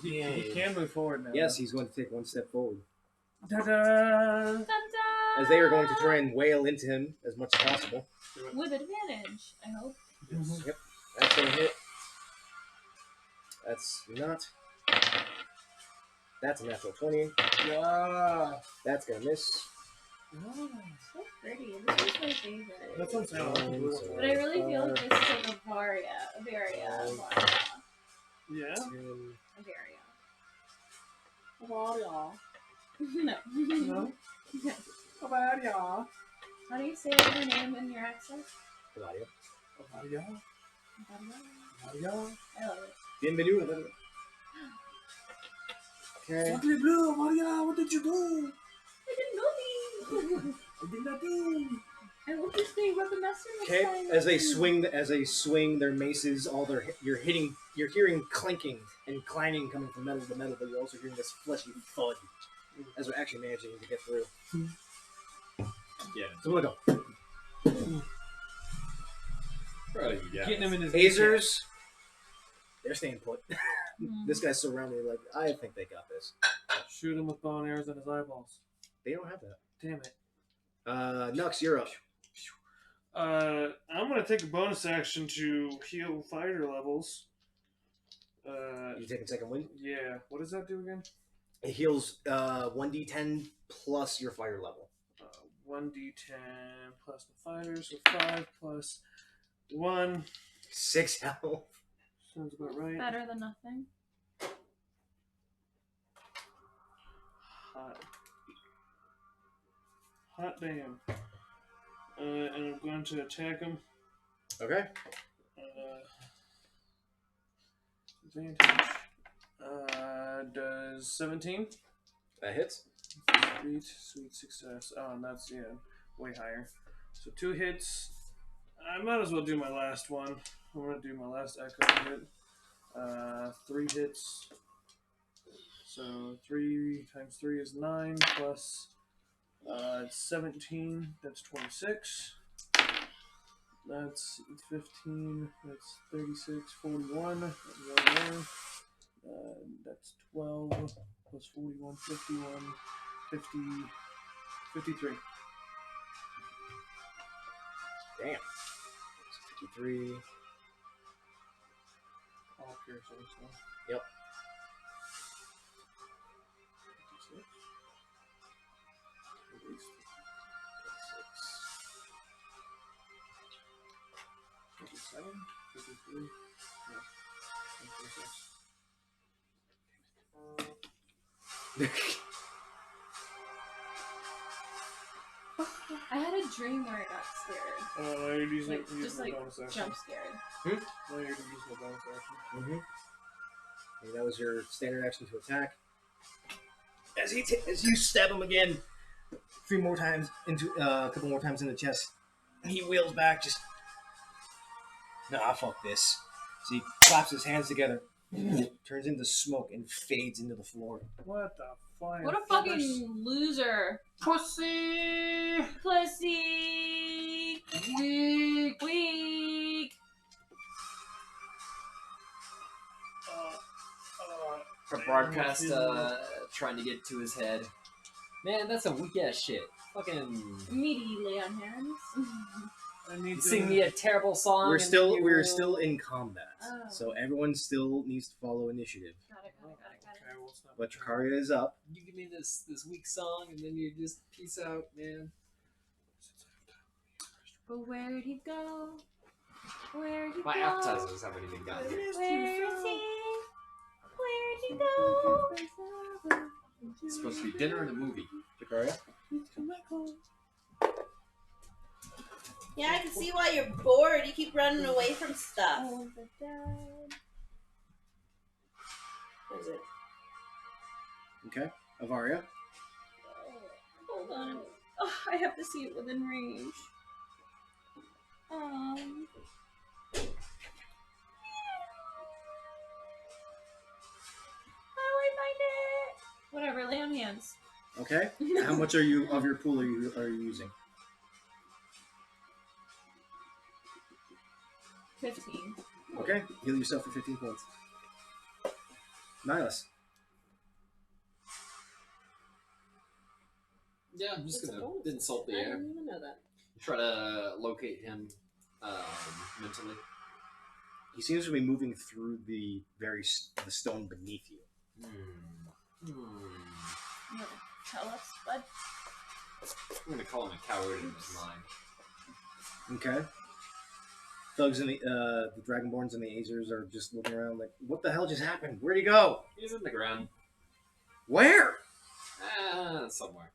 He can move forward now. Yes, he's going to take one step forward. Ta-da! Dun-dun! As they are going to try and wail into him as much as possible. With advantage, I hope. Yep. That's going to hit. That's not. That's a natural 20. Yeah. That's going to miss. So pretty. This is my favorite. That's what I'm saying. But I really feel like this is like a Varia. Yeah? No. No? Avaria. How do you say her name in your accent? Claudio. Avaria. Varia. Avaria. I love it. Bienvenido. Okay. Sacre bleu, Avaria, what did you do? I did nothing. I did nothing. I hope you stay weapon master next Okay. time. As they swing their maces, you're hearing clinking and clanging coming from metal to metal, but you're also hearing this fleshy thud as they're actually managing to get through. Yeah. So we're gonna go. Proud of you guys. Getting him in his Hazers, they're staying put. Hmm. This guy's surrounded. Like, I think they got this. Shoot him with bow and arrows in his eyeballs. They don't have that. Damn it. Nux, you're up. I'm gonna take a bonus action to heal fighter levels. You taking second wind? Yeah. What does that do again? It heals 1d10 plus your fire level. 1d10 plus the fighter, so 5 plus 1. 6 health. Sounds about right. Better than nothing. Hot damn. And I'm going to attack him. Okay. Advantage. Does 17? That hits. Sweet success. Oh, and that's, yeah, way higher. So 2 hits. I might as well do my last one. I'm going to do my last echo hit. 3 hits. So 3 times 3 is 9 plus 17. That's 26. That's 15. That's 36. 41. That's 12 plus 41. 51. 50. 53. Damn. 53. All piercing, so. Yep. 56. At least. 57. 53. Yeah. 56. dream where I got scared. You're using, Like, using just the like bonus action. jump scared. No, you're using the bonus action. Mm-hmm. And that was your standard action to attack. As you stab him again, a couple more times in the chest, he wheels back. Just fuck this. So he claps his hands together, turns into smoke, and fades into the floor. What the fuck? What a fucking loser. Pussy! Pussy. Weak! Weak. Her broadcast trying to get to his head. Man, that's some weak ass shit. Fucking Meaty lay on hands. I need you to sing me a terrible song. We're and still then you we're will- still in combat, Oh. so everyone still needs to follow initiative. Got it. Okay, well, it's not But Drakaria is up. You give me this weak song and then you just peace out, man. But where'd he go? Where'd he My go? appetizers haven't even gotten here. Where is he? Where'd he go? It's supposed to be dinner and a movie. Drakaria? Yeah, I can see why you're bored. You keep running away from stuff. Oh, the dad. What is it? Okay. Avaria? Hold on. Oh, I have to see it within range. How do I find it? Whatever, lay on hands. Okay. How much of your pool are you using? 15. Okay. Heal yourself for 15 points. Nihilus. Yeah, I'm just It's a gonna bonus. insult the I air. didn't even know that. Try to locate him mentally. He seems to be moving through the stone beneath you. You wanna tell us, bud? I'm gonna call him a coward in his mind. Okay. Thugs and the Dragonborns and the Azers are just looking around like, what the hell just happened? Where'd he go? He's in the ground. Where? Somewhere.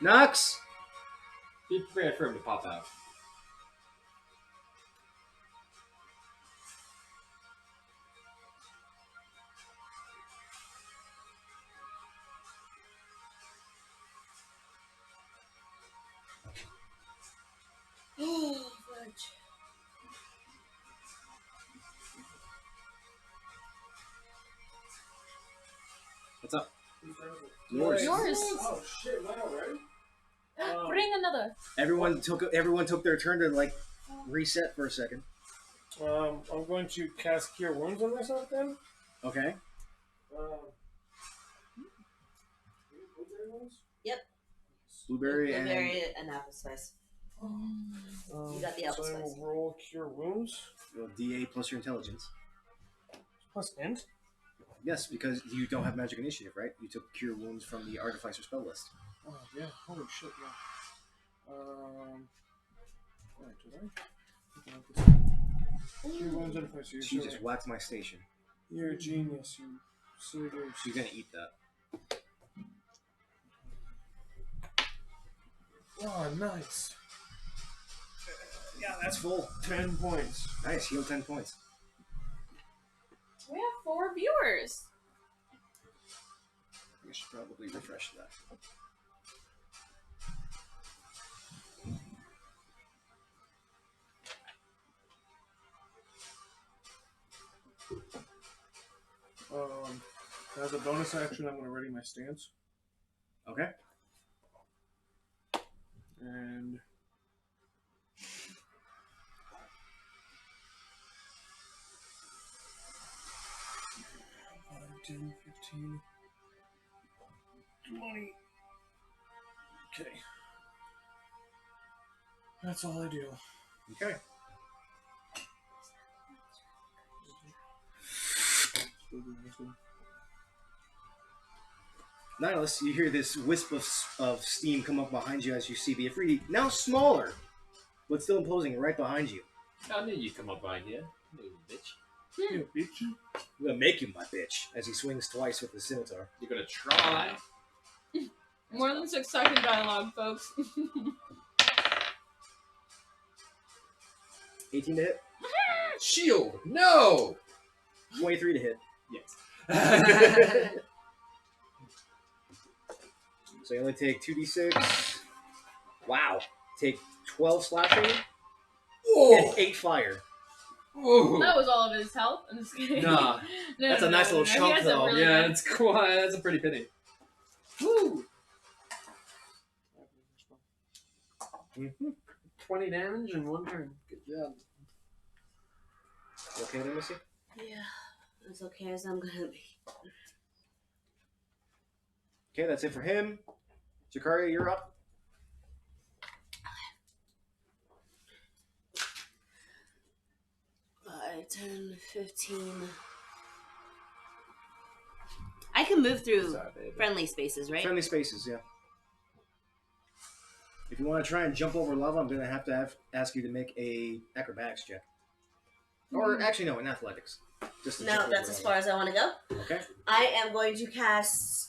Nox? Be prepared for him to pop out. Oh, fudge. What's up? Yours. Yours. Oh shit, mine already? Bring another. Everyone took their turn to like reset for a second. I'm going to cast Cure Wounds on myself then. Okay. Blueberry ones? Blueberry and Blueberry and apple spice. You got the apple so I spice. will roll Cure Wounds. well, DA plus your intelligence. Plus int. Yes, because you don't have magic initiative, right? You took Cure Wounds from the Artificer spell list. Oh yeah, holy shit, yeah. Wait, did I? Cure Wounds and if I see She you. just whacked my station. You're a genius, you silly goose. She's gonna eat that. Oh, nice. Yeah, that's full. 10 points. Nice, heal 10 points. We have 4 viewers. I should probably refresh that. As a bonus action, I'm going to ready my stance. Okay. And 10, 15, 20. Okay. That's all I do. Okay. Nihilus, you hear this wisp of steam come up behind you as you see the Afridi, now smaller, but still imposing right behind you. I knew you'd come up behind here. You bitch. You bitch. I'm gonna make you my bitch, as he swings twice with the scimitar. You're gonna try. More than 6-second dialogue, folks. 18 to hit. Shield! No! 23 to hit. Yes. So you only take 2d6. Wow. Take 12 slashing and Whoa! 8 fire. Whoa! That was all of his health. I'm just kidding. Nah. No, That's a nice little he chunk, has a though. really Yeah, nice- that's cool. That's a pretty penny. Woo! 20 damage in 1 turn. Good job. You okay there, Missy? Yeah, as okay as I'm gonna be. Okay, that's it for him. Jakaria, you're up. 5, 10, 15. I can move through Sorry, baby. friendly spaces, right? Friendly spaces, yeah. If you want to try and jump over lava, I'm going to have ask you to make a acrobatics check. Or actually, no, in athletics. Just to No, jump over that's as lava. far as I want to go. Okay. I am going to cast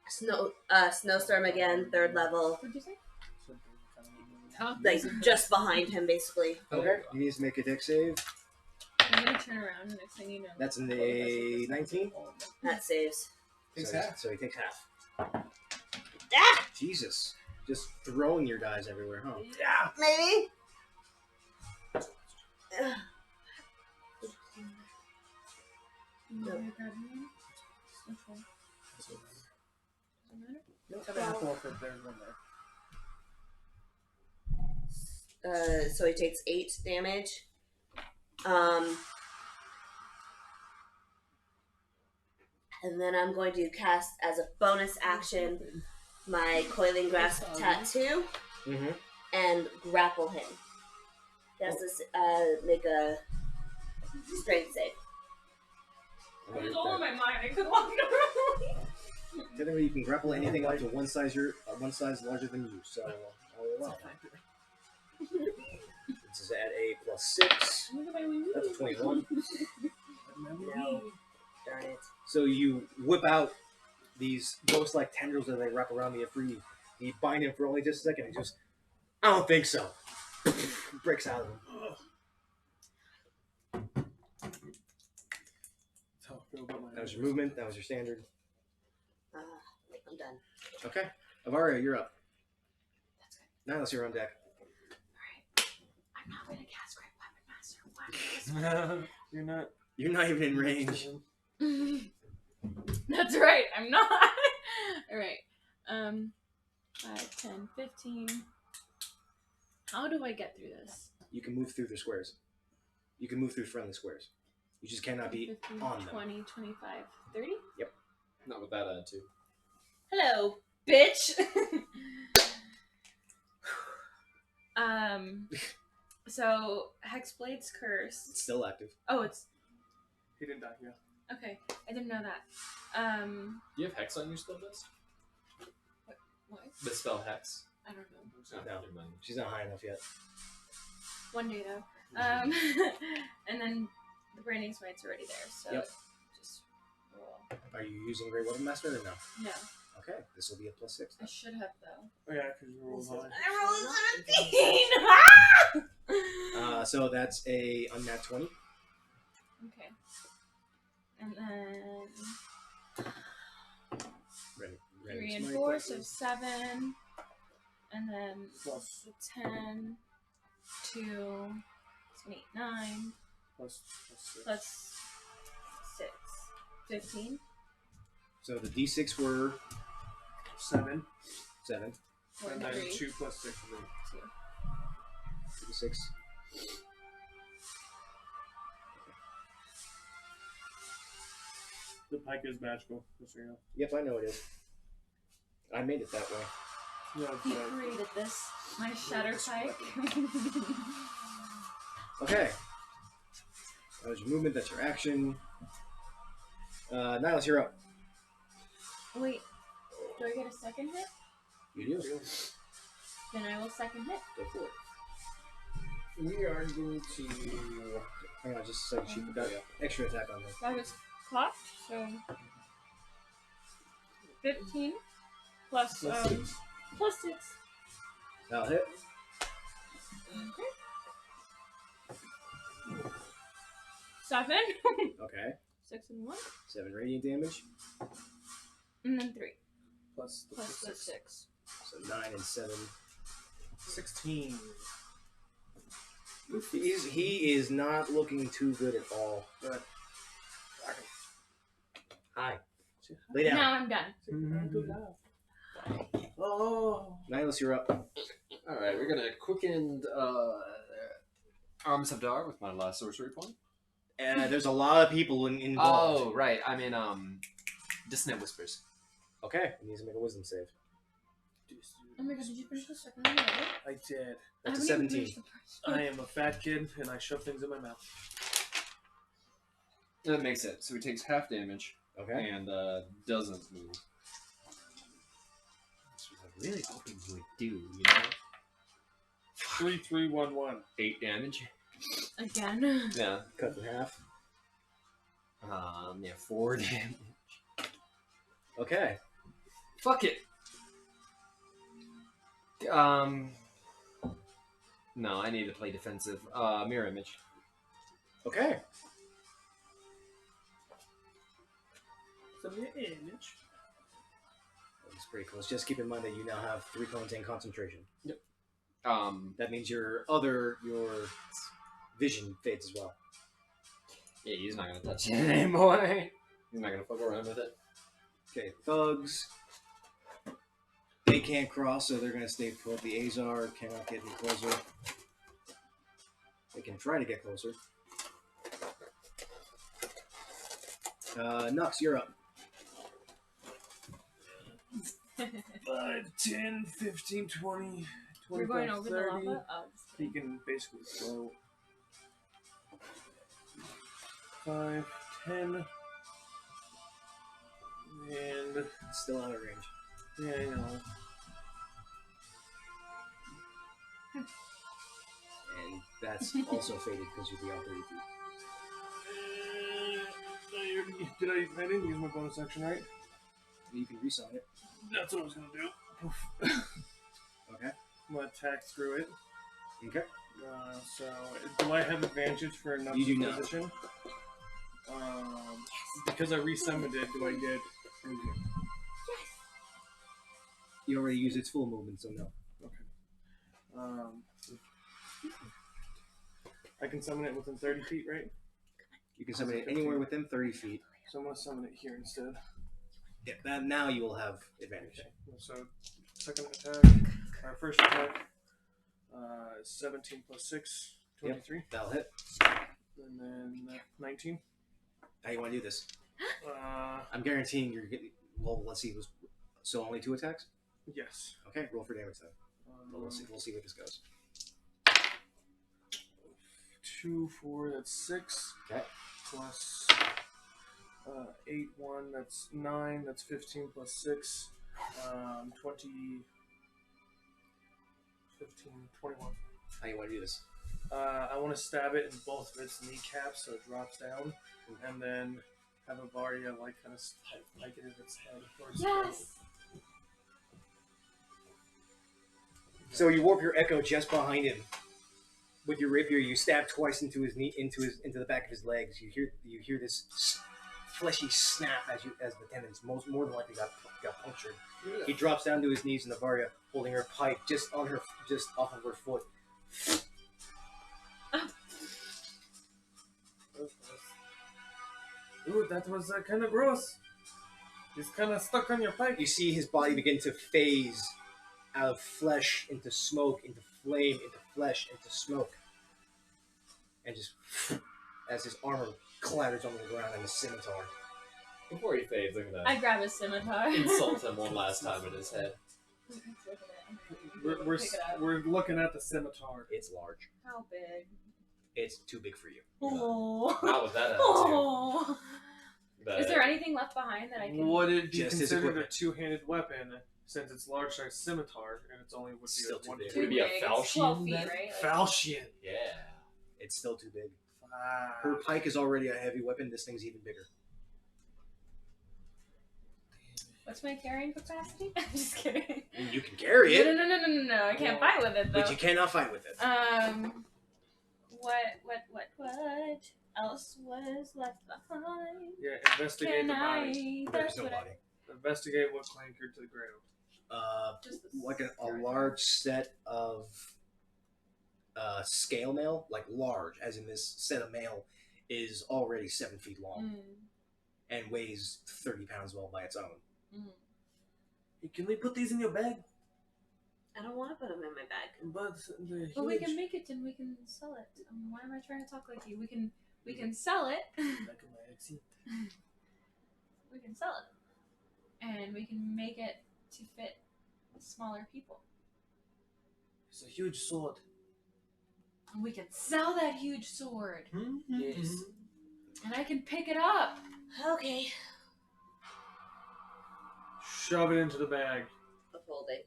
snowstorm again, 3rd level, What'd you say? like just behind him, basically. Okay. He needs to make a dex save. I'm gonna turn around and next thing you know. That's in the 19. That saves. Takes So, half. so he takes half. Ah, Jesus. Just throwing your dice everywhere, huh? Yeah! maybe. Ugh. You want me to grab one? Which one? Doesn't matter? Have an apple if there's one there. So he takes 8 damage. And then I'm going to cast as a bonus action my Coiling Grasp Tattoo Mm-hmm. and grapple him. He has to make a strength save. It was all in my mind. I couldn't walk around. Technically, you can grapple anything up to one size larger than you. So, well. This is at a +6. Look at my wing. That's a 21. No. Darn it. So you whip out these ghost-like tendrils that they wrap around the Ifrit. You bind him for only just a second and just, I don't think so. Breaks out of him. That's how I feel about my That was your movement. That was your standard. I'm done. Okay. Avaria, you're up. That's good. Now let's you're on deck. Alright. I'm not going to cast Great Weapon Master. Why? You're not. You're not even in range. That's right. I'm not. All right. 5, 10, 15. How do I get through this? You can move through the squares. You can move through friendly squares. You just cannot be 15, on them. 20, 25, 30. Not with that attitude. Hello, bitch. So Hexblade's curse. It's still active. Oh, it's He didn't die, yeah. okay. I didn't know that. Do you have Hex on your spell list? What? The spell Hex. I don't know. No. Never mind. She's not high enough yet. One day though. And then the branding smite's already there, so Yep. just roll. Are you using Great Weapon Master or no? No, Okay, this will be a +6. I should have though. Oh, yeah, because you rolled high. I rolled 17! So that's a unnat 20. Okay. And then Ready. 3 and 4, so 7. And then Plus. the 10, 2, 8, 9, Plus 6. plus 6. 15. So the D6 were 7. 7. 4 And and then 3. 2 plus 6 is 2. D6. The pike is magical. Just so you know. Yep, I know it is. I made it that way. Yeah, He it's created this. My shatter pike. Okay. That was your movement, that's your action. Nihilus, you're up. Wait, do I get a second hit? You do. Then I will second hit. Go for it. We are going to. Hang on just a second, she forgot extra attack on this. That was clocked, so 15 plus Plus 6. plus 6. That'll hit. Okay. 7. Okay. 6 and 1. 7 radiant damage. And then 3. Plus the Plus the 6. 6. So 9 and 7. 16. He is not looking too good at all. But Hi. Lay down. Now I'm done. oh, Nihilus, you're up. Alright, we're gonna quicken Arms of Dar with my last sorcery point. There's a lot of people involved. Oh, right. I'm in Dissonant Whispers. Okay. He needs to make a wisdom save. Oh my god, did you finish the second one already? I did. That's a I haven't even 17. finished the first one. I am a fat kid and I shove things in my mouth. That makes it. So he takes half damage Okay. and doesn't move. Which was I really hoping he would do, you know? 3, 3, 1, 1. 8 damage. Again. Yeah. Cut in half. 4 damage. Okay. Fuck it. No, I need to play defensive. Mirror image. Okay. So your image. That's pretty close. Just keep in mind that you now have 3 contain concentration. That means your vision fades as well. Yeah, he's not gonna touch it anymore. He's not gonna fuck around with it. Okay, thugs. They can't cross, so they're gonna stay put. The Azar cannot get any closer. They can try to get closer. Nux, you're up. 5, 10, 15, 20, We're 25, going over 30. the lava? Oh, just He kidding. can basically float. 5, 10. And Still out of range. yeah, I know. And that's also faded because you're beyond 30 feet. I didn't use my bonus action, right? You can resign it. That's what I was gonna do. Okay. I'm gonna attack through it. Okay. So, do I have advantage for another You do not. position? Because I resummoned it, do I get? You already used its full movement, so no. I can summon it within 30 feet, right? You can summon it anywhere within 30 feet. So I'm gonna summon it here instead. Yeah, that, now you will have advantage. So, second attack, our first attack, 17 plus 6, 23. That'll hit. And then 19. How you want to do this? Uh, I'm guaranteeing you're getting. Well, let's see. So only 2 attacks? yes. Okay, roll for damage then. Well, we'll see where this goes. 2, 4, that's 6. Okay. Plus 8, 1, that's 9. That's 15 plus 6. 20. 15, 21. How you want to do this? I want to stab it in both of its kneecaps so it drops down, and then have a Varia like kind of spike it in its head. Yes! So you warp your echo just behind him. With your rapier, you stab twice into his knee, into the back of his legs. You hear this fleshy snap as the tendons more than likely got punctured. Yeah. He drops down to his knees in the Varia, holding her pike just off of her foot. Ooh, that was kind of gross. It's kind of stuck on your pike. You see his body begin to phase out of flesh into smoke, into flame, into flesh, into smoke. And just as his armor clatters on the ground in a scimitar. Before he fades, I'm I gonna grab his scimitar. insult him one last time in his head. We're looking at the scimitar. It's large. How big? It's too big for you. Oh. Not with that attitude. Oh. But Is there anything left behind that I can? Would it be Just his considered a equipment. two-handed weapon since it's large size scimitar and it's only would be Still a too one big. Would it be a It's falchion 12 feet, then? right? Like, falchion? Yeah. It's still too big. Ah. Her pike is already a heavy weapon. This thing's even bigger. What's my carrying capacity? I'm just kidding. And you can carry it, No. I can't fight with it though. but you cannot fight with it. What else was left behind? Yeah, investigate Can the body. I? There's That's no what body. Investigate what clankered to the ground. Just Like a large set of scale mail, like large, as in this set of mail is already 7 feet long and weighs 30 pounds all by its own. Hey, can we put these in your bag? I don't want to put them in my bag. But we can make it and we can sell it. Why am I trying to talk like you? We can sell it. Back in my accent. We can sell it, and we can make it to fit smaller people. It's a huge sword. And we can sell that huge sword, Yes. and I can pick it up. Okay. Shove it into the bag. A folding.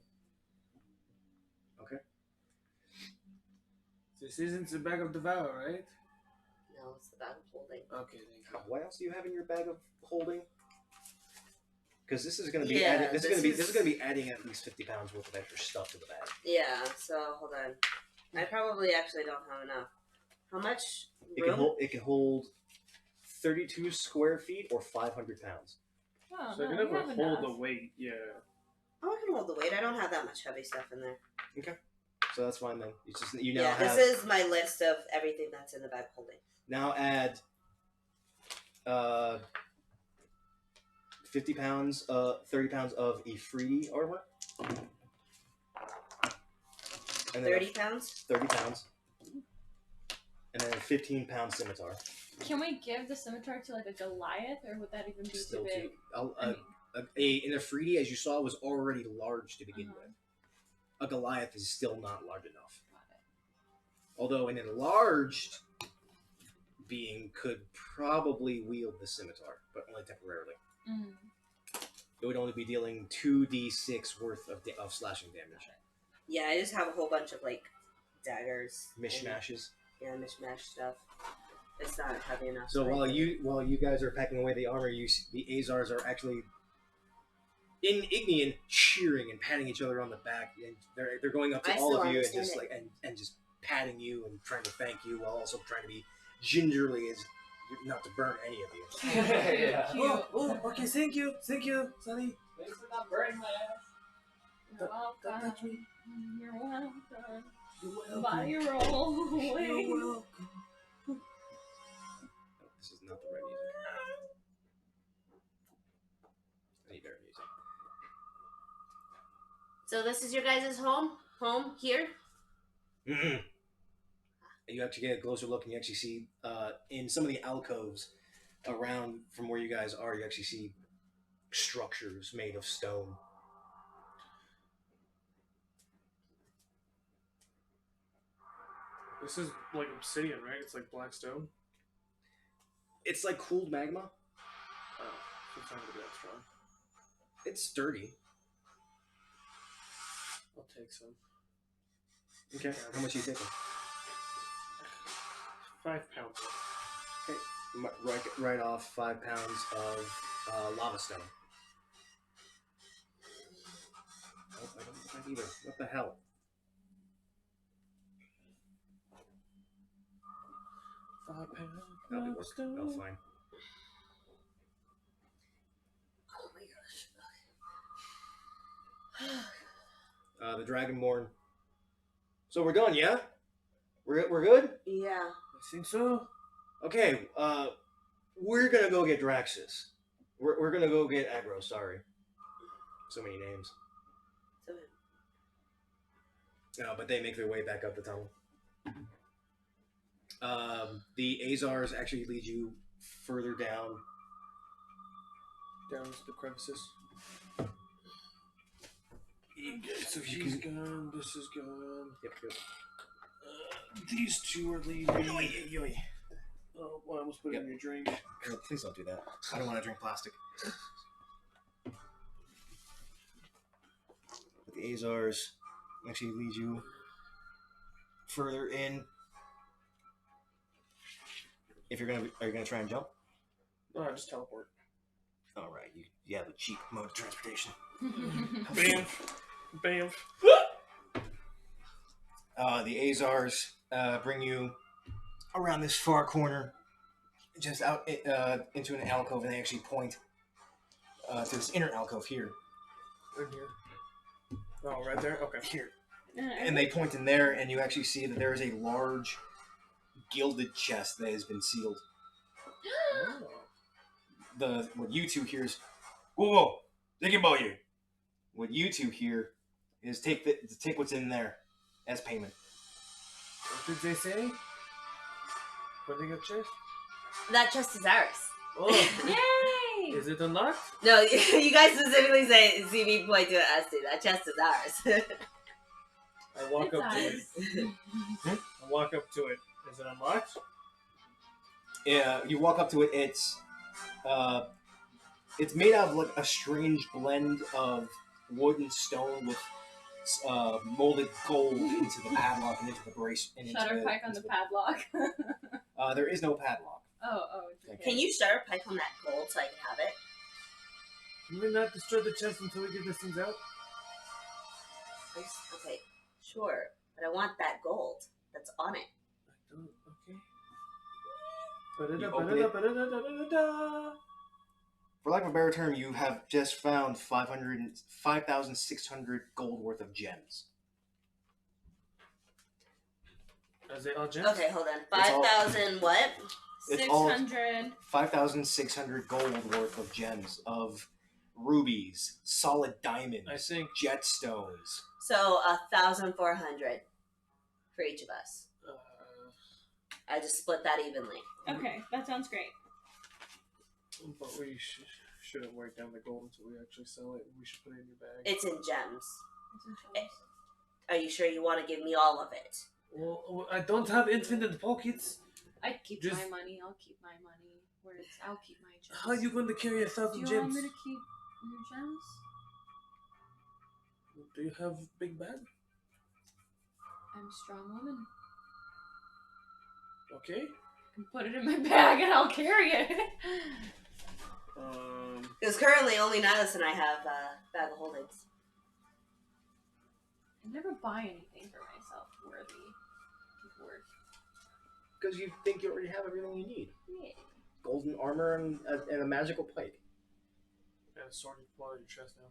This isn't the bag of devour, right? No, it's the bag of holding. Okay, thank you. What else do you have in your bag of holding? Because this is going to be Yeah, this is going to be adding at least 50 pounds worth of extra stuff to the bag. Yeah, so hold on. I probably actually don't have enough. How much room? It can hold 32 square feet or 500 pounds. Oh, So I no, can we never have hold enough. the weight, yeah. Oh, I can hold the weight. I don't have that much heavy stuff in there. So that's fine then. It's just you now Yeah, have this is my list of everything that's in the bag holding. now add 50 pounds, 30 pounds of Ifriti armor. And then 30 pounds? 30 pounds. And then a 15-pound scimitar. Can we give the scimitar to like a Goliath, or would that even be Still too big? an Ifriti, as you saw, was already large to begin Uh-huh. with. A Goliath is still not large enough. Got it. Although an enlarged being could probably wield the scimitar, but only temporarily. It would only be dealing 2d6 worth of slashing damage. Yeah, I just have a whole bunch of like daggers. and- Mishmashes. Yeah, mishmash stuff. It's not heavy enough. So for while anything. you guys are packing away the armor, the Azars are actually in Ignian cheering and patting each other on the back, and they're going up to I all still of you and understand just it. like and just patting you and trying to thank you while also trying to be gingerly as not to burn any of you. Yeah. Cute. Okay, thank you, Sonny. Thanks for not burning my ass. You're Don't welcome. touch me. You're welcome. You're Body welcome. roll. You're welcome. This is not the right music. I need better music. So this is your guys' home? Home here? Mm-mm. You actually get a closer look, and you actually see in some of the alcoves around from where you guys are, you actually see structures made of stone. This is like obsidian, right? It's like black stone. It's like cooled magma. Oh, it's not gonna be that strong. It's sturdy. I'll take some. Okay. How much are you taking? 5 pounds. Right off 5 pounds of lava stone. Oh, I don't have either. What the hell? 5 pounds. That'll of work. stone. Oh, fine. Oh my gosh. The Dragonborn. So we're done, yeah? We're good? Yeah. I think so. Okay, we're gonna go get Draxus. We're gonna go get Aggro, sorry. So many names. So, But they make their way back up the tunnel. The Azars actually lead you further down. Down to the crevices. So You he's can- gone. This is gone. Yep, yep. These two are leaving. Oh, well, I almost put it in your drink. Girl, please don't do that. I don't want to drink plastic. But the Azars actually lead you further in. If you're gonna, are you gonna try and jump? No, I just teleport. All right, you have a cheap mode of transportation. Bam. Bam. The Azars bring you around this far corner, just out into an alcove, and they actually point to this inner alcove here. In here. Oh, right there? Okay. Here. And they point in there, and you actually see that there is a large gilded chest that has been sealed. What you two hear is, whoa, thinking about you. What you two hear is take what's in there as payment. What did they say? Putting a chest? That chest is ours. Oh, Yay! is it unlocked? No, you guys specifically see me point to us too. That chest is ours. I walk It's up to it. ours. I walk up to it. Is it unlocked? Yeah, you walk up to it. It's made out of like a strange blend of wood and stone with molded gold into the padlock and into the brace. And Shutter into pike on into the padlock. There is no padlock. It's okay. Can you shutter pipe on that gold so I can have it? Can we not destroy the chest until we get these things out? Okay, sure. But I want that gold that's on it. I don't. You Okay. open it. Ba-da-da-ba-da-da-ba-da-da. For lack of a better term, you have just found 5,600 gold worth of gems. Are they all gems? Okay, hold on. It's all- 5,000 what? It's all 600. 5,600 gold worth of gems of rubies, solid diamonds, I think. jetstones. So 1,400 for each of us. Uh, I just split that evenly. Okay, that sounds great. but we shouldn't write down the gold until we actually sell it. We should put it in your bag. It's in gems. It's in gems. Are you sure you want to give me all of it? Well, I don't have infinite pockets. I keep Just- my money. I'll keep my money. I'll keep my gems. How are you going to carry Do 1,000 you gems? want me to keep your gems? Do you have big bag? I'm a strong woman. Okay. I can put it in my bag and I'll carry it. Because currently only Nihilus and I have bag of holdings. I never buy anything for myself worthy of worth. Because you think you already have everything you need. Yeah. Golden armor and a magical pike. And a sword you pull out of your chest now.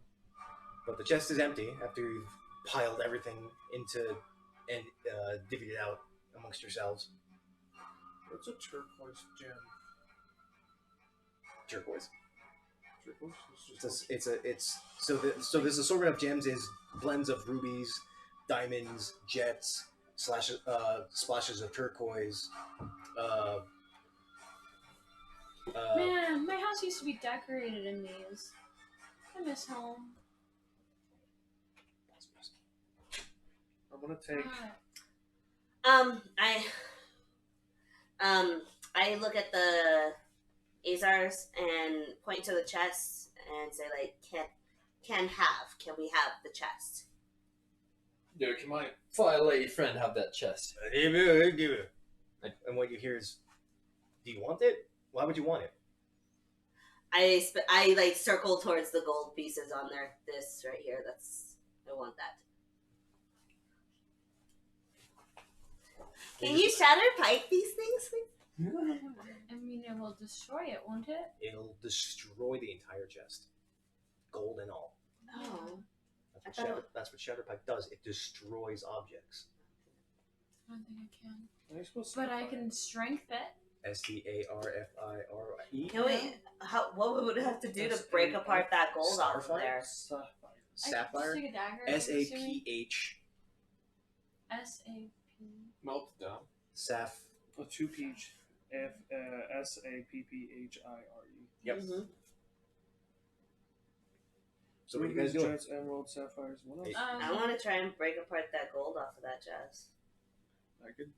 But the chest is empty after you've piled everything into and divvied it out amongst yourselves. What's a turquoise gem? Turquoise. Turquoise? So this assortment of gems is blends of rubies, diamonds, jets, splashes of turquoise. Man, my house used to be decorated in these. I miss home. I'm gonna take. I look at the Azars and point to the chest and say like, can we have the chest? Yeah, can my fire lady friend have that chest? And what you hear is, do you want it? Why would you want it? I like circle towards the gold pieces on there. This right here. I want that. Can you shatter pipe these things, please? I mean, it will destroy it, won't it? It'll destroy the entire chest, gold and all. Oh. That's what Shatterpipe does. It destroys objects. I don't think I can. Are you supposed to But I can strength it. STARFIRE. Can we? What would we have to do to break apart that gold off of Starfire? there? Sapphire. Sapphire. I just take a dagger. I'm assuming. SAPH. SAP. Melt it down. Saf. A 2-peach. SAPPHIRE. Yep. Mm-hmm. So what are you guys doing? Jets, emerald, sapphires. What else? I want to try and break apart that gold off of that chest. I could.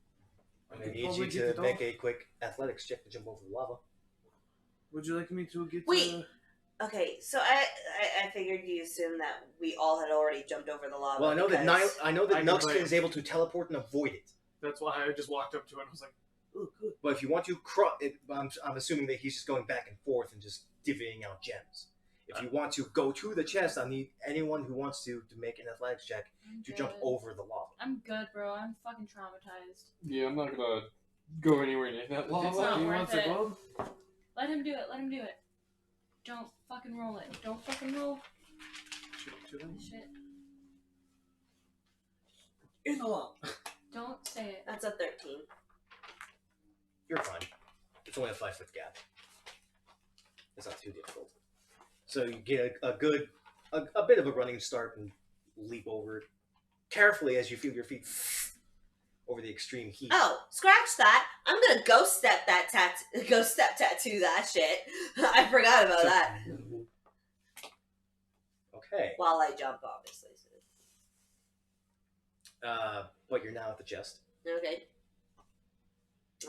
I'm I gonna could need probably you get to it make off. a quick athletics check to jump over the lava. Would you like me to get? Wait. Okay, so I figured you assumed that we all had already jumped over the lava. Well, I know that because- I know that I can Nuxkin play. is able to teleport and avoid it. That's why I just walked up to it and was like, "Ooh, good." But if you want to cross it, I'm assuming that he's just going back and forth and just divvying out gems. If you want to go to the chest, I need anyone who wants to make an athletics check I'm to good. jump over the lava. I'm good, bro. I'm fucking traumatized. Yeah, I'm not gonna go anywhere near that not Do you worth want the it. gold? Let him do it. Let him do it. Don't fucking roll it. Don't fucking roll. Shoot him. Shit. In the lava. Don't say it. That's a 13. You're fine. It's only a 5-foot gap. It's not too difficult. So you get a bit of a running start and leap over it carefully as you feel your feet over the extreme heat. Oh, scratch that! I'm gonna ghost step tattoo that shit. I forgot about that. Okay. While I jump, obviously. But you're now at the chest. Okay.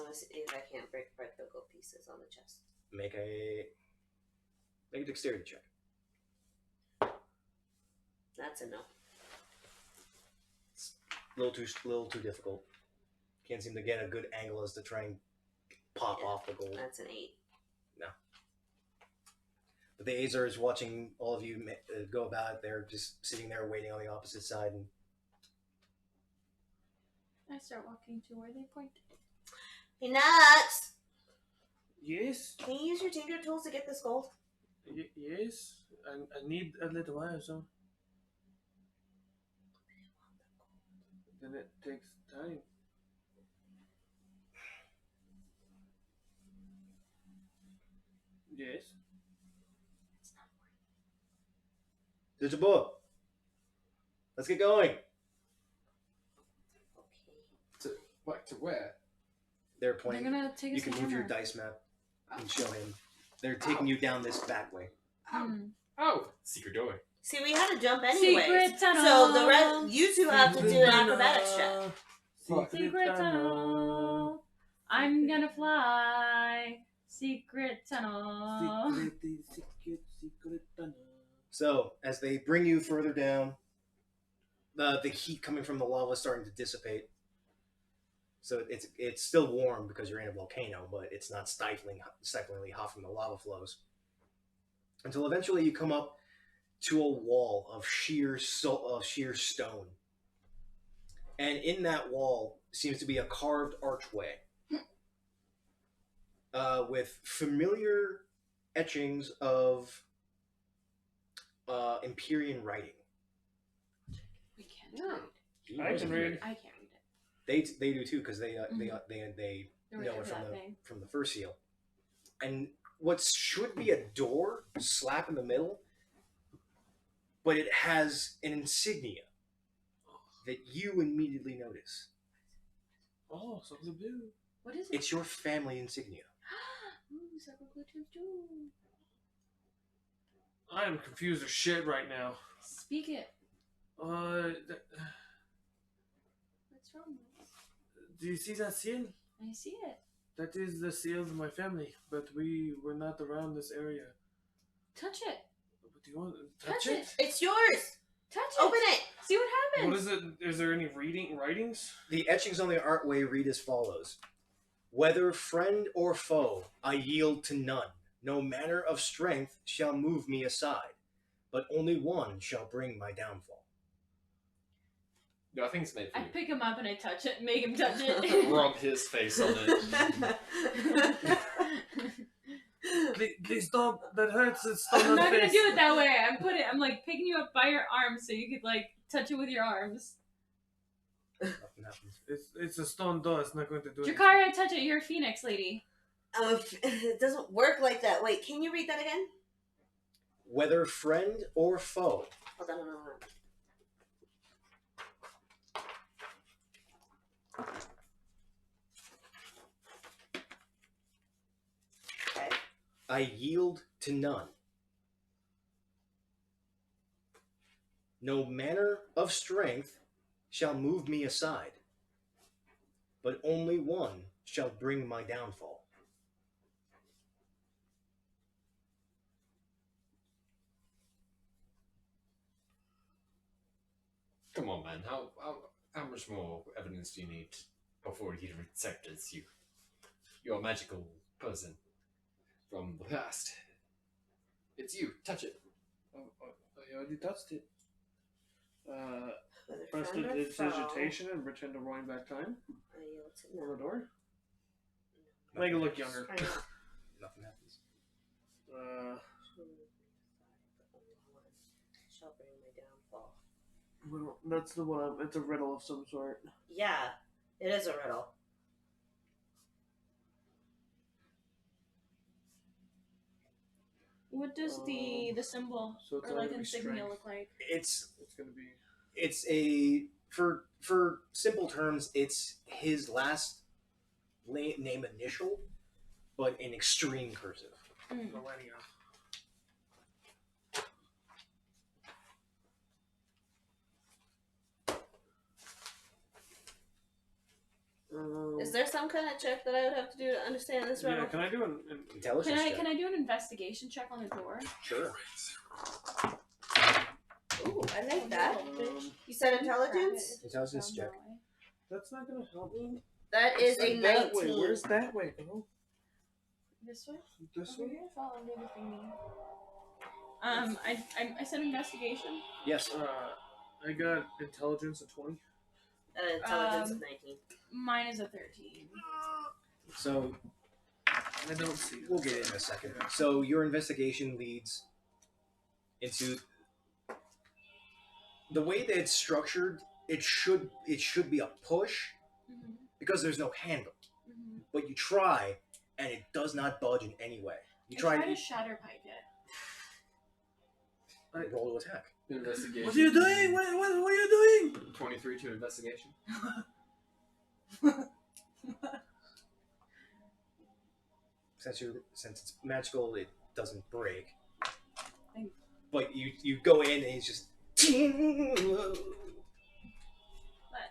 Let's see if I can't break the gold pieces on the chest. Make a dexterity check. That's a no. It's a little too difficult. Can't seem to get a good angle as to try and pop off the gold. That's an 8. But the Azer is watching all of you go about. They're just sitting there waiting on the opposite side. And I start walking to where they pointed. Hey, Nux! Yes. Can you use your tinker tools to get this gold? Yes. I need a little while, so. Then it takes time. Yes. there's a book. Let's get going. Okay. What to where? They're They're pointing. gonna take You us can to move your hammer. dice map and show him. They're taking you down this back way. Oh, secret door. See, we had to jump anyway. Secret tunnel. So you two have to do an acrobatics check. Secret tunnel. I'm gonna fly. Secret tunnel. Secret tunnel. So as they bring you further down, the heat coming from the lava is starting to dissipate. So it's still warm because you're in a volcano, but it's not stiflingly hot from the lava flows. Until eventually you come up to a wall of sheer stone, and in that wall seems to be a carved archway with familiar etchings of Empyrean writing. We can't Yeah. read. I can read. I can't read it. They do too because they They're know waiting it for that thing. from the first seal. And what should be a door slap in the middle, but it has an insignia that you immediately notice. Oh, something blue. What is it? It's your family insignia. Ooh, circle glitches too. I am confused as shit right now. Speak it. What's wrong with us? Do you see that seal? I see it. That is the seal of my family, but we were not around this area. Touch it. But do you want to Touch touch it. It's yours! Touch it. Open it! See what happens. What is it? Is there any writings? The etchings on the archway read as follows: "Whether friend or foe, I yield to none. No manner of strength shall move me aside, but only one shall bring my downfall." No, I think it's made for I you. pick him up and I touch it, make him touch it. Rub his face on it. Please stop. That hurts. It's still I'm not gonna face. do it that way. I'm like picking you up by your arms so you could like touch it with your arms. Nothing happens. It's a stone door. It's not going to do it. Jakari, touch it. You're a phoenix lady. It doesn't work like that. Wait, can you read that again? Whether friend or foe, Hold on. Okay. I yield to none. No manner of strength shall move me aside, but only one shall bring my downfall. Come on, man. How much more evidence do you need before you accept as you're a magical person from the past? It's you. Touch it. I already touched it. Whether Press friend the or foe, digitation and pretend to wind back time I yield to on the no. door. Make it look younger. I know. Nothing happens. Shall bring my downfall. Well, that's the one. It's a riddle of some sort. Yeah, it is a riddle. What does the symbol So it's or like only insignia strength. look like? It's gonna be. a for simple terms, it's his last name initial, but in extreme cursive. Mm. Millennia. Is there some kind of check that I would have to do to understand this riddle? Yeah, can I do an Intelligence check. Can I do an investigation check on the door? Sure. Ooh, I like that. um, You said intelligence? Intelligence check. that's not gonna help me. That is a That way. 19. Where's that way? Oh, This way? this Over way? here? Fall under the thingy. I said investigation. Yes. I got intelligence of 20. Intelligence of 19. Mine is a 13. So I don't see it. we'll get it in a second. So your investigation leads into the way that it's structured. It should be a push Mm-hmm. because there's no handle. Mm-hmm. But you try, and it does not budge in any way. You I try try to to shatter pipe it. roll to attack. Investigation. What are you doing? What are you doing? 23 to investigation. Since it's magical, it doesn't break. Thank- But you go in and it's just. That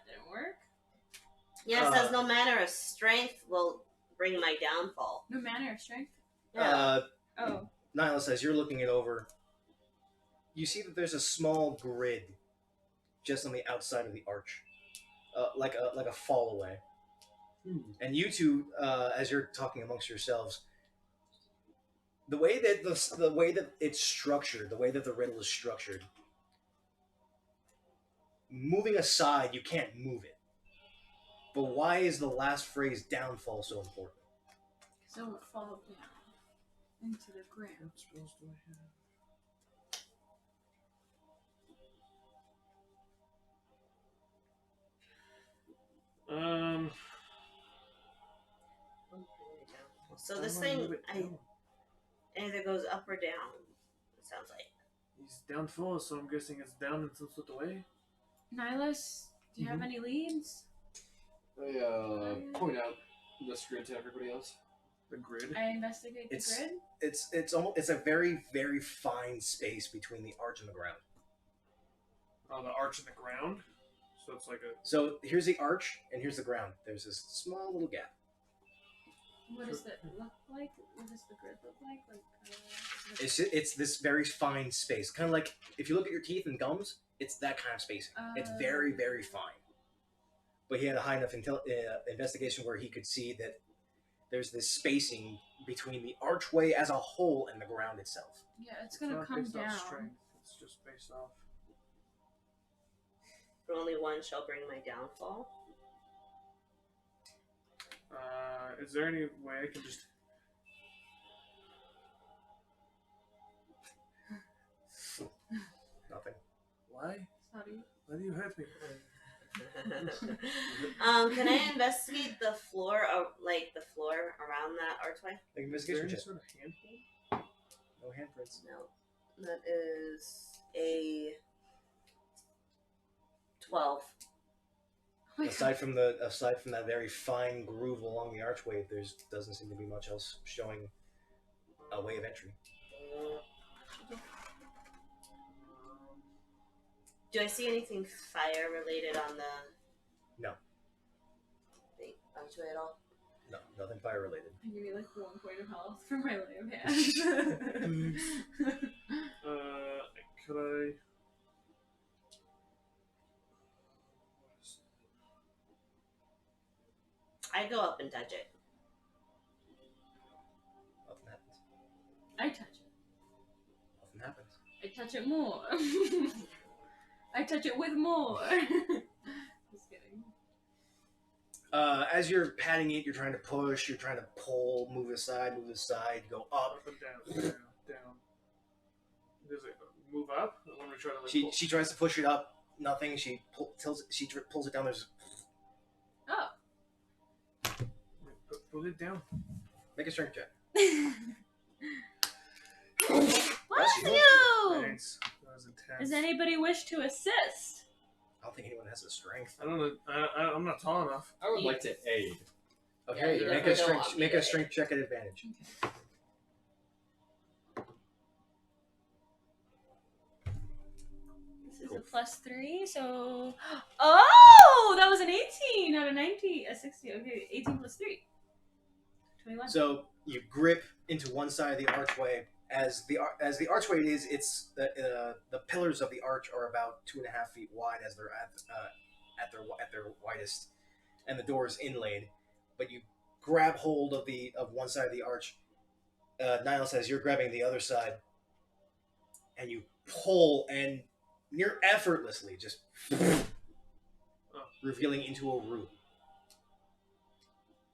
didn't work. Yeah, it says no manner of strength will bring my downfall. No manner of strength. Yeah. Oh. Nihilus, as you're looking it over, you see that there's a small grid just on the outside of the arch, like a fall away. And you two, as you're talking amongst yourselves, the way that it's structured, the way that the riddle is structured, moving aside, you can't move it. But why is the last phrase "downfall" so important? So it will fall down into the ground. What spells do I have? So this I wanna thing, move it down. either goes up or down. It sounds like. He's down full, so I'm guessing it's down and some sort of way. Nihilus, do you have any leads? I point out this grid to everybody else. The grid. I investigate the It's- grid. It's a very, very fine space between the arch and the ground. Oh, the arch in the ground. So it's like a. So here's the arch and here's the ground. There's this small little gap. What does that look like? What does the grid look like? It's this very fine space, kind of like if you look at your teeth and gums. It's that kind of spacing. It's very, very fine. But he had a high enough investigation where he could see that there's this spacing between the archway as a whole and the ground itself. Yeah, it's gonna not come based off down. strength. It's just based off. For only one shall bring my downfall. Is there any way I can just? Nothing. Why? Sorry. Why do you hurt me? Can I investigate the floor, like the floor around that archway? Like Is there investigation any check. sort of handhold? No handprints. No, that is a 12. Oh my Aside from that very fine groove along the archway, there's doesn't seem to be much else showing a way of entry. Do I see anything fire related on the No. archway at all? No, nothing fire related. I give you like 1 point of health for my lay of hand. Could I? I go up and touch it. Nothing happens. I touch it. touch it more. I touch it with more. Just kidding. As you're patting it, you're trying to push, you're trying to pull, move aside, go up. Up and down, down, down. Does it move up? I want to try to like She pull. she tries to push it up, nothing. She pulls it down. There's Oh. Pull it down. make a strength check. Bless you. you! Thanks. That was intense. Does anybody wish to assist? I don't think anyone has the strength. I don't know. I'm not tall enough. I would like to aid. Okay, you make definitely a don't strength want me make to a strength check at advantage. This is Cool. a +3, so... Oh! That was an 18 out of 90. A 60. Okay, 18 plus 3. 21. So you grip into one side of the archway. As the archway is, it's the pillars of the arch are about 2.5 feet wide as they're at their widest, and the door is inlaid. But you grab hold of one side of the arch. Niall says you're grabbing the other side, and you pull and near effortlessly just revealing into a room.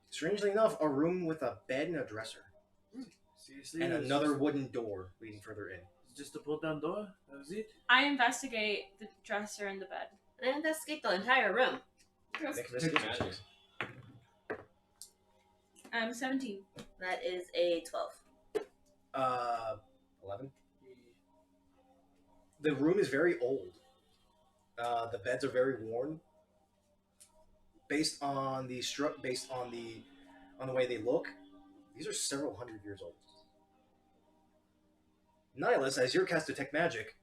Strangely enough, a room with a bed and a dresser. Seriously? And It's another wooden door leading further in. just a pull down door? That was it? I investigate the dresser and the bed. And investigate the entire room. Make investigation Magic. checks. 17. That is a 12. 11. The room is very old. The beds are very worn. Based on the way they look, these are several hundred years old. Nihilus, as you're cast Detect Magic,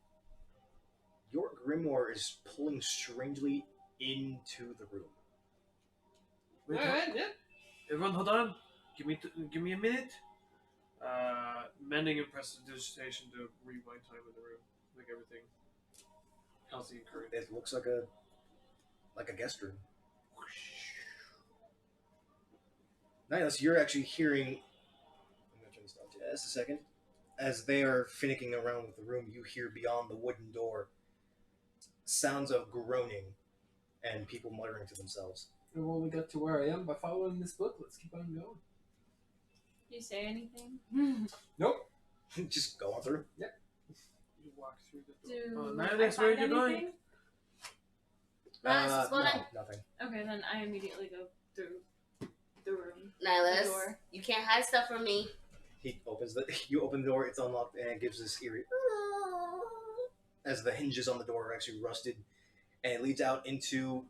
your grimoire is pulling strangely into the room. Wait, Alright, yeah. everyone, hold on. Give me a minute. Mending and prestidigitation to rewind time in the room. Make everything healthy and current. It looks like a guest room. Nihilus, you're actually hearing. I'm going to turn this down just a second. As they are finicking around with the room, you hear beyond the wooden door sounds of groaning and people muttering to themselves. We've only got to where I am by following this book. Let's keep on going. Do you say anything? Nope. Just go on through. You walk through the Do door. I Nihilus, where are find you going? anything? Nihilus, slow No, down. nothing. Okay, then I immediately go through the room. Nihilus, The door. you can't hide stuff from me. You open the door, it's unlocked, and it gives this eerie as the hinges on the door are actually rusted, and it leads out into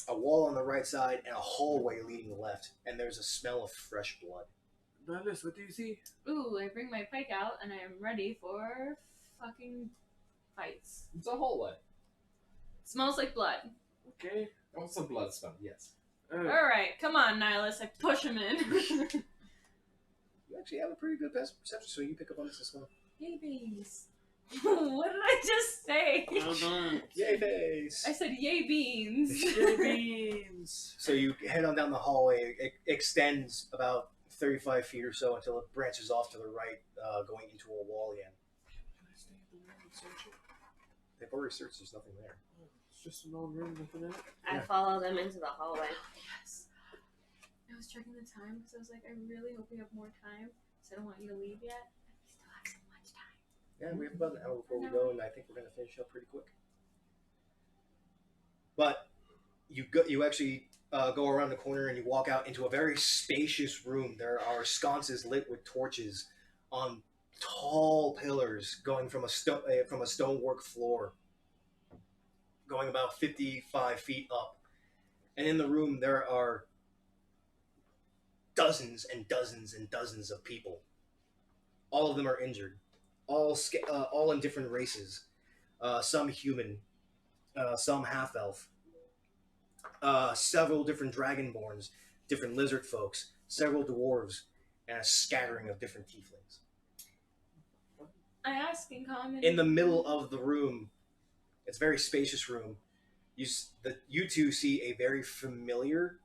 a wall on the right side and a hallway leading left, and there's a smell of fresh blood. Nihilus, what do you see? Ooh, I bring my pike out and I am ready for fucking fights. It's a hallway. Smells like blood. Okay. Also blood smell, yes. Alright, come on, Nihilus. I push him in. You actually have a pretty good perception, so you pick up on this as well. Yay, beans. What did I just say? Well done. Yay, face! I said yay, beans. Yay, beans. So you head on down the hallway. It extends about 35 feet or so until it branches off to the right, going into a wall again. Can I stay in the room and search it? They've already searched. There's nothing there. It's just an old room, nothing in it. I Yeah. follow them into the hallway. Yes. I was checking the time because I was like, I really hope we have more time. So I don't want you to leave yet. We still have so much time. Yeah, we have about an hour before we go, and I think we're going to finish up pretty quick. But you actually go around the corner and you walk out into a very spacious room. There are sconces lit with torches on tall pillars going from a stonework floor, going about 55 feet up. And in the room there are dozens and dozens and dozens of people. All of them are injured, all in different races. Some human, some half elf. Several different dragonborns, different lizard folks, several dwarves, and a scattering of different tieflings. I ask in common. In the middle of the room, it's a very spacious room. You two see a very familiar,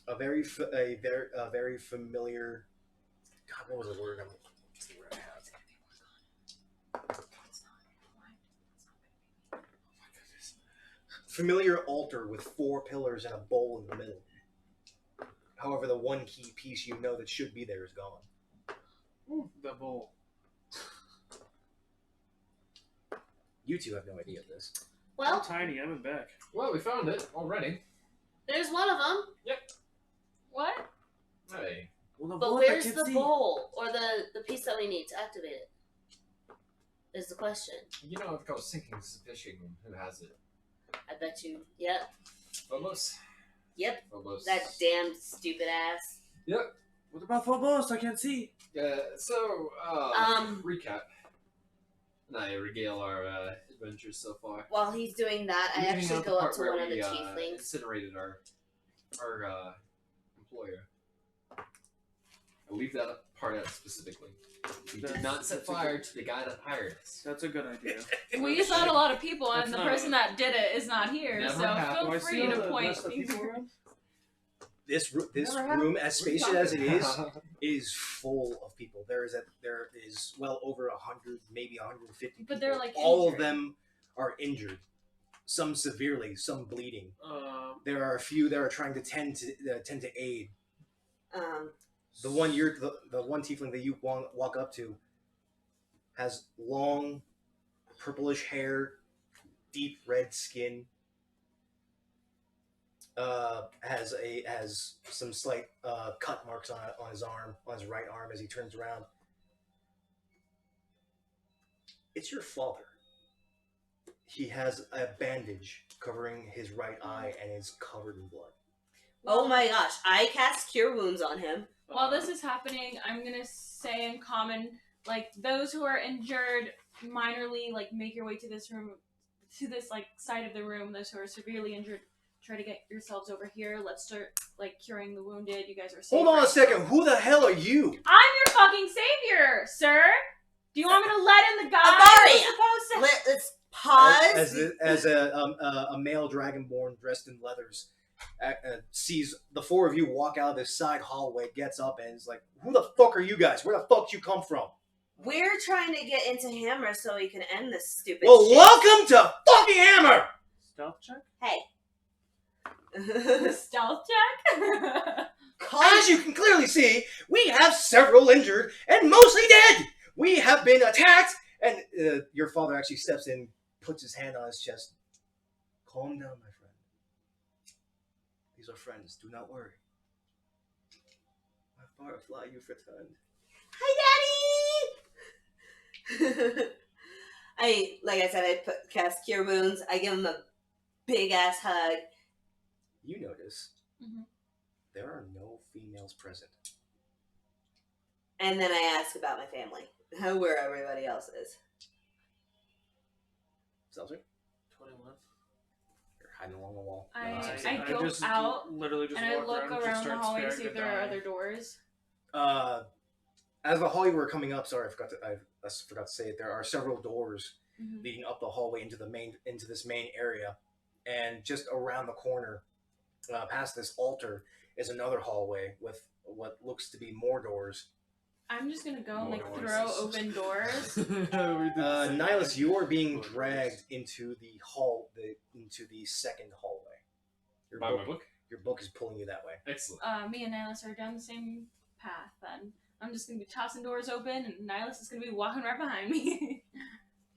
a very familiar. God, what was the word? What's the word I have? familiar altar with 4 pillars and a bowl in the middle. However, the one key piece you know that should be there is gone. The bowl. You two have no idea of this. I'm Well, tiny. I'm in back. Well, we found it already. there's one of them, What? Hey. Well, the but vault, I where's can't the see. bowl or the piece that we need to activate it? Is the question. You know, if it goes sinking, fishing, who has it? I bet you. Yep. Phobos? Yep. Phobos. That damn stupid ass. Yep. What about Phobos? I can't see. Recap. And I regale our adventures so far. While he's doing that, I Leaving actually out the go up part to where one of the we, tieflings. incinerated our employer. I leave that part out specifically. We did not set fire to the guy that hired us. That's a good idea. We thought a lot of people, and That's the not person that did it is not here, Never so happened. Do I feel see free all to the point rest of the people around? This Never happened. room, as spacious as it is full of people. There is well over 100, maybe 150 people. But they're, like, all injured. of them are injured. Some severely, some bleeding. Um, There are a few that are trying to tend to aid. The one the one tiefling that you walk up to has long, purplish hair, deep red skin. Has some slight cut marks on his arm, on his right arm, as he turns around. It's your father. He has a bandage covering his right eye and is covered in blood. Oh my gosh! I cast Cure Wounds on him. While this is happening, I'm gonna say in common, like, those who are injured minorly, like, make your way to this room, to this, like, side of the room. Those who are severely injured, try to get yourselves over here. Let's start, like, curing the wounded. You guys are safe. Hold on right a second. Who the hell are you? I'm your fucking savior, sir! Do you want me to let in the guy Amari! who's supposed to... Let's pause. As a male dragonborn dressed in leathers sees the 4 of you walk out of this side hallway, gets up and is like, "Who the fuck are you guys? Where the fuck did you come from?" We're trying to get into Hammer so we can end this stupid Well, shit. welcome to fucking Hammer. stealth check? Hey. Stealth check? As you can clearly see, we have several injured and mostly dead. We have been attacked, and your father actually steps in, puts his hand on his chest. Calm down, my friend. These are friends. Do not worry. My firefly, you've returned. Hi, Daddy! I cast Cure Wounds. I give him a big ass hug. You notice Mhm. there are no females present. And then I ask about my family, where everybody else is. Seltzer, 21. you're hiding along the wall. I go just out, literally just and I walk look around, and around just the start hallway to staring see if at there are dying. other doors. As the hallway we're coming up, sorry, I forgot to say it. There are several doors Mhm. leading up the hallway into this main area, and just around the corner, past this altar, is another hallway with what looks to be more doors. I'm just gonna go and, like, More throw doors. open doors. Nihilus, you are being dragged into the into the second hallway. Buy my book? Your book is pulling you that way. Excellent. Me and Nihilus are down the same path, then. I'm just gonna be tossing doors open, and Nihilus is gonna be walking right behind me.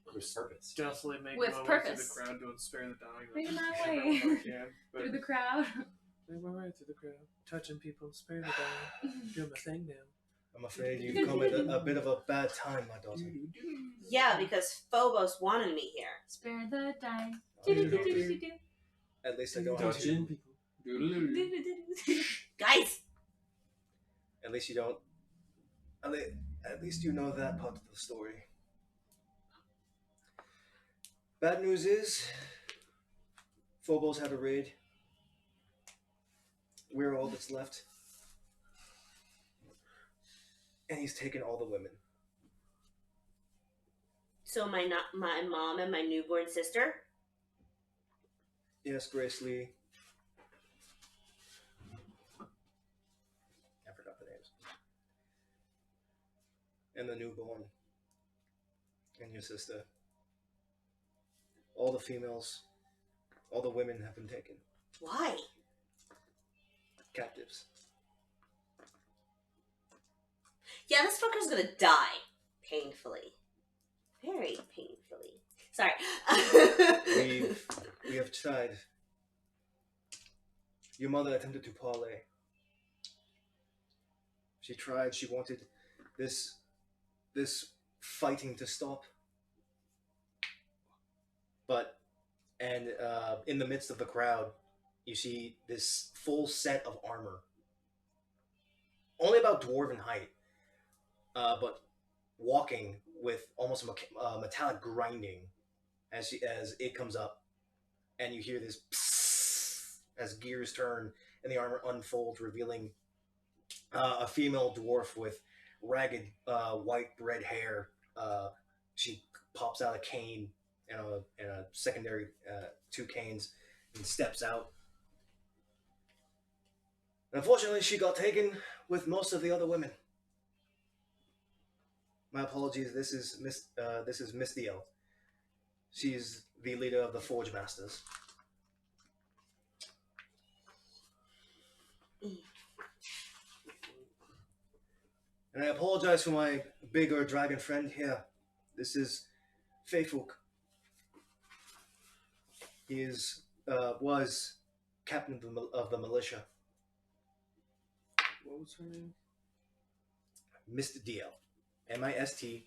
With purpose. Stealthily making With my way purpose. through the crowd, doing spare the dying. Making my everywhere way. I can, but Through the crowd. make my way through the crowd, touching people, spare the dying, doing my thing now. I'm afraid you've come at a bit of a bad time, my daughter. Yeah, because Phobos wanted me here. Spare the dying. At least I don't have Touching to. people. Doodle-doo. Guys! At least you don't. At least you know that part of the story. Bad news is, Phobos had a raid. We're all that's left. And he's taken all the women. So my mom and my newborn sister? Yes, Grace Lee. I forgot the names. And the newborn. And your sister. All the females All the women have been taken Why? captives. Yeah, this fucker's gonna die. Painfully. Very painfully. Sorry. We have tried. Your mother attempted to parlay. She tried. She wanted this fighting to stop. But in the midst of the crowd, you see this full set of armor, only about dwarven height, but walking with almost a metallic grinding as it comes up, and you hear this psst as gears turn and the armor unfolds, revealing a female dwarf with ragged white red hair. She pops out a cane and a secondary two canes and steps out. Unfortunately, she got taken with most of the other women. My apologies. This is Miss Theo. She's the leader of the Forge Masters. And I apologize for my bigger dragon friend here. This is Feifuk. He was captain of the militia. What was her name? Mr. DL. MISTDIELLE.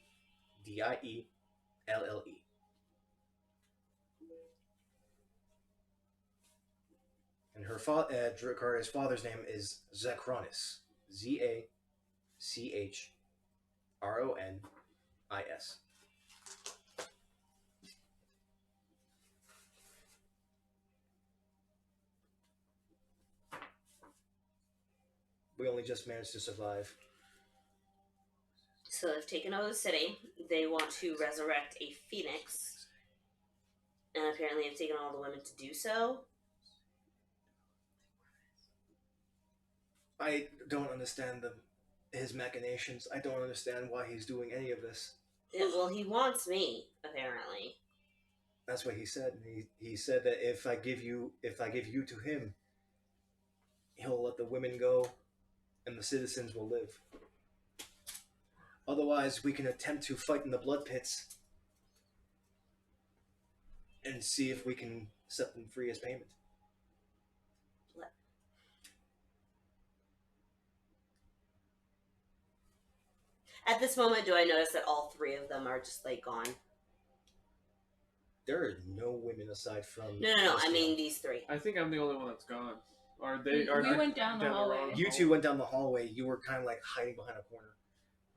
And her Dracarys' father's name is Zachronis. ZACHRONIS. We only just managed to survive. So they've taken over the city. They want to resurrect a phoenix. And apparently have taken all the women to do so. I don't understand his machinations. I don't understand why he's doing any of this. Yeah, well, he wants me, apparently. That's what he said. He said that if I give you to him, he'll let the women go, and the citizens will live. Otherwise, we can attempt to fight in the blood pits and see if we can set them free as payment. At this moment, do I notice that all three of them are just, like, gone? There are no women aside from... No. I mean these three. I think I'm the only one that's gone. Are they? We went down the hallway. wrong You two went down the hallway. You were kind of like hiding behind a corner.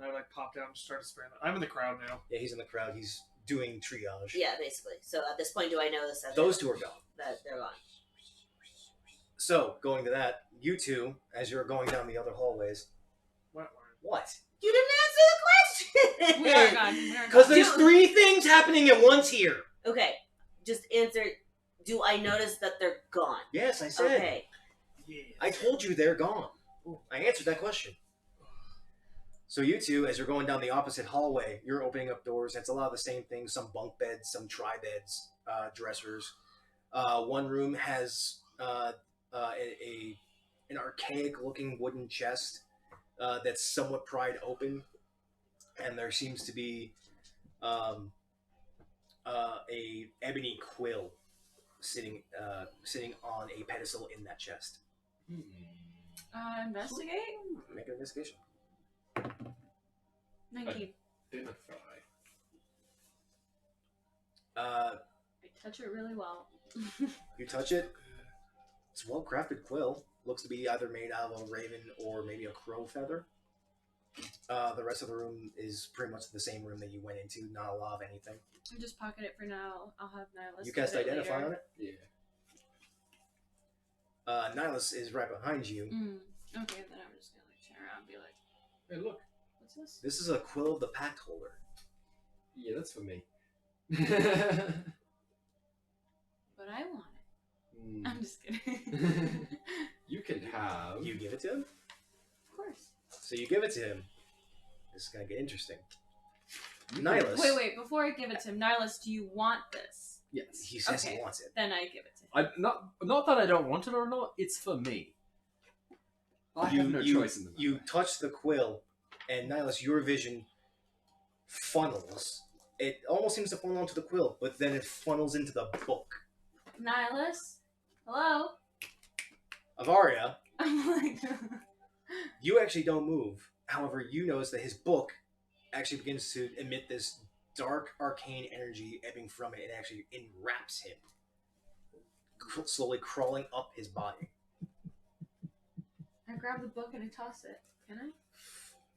I like popped out and started spraying. I'm in the crowd now. Yeah, he's in the crowd. He's doing triage. Yeah, basically. So at this point, do I notice that Those two are gone. that they're gone? So, going to that, you two, as you're going down the other hallways... What? You didn't answer the question! We are gone. We are Because gone. there's three things happening at once here. Okay, just answer. Do I notice that they're gone? Yes, I said. Okay. Yes. I told you they're gone. I answered that question. So you two, as you're going down the opposite hallway, you're opening up doors. It's a lot of the same things. Some bunk beds, some tri-beds, dressers. One room has an archaic-looking wooden chest that's somewhat pried open. And there seems to be a ebony quill sitting on a pedestal in that chest. Investigate? Make an investigation. 19. Identify. I touch it really well. You touch it. It's a well-crafted quill. Looks to be either made out of a raven or maybe a crow feather. The rest of the room is pretty much the same room that you went into. Not a lot of anything. I just pocket it for now. I'll have Nihilus. You cast get it Identify later. on it? Yeah. Nihilus is right behind you. Okay, then I'm just gonna like turn around and be like, Hey, look. what's this? This is a quill of the Pact Holder. Yeah, that's for me. But I want it. I'm just kidding. You can have. You give it to him? Of course. So you give it to him. This is going to get interesting. You Nihilus. Wait, before I give it to him, Nihilus, do you want this? Yes. He says he Okay. wants it. Then I give it to him. Not that I don't want it or not. It's for me. I have no choice in the matter. You touch the quill, and Nihilus, your vision funnels. It almost seems to funnel onto the quill, but then it funnels into the book. Nihilus? Hello? Avaria, I'm like... you actually don't move. However, you notice that his book actually begins to emit this dark arcane energy ebbing from it and actually enwraps him, slowly crawling up his body. I grab the book and I toss it. Can I?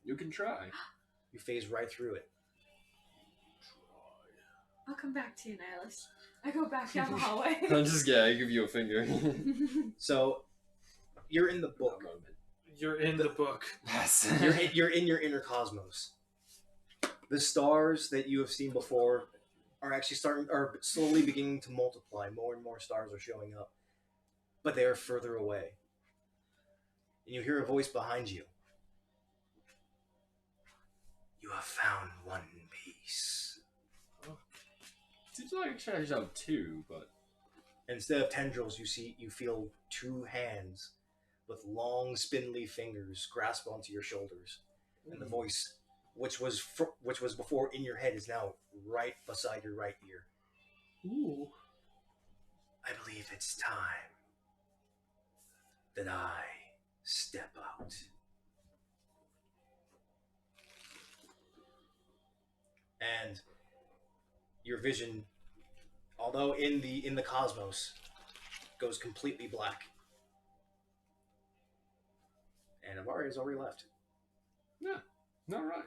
You can try. You phase right through it. I'll come back to you, Nihilus. I go back down the hallway. I'm just I give you a finger. So, you're in the book. You're in the book. Yes. You're in your inner cosmos. The stars that you have seen before are actually are slowly beginning to multiply. More and more stars are showing up, but they are further away. And you hear a voice behind you. You have found one piece. Seems like I have two, but Instead of tendrils, you feel two hands with long, spindly fingers grasp onto your shoulders, and the voice, which was before in your head, is now right beside your right ear. Ooh. I believe it's time that I step out. And your vision, although in the cosmos, goes completely black. And Avaria has already left. yeah, not right.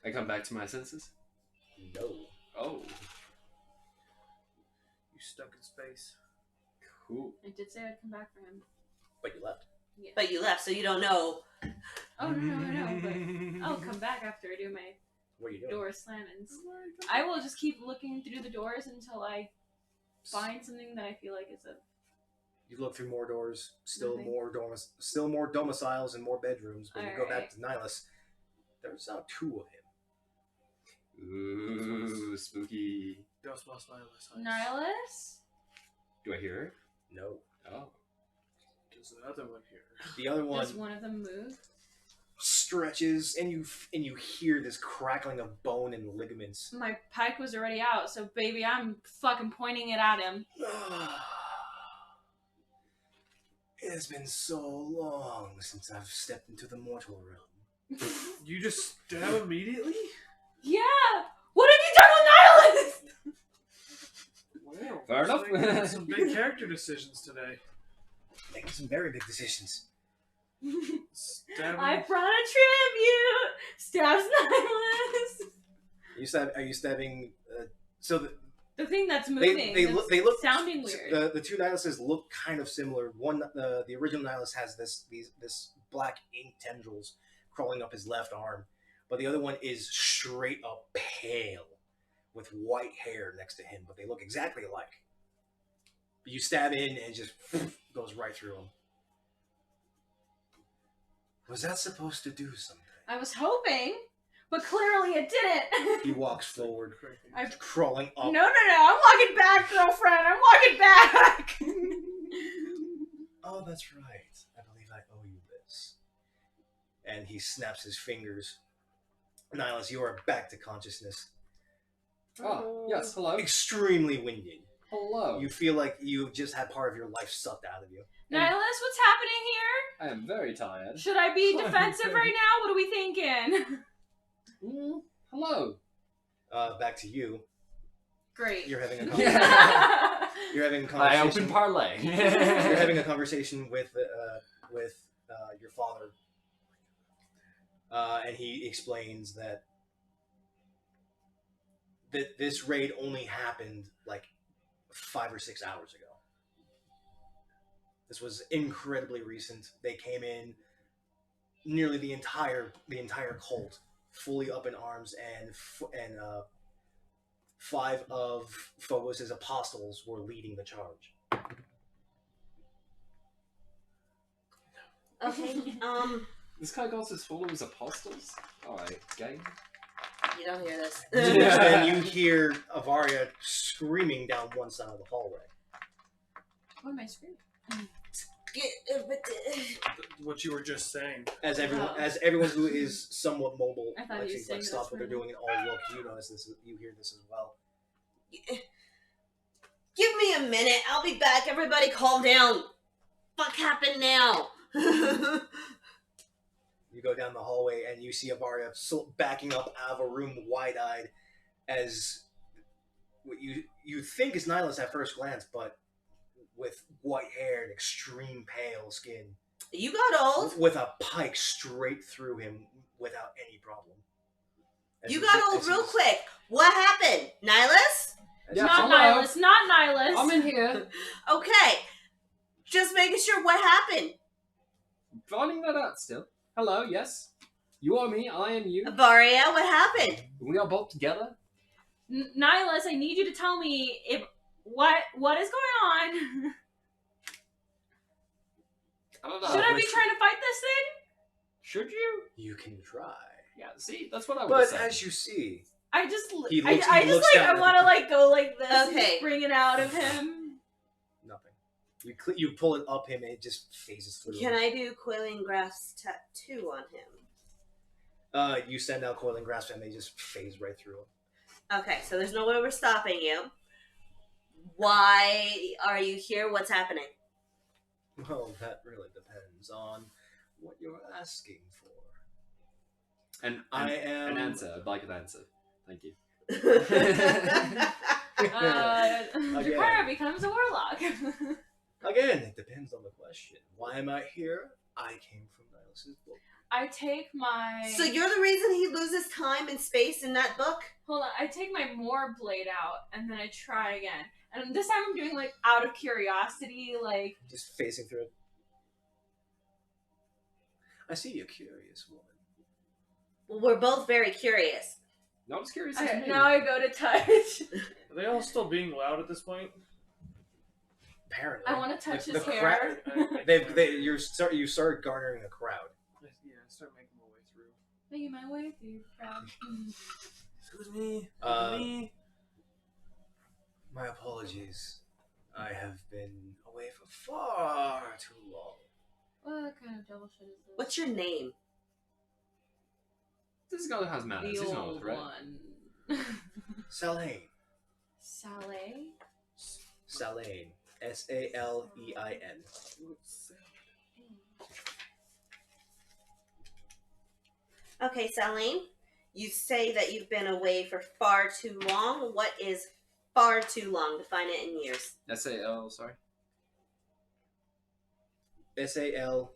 I come back to my senses. No. Oh, You stuck in space. cool. I did say I'd come back for him. But you left. Yeah. But you left, so you don't know. Oh, no, but I'll come back after I do my What are you doing? door slammings. I will just keep looking through the doors until I find something that I feel like is a... You look through more doors, still Nothing. more domiciles and more bedrooms. When you go back Alright. to Nihilus, there's now two of him. Ooh, spooky. Ghost Mouse Nihilus. Nihilus? Do I hear her? No. Oh. There's another one here. The other one Does one of them move? stretches, and you hear this crackling of bone and ligaments. My pike was already out, so baby, I'm fucking pointing it at him. It has been so long since I've stepped into the mortal realm. You just stab immediately? Yeah! What have you done with Nihilus? Wow. Fair looks enough. like you had some big character decisions today. Making some very big decisions. Stabbing. I brought a tribute! Stabs Nihilus! Are you stabbing? So The thing that's moving. they look sounding weird. The two Nihiluses look kind of similar. One, the original Nihilus has this black ink tendrils crawling up his left arm, but the other one is straight up pale with white hair next to him. But they look exactly alike. You stab in and it just goes right through him. Was that supposed to do something? I was hoping, but clearly it didn't. He walks forward, I- crawling up. No, I'm walking back, girlfriend. I'm walking back. Oh, that's right. I believe I owe you this. And he snaps his fingers. Nihilus, you are back to consciousness. Oh, yes, hello. Extremely winded. Hello. You feel like you've just had part of your life sucked out of you. Nihilus, what's happening here? I am very tired. Should I be defensive right now? What are we thinking? Hello. Back to you. Great. You're having a Yeah. you're having a I conversation. open parlay. You're having a conversation with your father, and he explains that this raid only happened like 5 or 6 hours ago. This was incredibly recent. They came in, nearly the entire cult, fully up in arms, and 5 of Phobos' apostles were leading the charge. Okay. This guy calls his followers apostles? Alright, game. You don't hear this. Then you hear Avaria screaming down one side of the hallway. What am I screaming? What you were just saying. As everyone who is somewhat mobile I thought he was actually saying stops what they're that's doing and all look. You notice this. You hear this as well. Give me a minute. I'll be back. Everybody calm down. Fuck happened now? You go down the hallway and you see Avaria backing up out of a room wide-eyed as what you think is Nihilus at first glance, but with white hair and extreme pale skin. You got old. With a pike straight through him without any problem. You got old real quick. What happened? Nihilus? Yeah, Not hello. Nihilus. Not Nihilus. I'm in here. Okay. Just making sure what happened. Finding that out still. Hello, yes. You are me, I am you. Avaria, what happened? We are both together. Nihilus, I need you to tell me if what is going on. I don't know. Should I be trying to fight this thing? Should you? You can try. Yeah, see, that's what I would But say. as you see, I just, He I looks just like, down I at want to like go like this, and Okay. just bring it out of him. nothing. You pull it up him and it just phases through. Can I do coiling grass tattoo on him? You send out coiling grasp and they just phase right through him. Okay, so there's no way we're stopping you. Why are you here? What's happening? Well, that really depends on what you're asking for. And I am an answer. I'd like an answer. Thank you. Jakara becomes a warlock. Again, it depends on the question. Why am I here? I came from Nihilus's book. I take my. So you're the reason he loses time and space in that book? Hold on, I take my more blade out and then I try again. And this time I'm doing like out of curiosity, like. Just facing through it. I see you're curious, woman. Well, we're both very curious. Not as curious as me. Now I go to touch. Are they all still being loud at this point? Apparently. I want to touch his crowd. hair. You started garnering a crowd. Yeah, I start making my way through. Making my way through crowd. Excuse me. My apologies. I have been away for far too long. What kind of devil shit is this? What's your name? This is a guy that has manners. The He's not a old threat. one. Salaine. Saleh? Salaine. Salein. Okay, Salaine, you say that you've been away for far too long. What is far too long? Define it in years. SAL, sorry. Salein.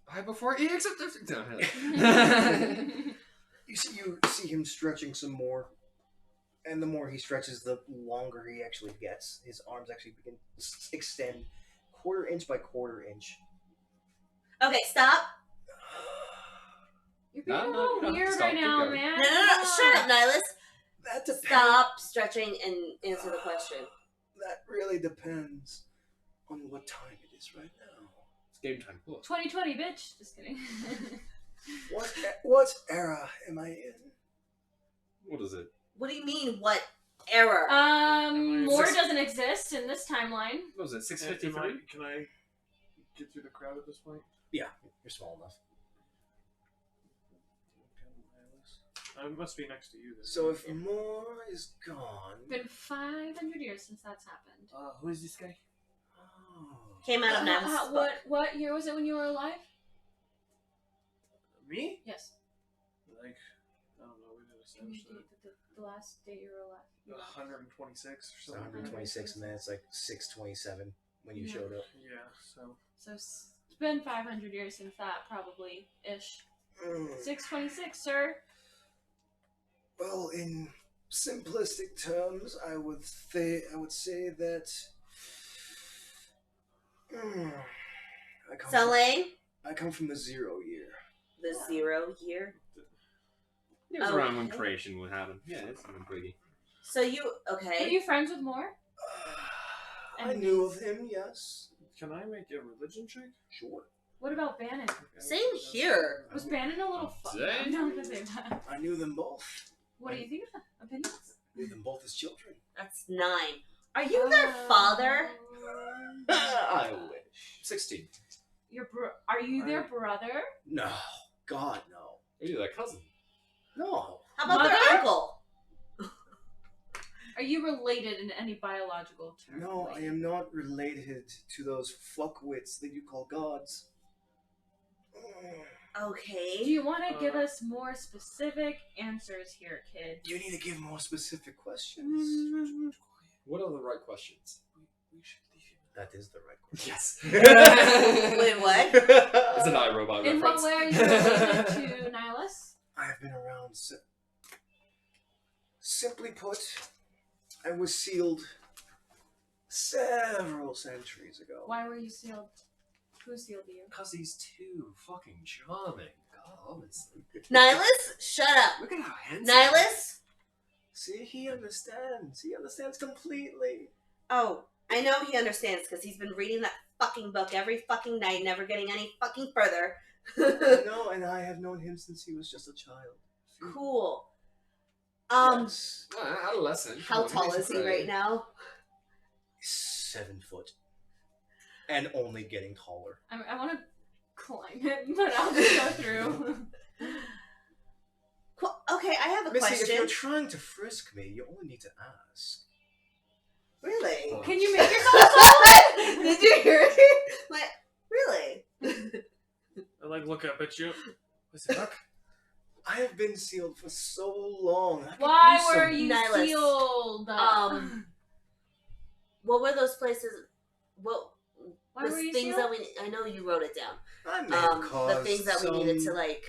Hi, before E except You see him stretching some more. And the more he stretches, the longer he actually gets. His arms actually begin to extend quarter inch by quarter inch. Okay, stop. You're being No, a no, little you don't have to weird stop. right Keep now, going. man. No. Shut up, Nihilus. That depends. Stop stretching and answer the question. That really depends on what time it is right now. It's game time. Cool. 2020, bitch. Just kidding. What era am I in? What is it? What do you mean, what error? More doesn't exist in this timeline. What was it? Can 653? I get through the crowd at this point? Yeah, you're small enough. I must be next to you then. So if more is gone... It's been 500 years since that's happened. Who is this guy? Oh. Came out of Nihilus' book. What year was it when you were alive? Me? Yes. Like, I don't know, we didn't Can you establish date the last day you were alive? that. 126 or So something. 126 and then it's like 627 when you showed up. Yeah, so. So it's been 500 years since that, probably ish. 626, sir. Well, in simplistic terms, I would say that Salaine? I come from the 0 year. The 0 year? It was around when Okay. creation would happen. Yeah, it's been pretty. So you, Are okay. you friends with Moore? I knew of him, yes. Can I make a religion check? Sure. What about Bannon? Same here. Was Bannon a little fuck? I'm not gonna say that. I knew them both. What do you think of that? Opinions? I knew them both as children. That's 9. Are you their father? I wish. 16. Are you their brother? No. God, no. Are you their cousin? No. How about Mother? their uncle? Are you related in any biological term? No, I am not related to those fuckwits that you call gods. Do Okay. you want to give us more specific answers here, kid? You need to give more specific questions. What are the right questions? We should leave him. That is the right question. Yes. Wait, what? It's an iRobot In reference. what way are you related to Nihilus? I have been around. Simply put, I was sealed several centuries ago. Why were you sealed? Who sealed you? Because he's too fucking charming. God, honestly. Nihilus? Shut up. Look at how handsome he is. Nihilus? See, he understands. He understands completely. Oh, I know he understands because he's been reading that fucking book every fucking night, never getting any fucking further. I know, and I have known him since he was just a child. Cool. Yes. Adolescent. How tall is he right now? 7 foot. And only getting taller. I want to climb it, but I'll just go through. Cool. Okay, I have a Missy, if question. you're trying to frisk me, you only need to ask. Really? Can you make yourself solid? Did you hear it? Like, really? I look up at you. What's it, Buck? I have been sealed for so long. I could Why use some- were you Nihilus. sealed? What were those places? What Why the were you things sealed? that we? I know you wrote it down. I may have The caused things that we needed to some like,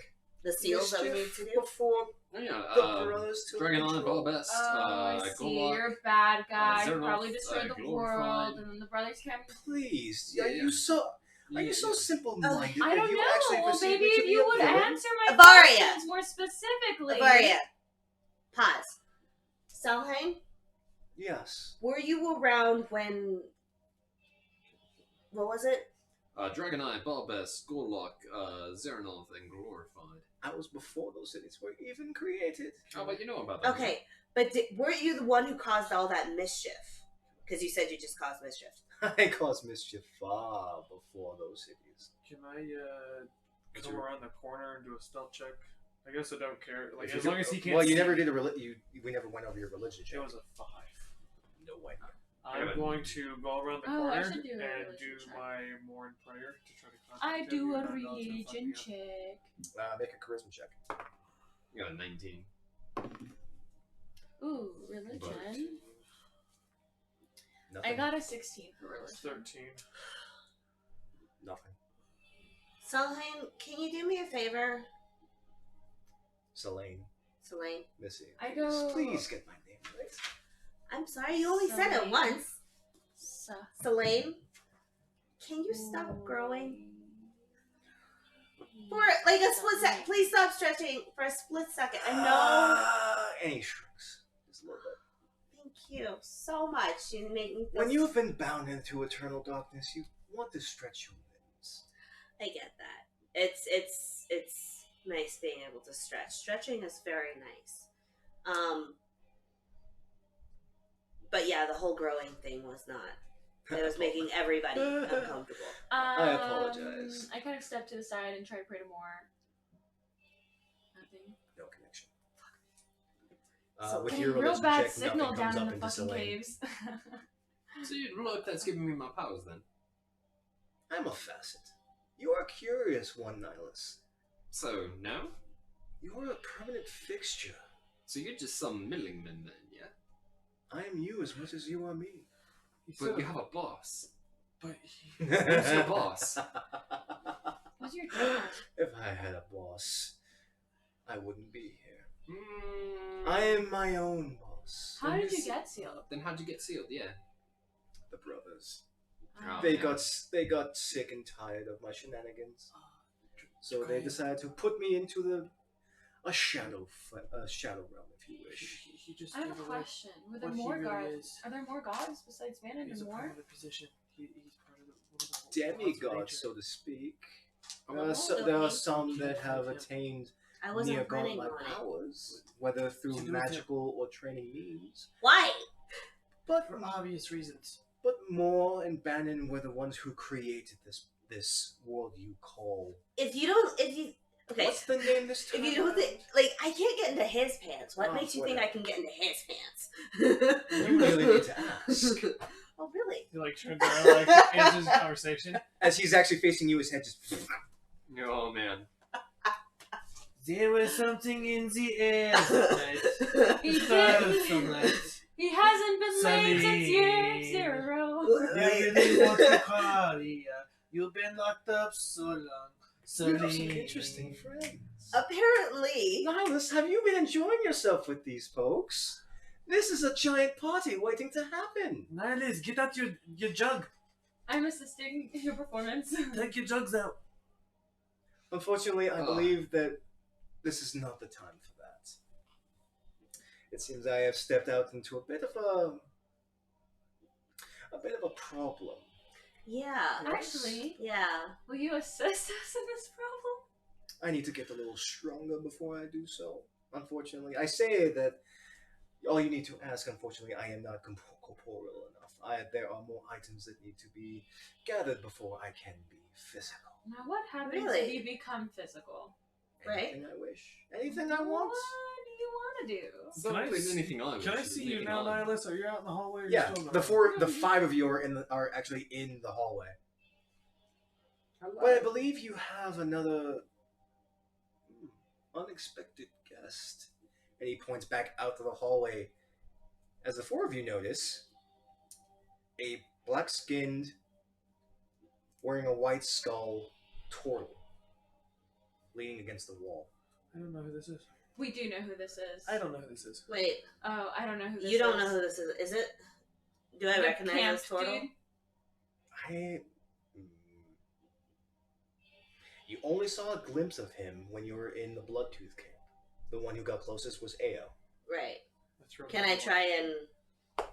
the seals that we needed mischief to do. before Yeah, the brothers took Dragon Island, control. Ball Best, Oh, I see. Golok. You're a bad guy. You Xehanort, probably destroyed the Glorified. world, and then the brothers came. Please, Yeah, are yeah. you so? Are you so simple-minded? I that don't you know. actually Well, perceive maybe me to if be you a would villain? answer my Avaria. questions more specifically. Avaria. Pause. Salheim, Yes. were you around when? What was it? Dragon Eye, Ball Best, Golok, Xehanort, and Glorified. I was before those cities were even created. Oh, but you know about that. Okay, but weren't you the one who caused all that mischief? Because you said you just caused mischief. I caused mischief far before those cities. Can I What's come your- around the corner and do a stealth check? I guess I don't care. Like If you as do- long as he can't. Well, you see never me. did we never went over your religion check. It was a 5. No way. I'm going to go around the Oh, I corner should do a and religion do check. my mourn prayer to try to contact I him. do You're a not going to fuck religion me up. check. Make a charisma check. You got a 19. Ooh, religion. Nothing. I got a 16 for It's religion. 13. Nothing. Salheim, can you do me a favor? Selene, Selene. Missy. I go- Please get my name right. I'm sorry, you only said it Selene. once. Selene, can you stop growing? For like a split second. Please stop stretching for a split second. I know. And he shrinks just a little bit. Thank you so much. You make me feel When you have been bound into eternal darkness, you want to stretch your limbs. I get that. It's nice being able to stretch. Stretching is very nice. But yeah, the whole growing thing was not. It was making everybody uncomfortable. I apologize. I kind of stepped to the side and tried to pray to more. Nothing. No connection. So with Getting your real religion bad check, signal nothing comes down up in the into fucking Selene. caves. So you look, that's giving me my powers then. I'm a facet. You are a curious one, Nihilus. So, no? You are a permanent fixture. So you're just some middleman then, yeah? I am you as much as you are me. But you have a boss. But Who's your boss? Who's your dad? If I had a boss, I wouldn't be here. Mm, I am my own boss. How did you get sealed? Then how'd you get sealed? Yeah. The brothers. Oh, They yeah. got sick and tired of my shenanigans, so they decided to put me into a shadow realm, if you wish. he just I have a gave away question. Were there what he more really gods? is. Are there more gods besides Manon He's and a part more? of the position. He's part of the one of the laws of Demigod, nature. so to speak. There are some that have attained I near wasn't planning godlike on it. powers, whether through What you do with magical or training means. Why? But For obvious reasons. Maul and Bannon were the ones who created this world you call. Okay. What's the name this time? If you don't think, like, I can't get into his pants. What Oh, makes you think whatever. I can get into his pants? You really need to ask. Oh, really? He like turns around, like answers the conversation. As he's actually facing you, his head just. Oh man. There was something in the air tonight. He Sunlight. He hasn't been late since year Sunny. 0. You really want to call here. You've been locked up so long. You have some Sunny. interesting friends. Apparently. Nihilus, have you been enjoying yourself with these folks? This is a giant party waiting to happen. Nihilus, get out your jug. I'm assisting your performance. Take your jugs out. Unfortunately, I believe that this is not the time for that. It seems I have stepped out into a bit of a problem. Yeah. Actually, Yeah. will you assist us in this problem? I need to get a little stronger before I do so. Unfortunately, I say that all you need to ask. Unfortunately, I am not corporeal enough. There are more items that need to be gathered before I can be physical. Now, what happens Really? if you become physical? Right. Anything I wish. Anything I want. What do you want to do? Don't Can I put s- anything on. Can I which is see you anything now, on. Nihilus? Are you out in the hallway? Or are you Yeah, still in the five of you are actually in the hallway. But I believe you have another unexpected guest. And he points back out to the hallway. As the four of you notice, a black-skinned, wearing a white skull turtle leaning against the wall. I don't know who this is. We do know who this is. I don't know who this is. Wait. Oh, I don't know who this is. You don't know who this is. Is it? Do I The recognize camp this turtle? dude? I. You only saw a glimpse of him when you were in the Bloodtooth camp. The one who got closest was Ao. Right. That's right. Can I try and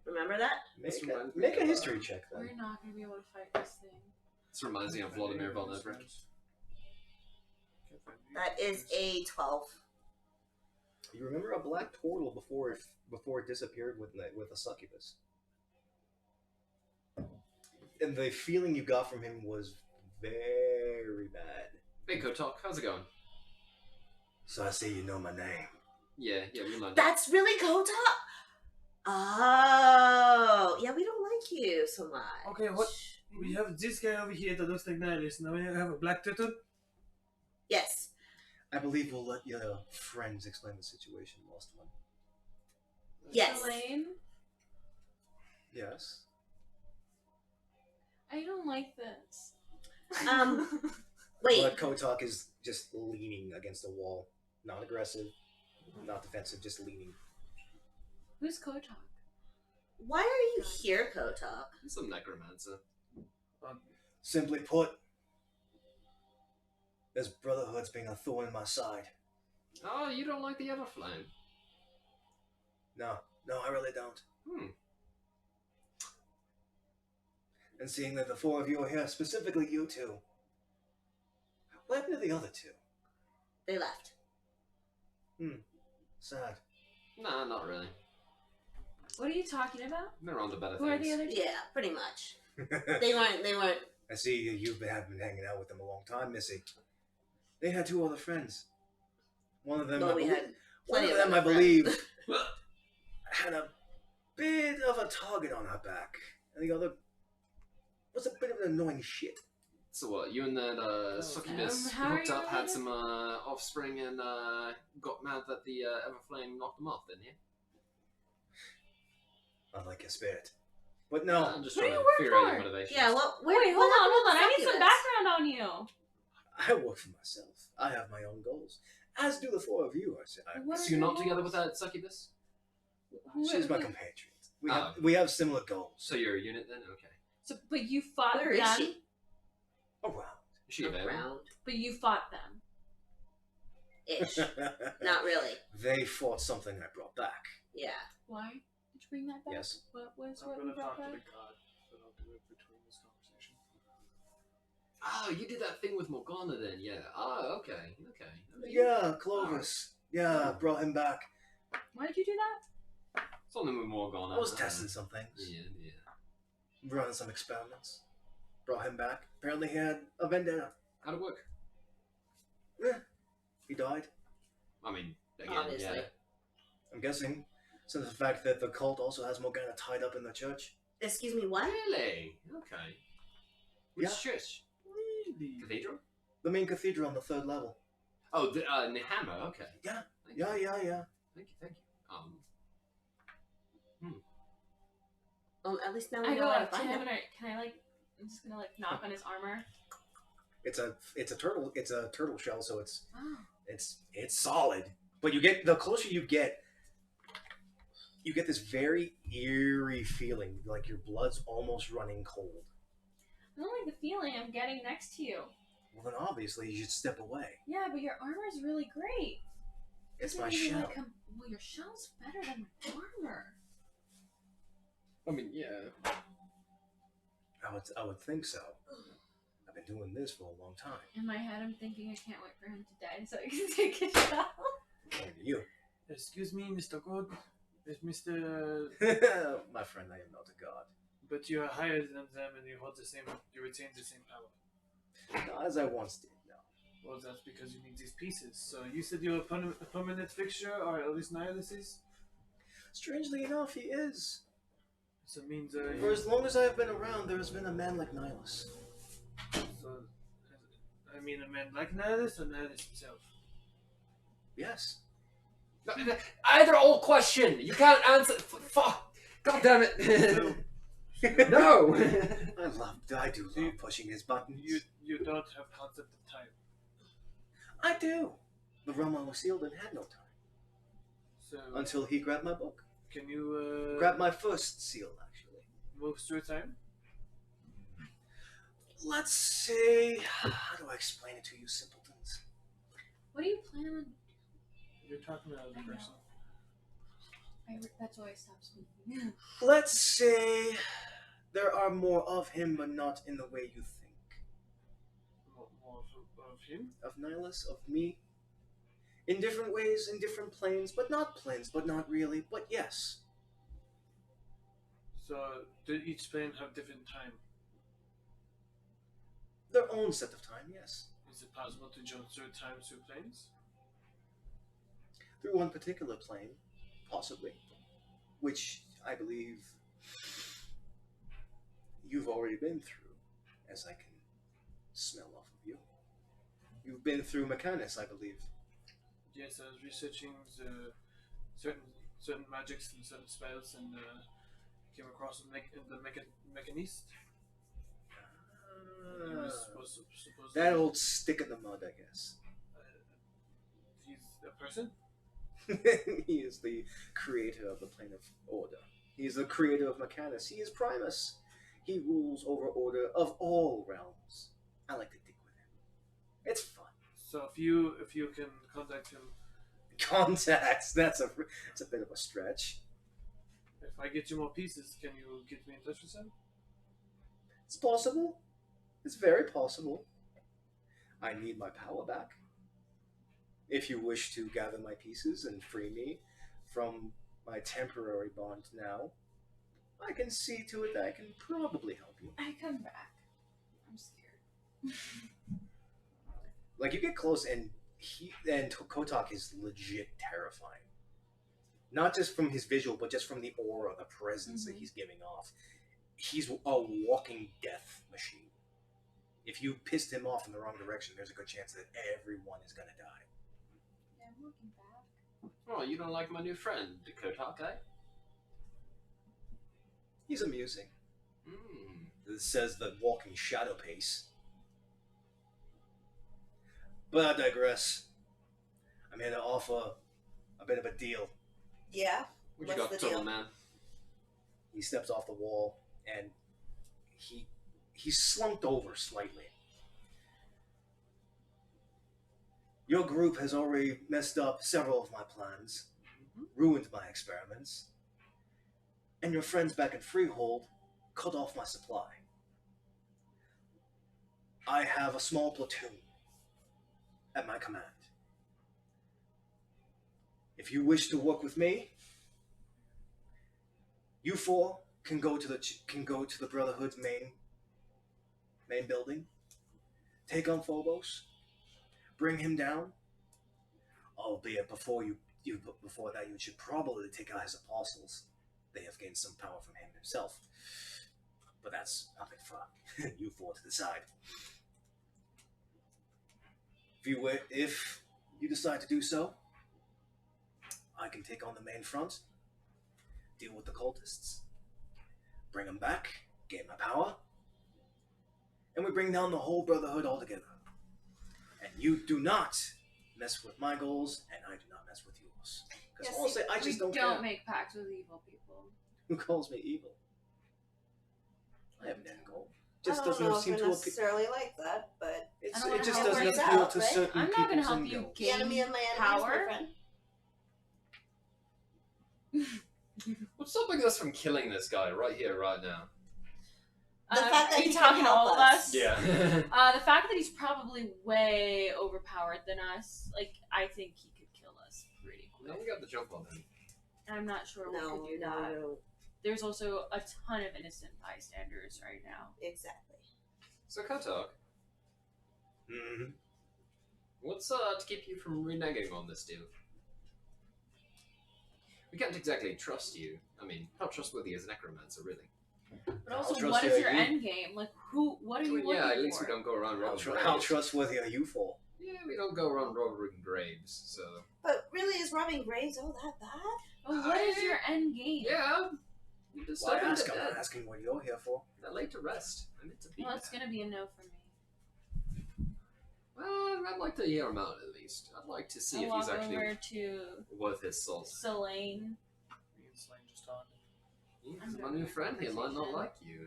remember that? This Make reminds me a of, history check then. We're not going to be able to fight this thing. This reminds me of Vladimir Von Everett. That is a 12. You remember a black turtle before it disappeared with a succubus. And the feeling you got from him was very bad. Hey, Kotok, how's it going? So I see you know my name. Yeah, we know. That's really Kota. Oh, yeah. We don't like you so much. Okay, what? We have this guy over here that looks like Nihilus. Now we have a black turtle. Yes. I believe we'll let your friends explain the situation, Lost One. Yes. Elaine, Yes. I don't like this. Wait. But Kotok is just leaning against the wall. Not aggressive, not defensive, just leaning. Who's Kotok? Why are you here, Kota? He's some necromancer. Simply put, this brotherhood's being a thorn in my side. Oh, you don't like the Everflame? No, I really don't. And seeing that the four of you are here, specifically you two, what happened to the other two? They left. Sad. Nah, not really. What are you talking about? They're on to better Who are the things. other two? Yeah, pretty much. They weren't. I see you've been hanging out with them a long time, Missy. They had two other friends. One of them, Well, we had one plenty of of them, I other believe, had a bit of a target on her back, and the other was a bit of an annoying shit. So what, you and that succubus how are hooked you up, had related? some offspring, and got mad that the Everflame knocked them off, didn't you? I like your spirit, but no. I'm just What do trying you to work figure out for? your motivation. Yeah. Well, Wait, hold on. I need some background on you. I work for myself. I have my own goals, as do the four of you. What So are you're your not together goals? with that succubus? She's my compatriot. Oh. We have similar goals. So you're a unit then? Okay. So, but you fought Where is them. she? Around. Is she available? Around But you fought them. ish. Not really. They fought something I brought back. Yeah. Why did you bring that back? Yes. What was I'm what gonna you brought talk to back? the god, so don't do it between this conversation. Oh, you did that thing with Morgana then, yeah. Oh, okay. Yeah, Clovis. Yeah, brought him back. Why did you do that? Something with Morgana. I was testing some things. Yeah. Running some experiments. Brought him back. Apparently he had a vendetta. How'd it work? Yeah. He died. I mean, again, Obviously. yeah. I'm guessing, since the fact that the cult also has Morgana tied up in the church. Excuse me, what? Really? Okay. Which Yeah. church? Really? Cathedral? The main cathedral on the 3rd level. Oh, the Nehama, okay. Yeah. Thank you. Yeah. Thank you. At least now we I know go where to up to find him him. and can I like? I'm just gonna like knock on his armor. It's a turtle shell, so it's Oh. it's solid. But the closer you get this very eerie feeling, like your blood's almost running cold. I don't like the feeling I'm getting next to you. Well, then obviously you should step away. Yeah, but your armor is really great. It's Doesn't my even, shell. like, well, your shell's better than my armor. I mean, yeah. I would think so. I've been doing this for a long time. In my head, I'm thinking I can't wait for him to die so I can take a shell. Only to you. Excuse me, Mr. God. Is Mr. My friend, I am not a god. But you are higher than them and you retain the same power. Not as I once did, no. Well, that's because you need these pieces. So you said you're a permanent fixture, or at least Nihilus is? Strangely enough, he is. So it means, For as long as I've been around, there has been a man like Nihilus. so, I mean a man like Nihilus or Nihilus himself? Yes. Either old question. You can't answer. Fuck. God damn it. No. I do love pushing his buttons. You don't have concept of time. I do. The realm I was sealed in had no time. So Until he grabbed my book. can you Grabbed my first seal, actually. move through time? Let's see. How do I explain it to you, simpletons? What do you plan on? You're talking about the person. That's why I stopped speaking. Let's say there are more of him, but not in the way you think. More of him? Of Nihilus, of me. In different ways, in different planes, but not really, but yes. So did each plane have different time? Their own set of time, yes. Is it possible to jump through time through planes? Through one particular plane, possibly. Which I believe you've already been through, as I can smell off of you. You've been through Mechanus, I believe. Yes, I was researching the certain magics and certain spells, and came across the mechanist. He was supposed That old stick in the mud, I guess. he's a person. He is the creator of the plane of order. He is the creator of Mechanus. He is Primus. He rules over order of all realms. I like to dig with him. It's fun. So if you can contact him, Contacts. That's a bit of a stretch. if I get you more pieces, can you get me in touch with him? It's possible. It's very possible. I need my power back. If you wish to gather my pieces and free me from my temporary bond now, I can see to it that I can probably help you. I come back. I'm scared. Like, you get close, and Kotak is legit terrifying. Not just from his visual, but just from the aura, the presence that he's giving off. He's a walking death machine. If you pissed him off in the wrong direction, there's a good chance that everyone is going to die. Yeah, I'm looking back. Oh, you don't like my new friend, the Kotak guy? He's amusing. Hmm. It says the walking shadow pace. But I digress. I'm here to offer a bit of a deal. Yeah. What you What's got the to deal? man? He steps off the wall, and he's slumped over slightly. Your group has already messed up several of my plans, ruined my experiments, and your friends back at Freehold cut off my supply. I have a small platoon at my command. If you wish to work with me, you four can go to the Brotherhood's main building, take on Phobos, bring him down. Albeit before that, you should probably take out his apostles. They have gained some power from him himself. But that's nothing for you four to decide. If you decide to do so, I can take on the main front, deal with the cultists, bring them back, gain my power, and we bring down the whole Brotherhood altogether. And you do not mess with my goals, and I do not mess with yours. Because Yeah, honestly, I just don't care. Don't make pacts with evil people. Who calls me evil? I have an end goal. I Just don't doesn't know if seem I to appeal. necessarily like that, but It I don't wanna just help doesn't works appeal out, to right? certain I'm not people's gonna help end you goals. the enemy of my enemy is my power. friend. What's stopping us from killing this guy right here, right now? The fact that are he you can talking to help all of us. us? Yeah. The fact that he's probably way overpowered than us, like, I think he could kill us pretty No, quick. we got the jump on him. And I'm not sure we No, could do no, that. no, There's also a ton of innocent bystanders right now. exactly. So, Kotok, Mm-hmm. what's to keep you from reneging on this deal? We can't exactly trust you. I mean, how trustworthy is a necromancer, really? But How also, what trustworthy is your are you? end game? Like, what are you looking Yeah, at least for? we don't go around robbing How graves. trustworthy are you for? Yeah, we don't go around robbing graves, so... But really, is robbing graves all that bad? Oh, what is your end game? Yeah! We just Why stuff ask? into I'm not dead. asking what you're here for. They're laid to rest. I meant to be Well, it's there. gonna be a no for me. Well, I'd like to hear him out at least. I'd like to see I'll if he's walk actually over to worth his salt. Selene. Me and Slane just talking. He's my new friend. He might not like you.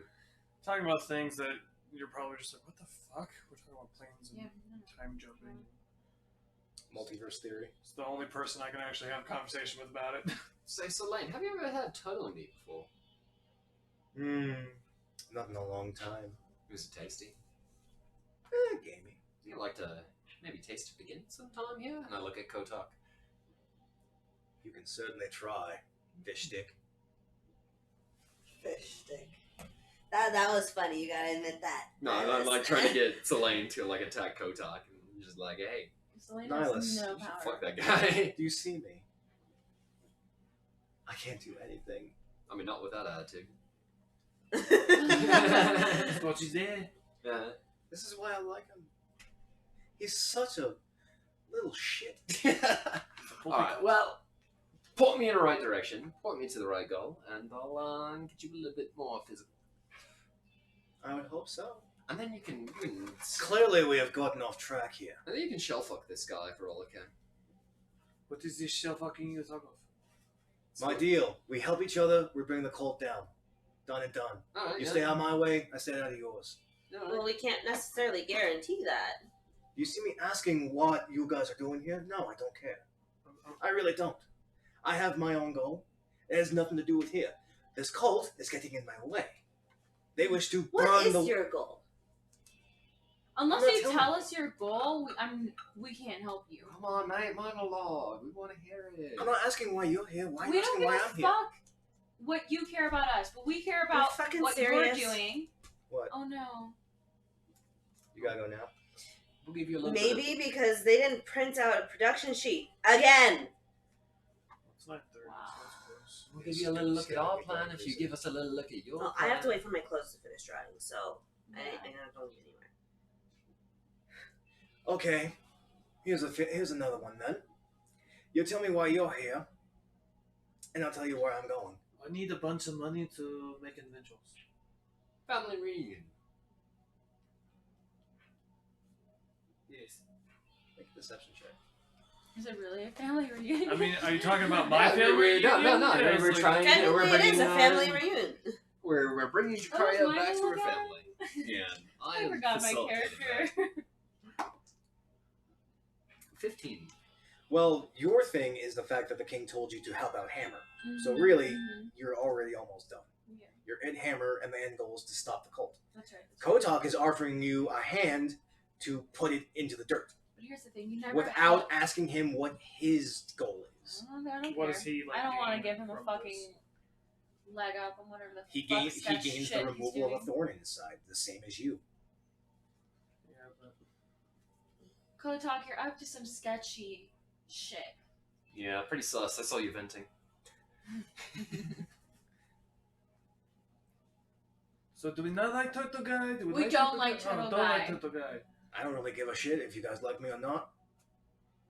Talking about things that you're probably just like, what the fuck? We're talking about planes and Yeah. time jumping. Multiverse theory. It's the only person I can actually have a conversation with about it. Say, Selene, have you ever had turtle meat before? Not in a long time. Was it tasty? Gamey. You'd like to maybe taste it again sometime here? And I look at Kotak. You can certainly try. Fish stick. Fish stick. That was funny. You gotta admit that. No, That I'm was- like trying to get Selene to like attack Kotak and just like, hey, Selene Nihilus, has no you should power. fuck that guy. Do you see me? I can't do anything. I mean, not with that attitude. That's what she's there. Yeah. This is why I like him. He's such a little shit. Alright, well, point me in the right direction, point me to the right goal, and I'll get you a little bit more physical. I would hope so. And then you can Clearly, we have gotten off track here. and then you can shell fuck this guy for all I can. What is this shell fucking you talk of? My deal. We help each other. We bring the cult down. Done and done. Alright, You yeah. stay out of my way. I stay out of yours. Alright. Well, we can't necessarily guarantee that. You see me asking what you guys are doing here? No, I don't care. I really don't. I have my own goal. It has nothing to do with here. This cult is getting in my way. They wish to What burn is the. your goal? Unless I'm not you telling tell us your goal, we can't help you. Come on, mate, monologue. We want to hear it. I'm not asking why you're here. Why are We you don't asking give why a I'm here? fuck what you care about us, but we care about fucking what serious? you're doing. What? Oh no. You gotta go now. We'll give you a little Maybe because they didn't print out a production sheet again. It's 9:30. Wow. So it's close. We'll give you a little look at our plan if you give us a little look at your Well, plan. I have to wait for my clothes to finish drying, so I don't get anywhere. Okay. Here's another one then. You tell me why you're here, and I'll tell you where I'm going. I need a bunch of money to make individuals. Family reunion. Yes. Make a deception check. Is it really a family reunion? I mean, are you talking about my Yeah, family? no, reunion? no. Yeah, We're it's trying- like, Yeah, we're Technically, it is a bringing, family reunion. We're bringing Oh, Jacaria is back mine to her again? family. And I I am forgot my facilitating character. that. 15. Well, your thing is the fact that the king told you to help out Hammer. So Mhm, really, mhm. you're already almost done. Yeah. You're in Hammer, and the end goal is to stop the cult. That's right. Kotok is offering you a hand to put it into the dirt But here's the thing: you never without help. asking him what his goal is. I don't What care. does he like? I don't want to gain give him a from fucking this? leg up on whatever the He fuck gains sketch the shit he's removal of doing. a thorn in his side, the same as you. Yeah, but Kotak, you're up to some sketchy shit. Yeah, pretty sus. I saw you venting. so do we not like Turtle Guy? Do We don't like Turtle Don't Guy. like Turtle Guy. I don't really give a shit if you guys like me or not.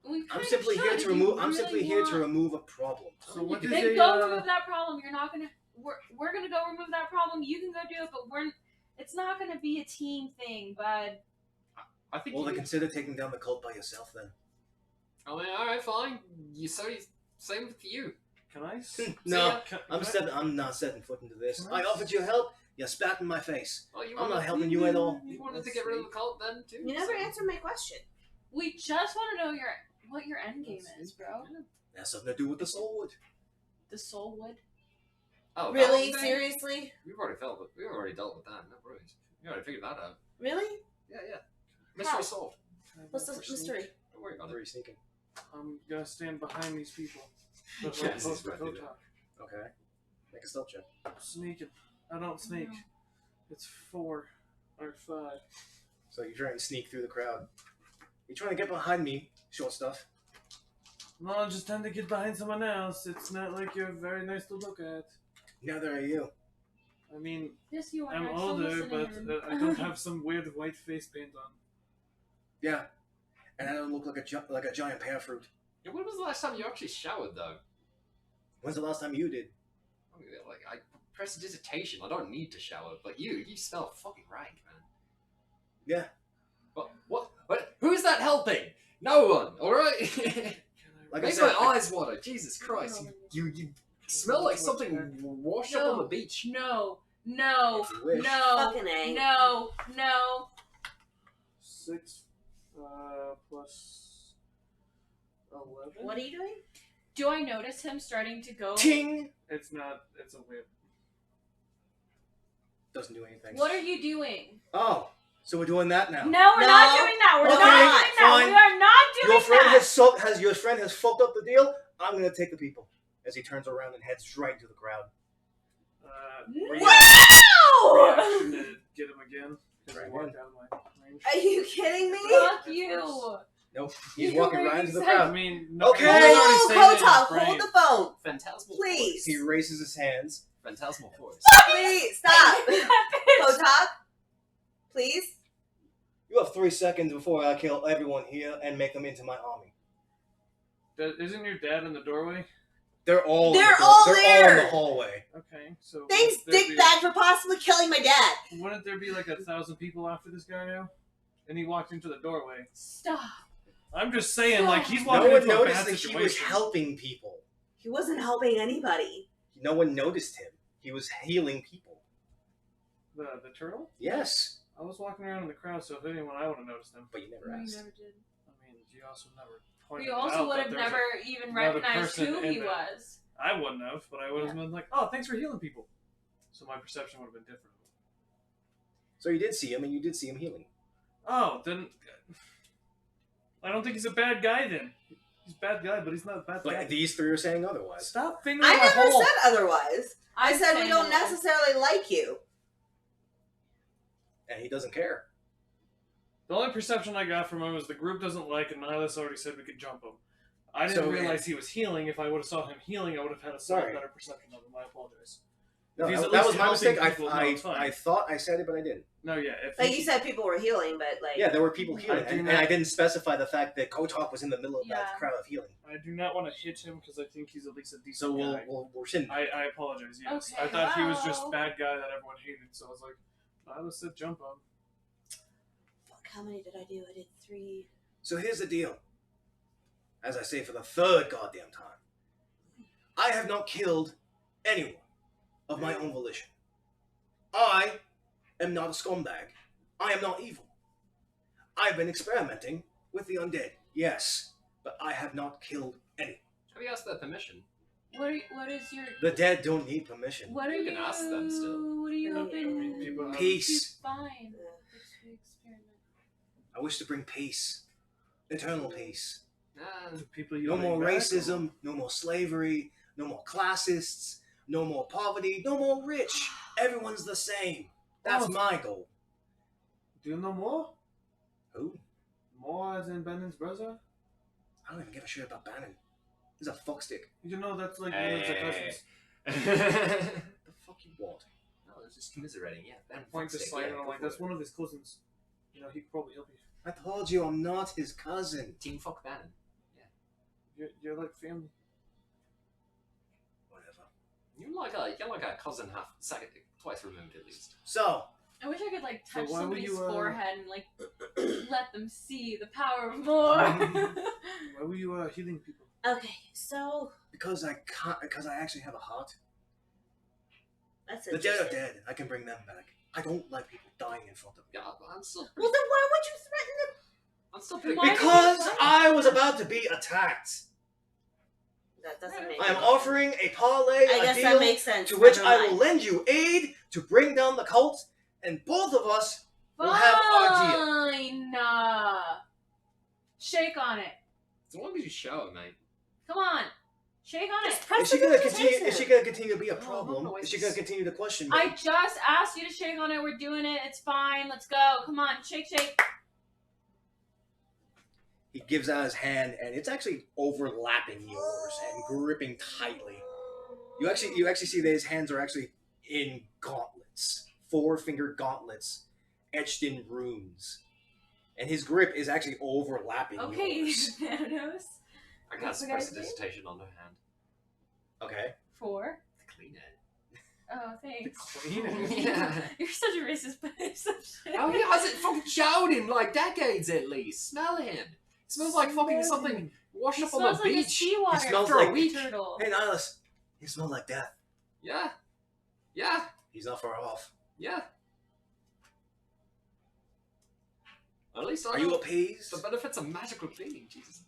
We I'm kinda simply should here if to you remove. I'm really simply here to want- remove a problem. So what is Then a, go remove that problem. You're not gonna. We're gonna go remove that problem. You can go do it, but it's not gonna be a team thing, bud. I think Well, you... then consider taking down the cult by yourself then. I mean, alright, fine. Same with you. Can I? No, Can I'm not setting foot into this. Can I I offered you help. You spat in my face. Oh, you I'm wanted, not helping you at all. you wanted to get rid of the cult then, too? You never so- answered my question. We just want to know what your end game is, bro. That's something to do with the soul wood. The soul wood. Oh, that Really? one thing? Seriously? We've already dealt with that. No worries. We already figured that out. Really? Yeah. Mystery How? solved. What's the mystery? Don't worry about it. Very sneaking. I'm gonna stand behind these people. But Yeah, I'm supposed to he's go right there. talk. Okay. Make a stealth check. Sneaking. I don't sneak. No. It's 4 or 5. So you're trying to sneak through the crowd. You're trying to get behind me, short stuff. No, I'm just trying to get behind someone else. It's not like you're very nice to look at. Neither are you. I mean, Yes, you are. I'm still older, listening but in. I don't have some weird white face paint on. Yeah. And I don't look like a giant pear fruit. Yeah, when was the last time you actually showered, though? When's the last time you did? I mean, like, I pressed dissertation. I don't need to shower. But you smell fucking rank, man. Yeah. What? Who's that helping? No one, alright? Like I Makes said, my eyes water. Jesus Christ. You smell like something washed up on the beach. No. if you wish. Fucking A. No. 6 plus 11. What are you doing? Do I notice him starting to go? Ting! It's not. It's a whip. Doesn't do anything. What are you doing? Oh, so we're doing that now. No, we're No. not doing that. We're Okay, not doing that. fine. We are not doing Your friend that. your friend has fucked up the deal. I'm gonna take the people. As he turns around and heads right into the crowd. Reaction to get him again. Because Right I walked out of my range. Are you kidding me? Fuck you. Nope. He's You walking already right into the said- I crowd. mean, Okay. no one's already Oh, saying it in Kotak, frame. hold the phone. Phantasmal Please. He raises his hands. Force. Phantasmal force. Please, stop. Kotak, please. You have 3 seconds before I kill everyone here and make them into my army. Isn't your dad in the doorway? They're all They're all they're all there. in the hallway. Okay, so Thanks, wouldn't there be- dickbag, for possibly killing my dad. Wouldn't there be like 1,000 people after this guy now? And he walked into the doorway. Stop. I'm just saying, like he's No walking one into a noticed bad that he situation. was helping people. He wasn't helping anybody. No one noticed him. He was healing people. The turtle? Yes, I was walking around in the crowd, so if anyone, I would have noticed him. but you never No, you asked. never did. I mean, you also never pointed We out also would that have there's never even another recognized person who in he there. was. I wouldn't have, but I would have been like, "Oh, thanks for healing people." So my perception would have been different. So you did see him, and you did see him healing. Oh, then I don't think he's a bad guy. Then he's a bad guy, but he's not a bad guy. But these 3 are saying otherwise. Stop fingering I my never hole. said otherwise. I said we don't necessarily like you. And he doesn't care. The only perception I got from him was the group doesn't like, and Nihilus already said we could jump him. I didn't So, realize he was healing. If I would have saw him healing, I would have had a slightly Sorry. better perception of him. I apologize. No, If he's that, at that least was my helping mistake. people, no, I it's fine. thought I said it, but I didn't. No, yeah. If Like he- you said, people were healing, but like Yeah, there were people healing, I do and not- I didn't specify the fact that Kotok was in the middle of Yeah. that crowd of healing. I do not want to hit him because I think he's at least a decent So guy. we'll rescind. I apologize. Yes, Okay, I thought he was just well. bad guy that everyone hated. So I was like, Nihilus said jump him. fuck, how many did I do? I did 3. So here's the deal. As I say for the 3rd goddamn time, I have not killed anyone of my own volition. I am not a scumbag. I am not evil. I've been experimenting with the undead, yes, but I have not killed anyone. Have you asked their permission? What is your? The dead don't need permission. What are You can ask them still. What What are you hoping? people have- Peace. Fine. Yeah. Experiment. I wish to bring peace. Eternal peace. The people you No more bring back, racism, no more slavery, no more classists, no more poverty, no more rich. Everyone's the same. That's Oh. my goal. Do you know more? Who? More as in Bennon's brother? I don't even give a shit about Bannon. He's a fuckstick. You know that's like one of the cousins. The fuck you want? No, I was just commiserating. Yeah, I Ben point to Fuckstick, Slide yeah, and I'm go like, for that's it. one of his cousins. You know, he could probably help you. I told you I'm not his cousin. Team Fuck Bannon. You're like family. Whatever. Oh, You're like a cousin twice removed at least. So, I wish I could like So touch why would somebody's you, forehead and like let them see the power of more. Why were you healing people? Okay, so because I actually have a heart. that's The dead interesting. are dead. I can bring them back. I don't like people dying in front of me. Yeah, I'm still. Well, then why would you threaten them? I'm still pretty. Why- Because I was about to be attacked. That doesn't make I am sense. offering a parlay, I a guess deal, that makes sense. to which Never I will mind. lend you aid to bring down the cult, and both of us will have our deal. Fine. Shake on it. As long as you show it, mate. Come on. Shake on Just it. press Is she the gonna button, continue? takes Is she it. gonna continue to be a No, problem? no, Is she it's- gonna continue to question me? I just asked you to shake on it. We're doing it. It's fine. Let's go. Come on. Shake, shake. He gives out his hand, and it's actually overlapping yours and gripping tightly. You actually see that his hands are actually in gauntlets, 4-finger gauntlets, etched in runes, and his grip is actually overlapping Okay, yours. Thanos. I What's cast the guy's prestidigitation on her hand. Okay. 4. To clean it. Oh, thanks. Clean it. Yeah. You're such a racist piece of shit. Oh, he hasn't fucking showered in like decades at least. Smell him. Smells like fucking something washed He up on smells the like a beach. seawater He smells after a like- wee turtle. Hey, Nihilus, you smell like death. Yeah. Yeah. He's not far off. Yeah. At least I Are know you appeased? the benefits of magical cleaning. Jesus.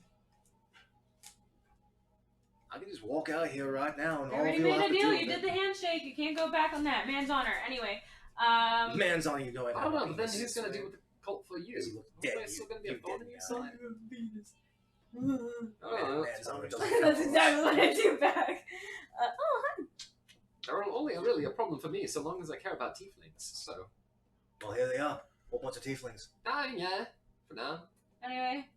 I can just walk out here right now, and You all of already you will made have a to deal. do You with did the handshake. You can't go back on that. Man's honor. Anyway. it. Man's on you going. I don't know, but then who's going to deal with the cult for you? Does he look Am I dead? still going to be You a thorn in dead your guy. side? Oh, Man's on you doesn't That's count. exactly what I do back. Oh, hi. they're only really a problem for me so long as I care about tieflings. So, Well, here they are. Whole bunch of tieflings. yeah, for now. Anyway,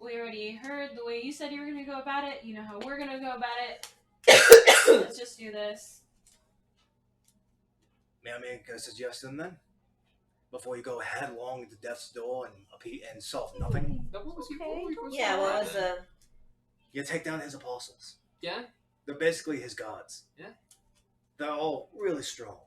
we already heard the way you said you were going to go about it. You know how we're going to go about it. Let's just do this. May I make a suggestion then? Before you go headlong into death's door and solve nothing, Now, what was you? Okay. What were you supposed to Yeah, do what was then? the? you take down his apostles. Yeah. They're basically his gods. Yeah. They're all really strong.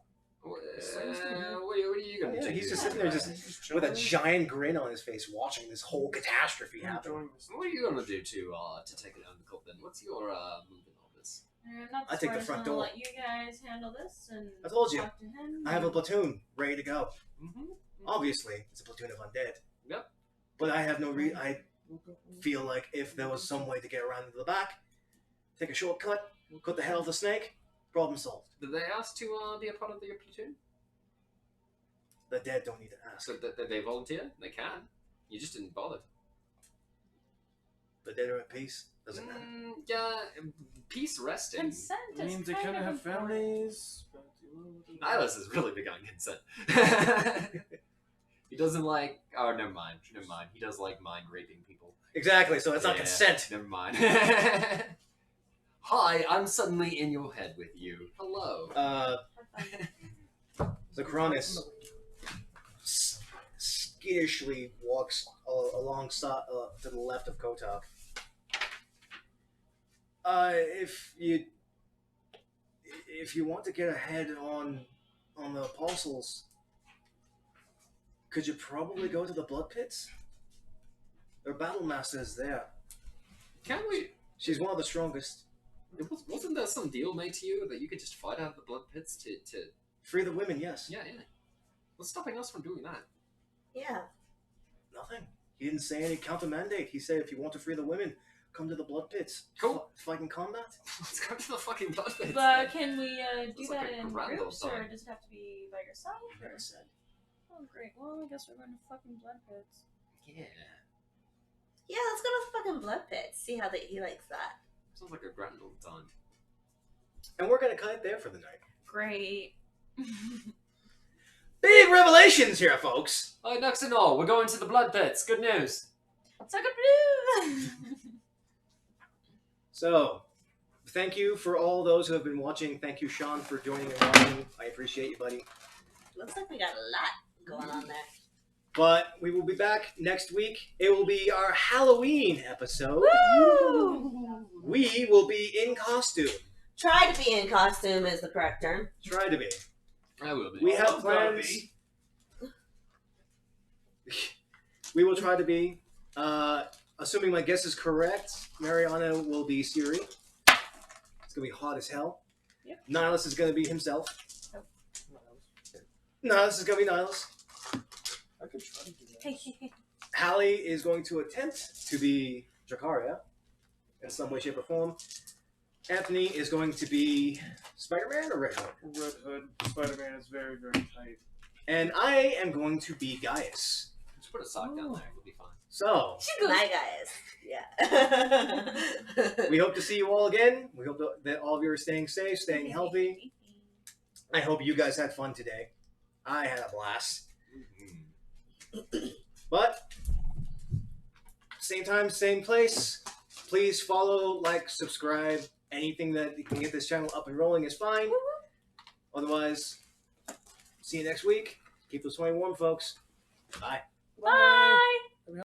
What are you going to Yeah, do? he's just sitting there just with a giant grin on his face watching this whole catastrophe happen. Enjoying this. What are you going to do to take it down the cult then? What's your move in all this? I'm not I take the smartest front one. I'll door. let you guys handle this and I told you. talk to him. I have a platoon ready to go. Mm-hmm. Obviously, it's a platoon of undead. Yep. But I have no I feel like if there was some way to get around to the back, take a shortcut, cut the head off the snake, problem solved. Did they ask to be a part of your platoon? The dead don't need to ask. So that they volunteer? They can. You just didn't bother. The dead are at peace. Doesn't matter. Yeah, peace resting. Consent It is means they kind kind of have important. families. But Nihilus is really big on consent. He doesn't like. Oh, never mind. Never mind. He does like mind raping people. Exactly, so it's not Yeah, consent. Never mind. Hi, I'm suddenly in your head with you. Hello. Zacronus skittishly walks alongside to the left of Kotak. If you want to get ahead on the apostles, could you probably go to the blood pits? Their battle master is there. Can we? She's one of the strongest. Wasn't there some deal made to you that you could just fight out of the blood pits to? Free the women, yes. Yeah. What's stopping us from doing that? Yeah. Nothing. He didn't say any counter mandate. He said if you want to free the women, come to the blood pits. Cool. Fight in combat. Let's go to the fucking blood pits. But can we do Sounds like that a in grand groups, old or time. does it have to be by yourself? Or? Oh, great. Well, I guess we're going to fucking blood pits. Yeah. Yeah, let's go to the fucking blood pit. See how he likes that. Sounds like a grand old time. And we're gonna cut it there for the night. Great. Big revelations here, folks. Oh, Nux and all, we're going to the blood pits. Good news. Suck a blue. So, thank you for all those who have been watching. Thank you, Sean, for joining and watching. I appreciate you, buddy. Looks like we got a lot going on there. But we will be back next week. It will be our Halloween episode. Woo! We will be in costume. Try to be in costume is the correct term. Try to be. I will be. We have plans. We will try to be. Assuming my guess is correct, Mariana will be Siri. It's going to be hot as hell. Yep. Nihilus is going to be himself. Oh. Nihilus is going to be Nihilus. I could try to do that. Hallie is going to attempt to be Dracaria in some way, shape, or form. Anthony is going to be Spider-Man or Red Hood. Red Hood, Spider-Man is very, very tight. And I am going to be Gaius. Just put a sock down there. It'll be fine. So, My guys. Yeah. we hope to see you all again. We hope that all of you are staying safe, staying healthy. I hope you guys had fun today. I had a blast. But, same time, same place. Please follow, like, subscribe. Anything that can get this channel up and rolling is fine. Otherwise, see you next week. Keep the sweating warm, folks. Bye.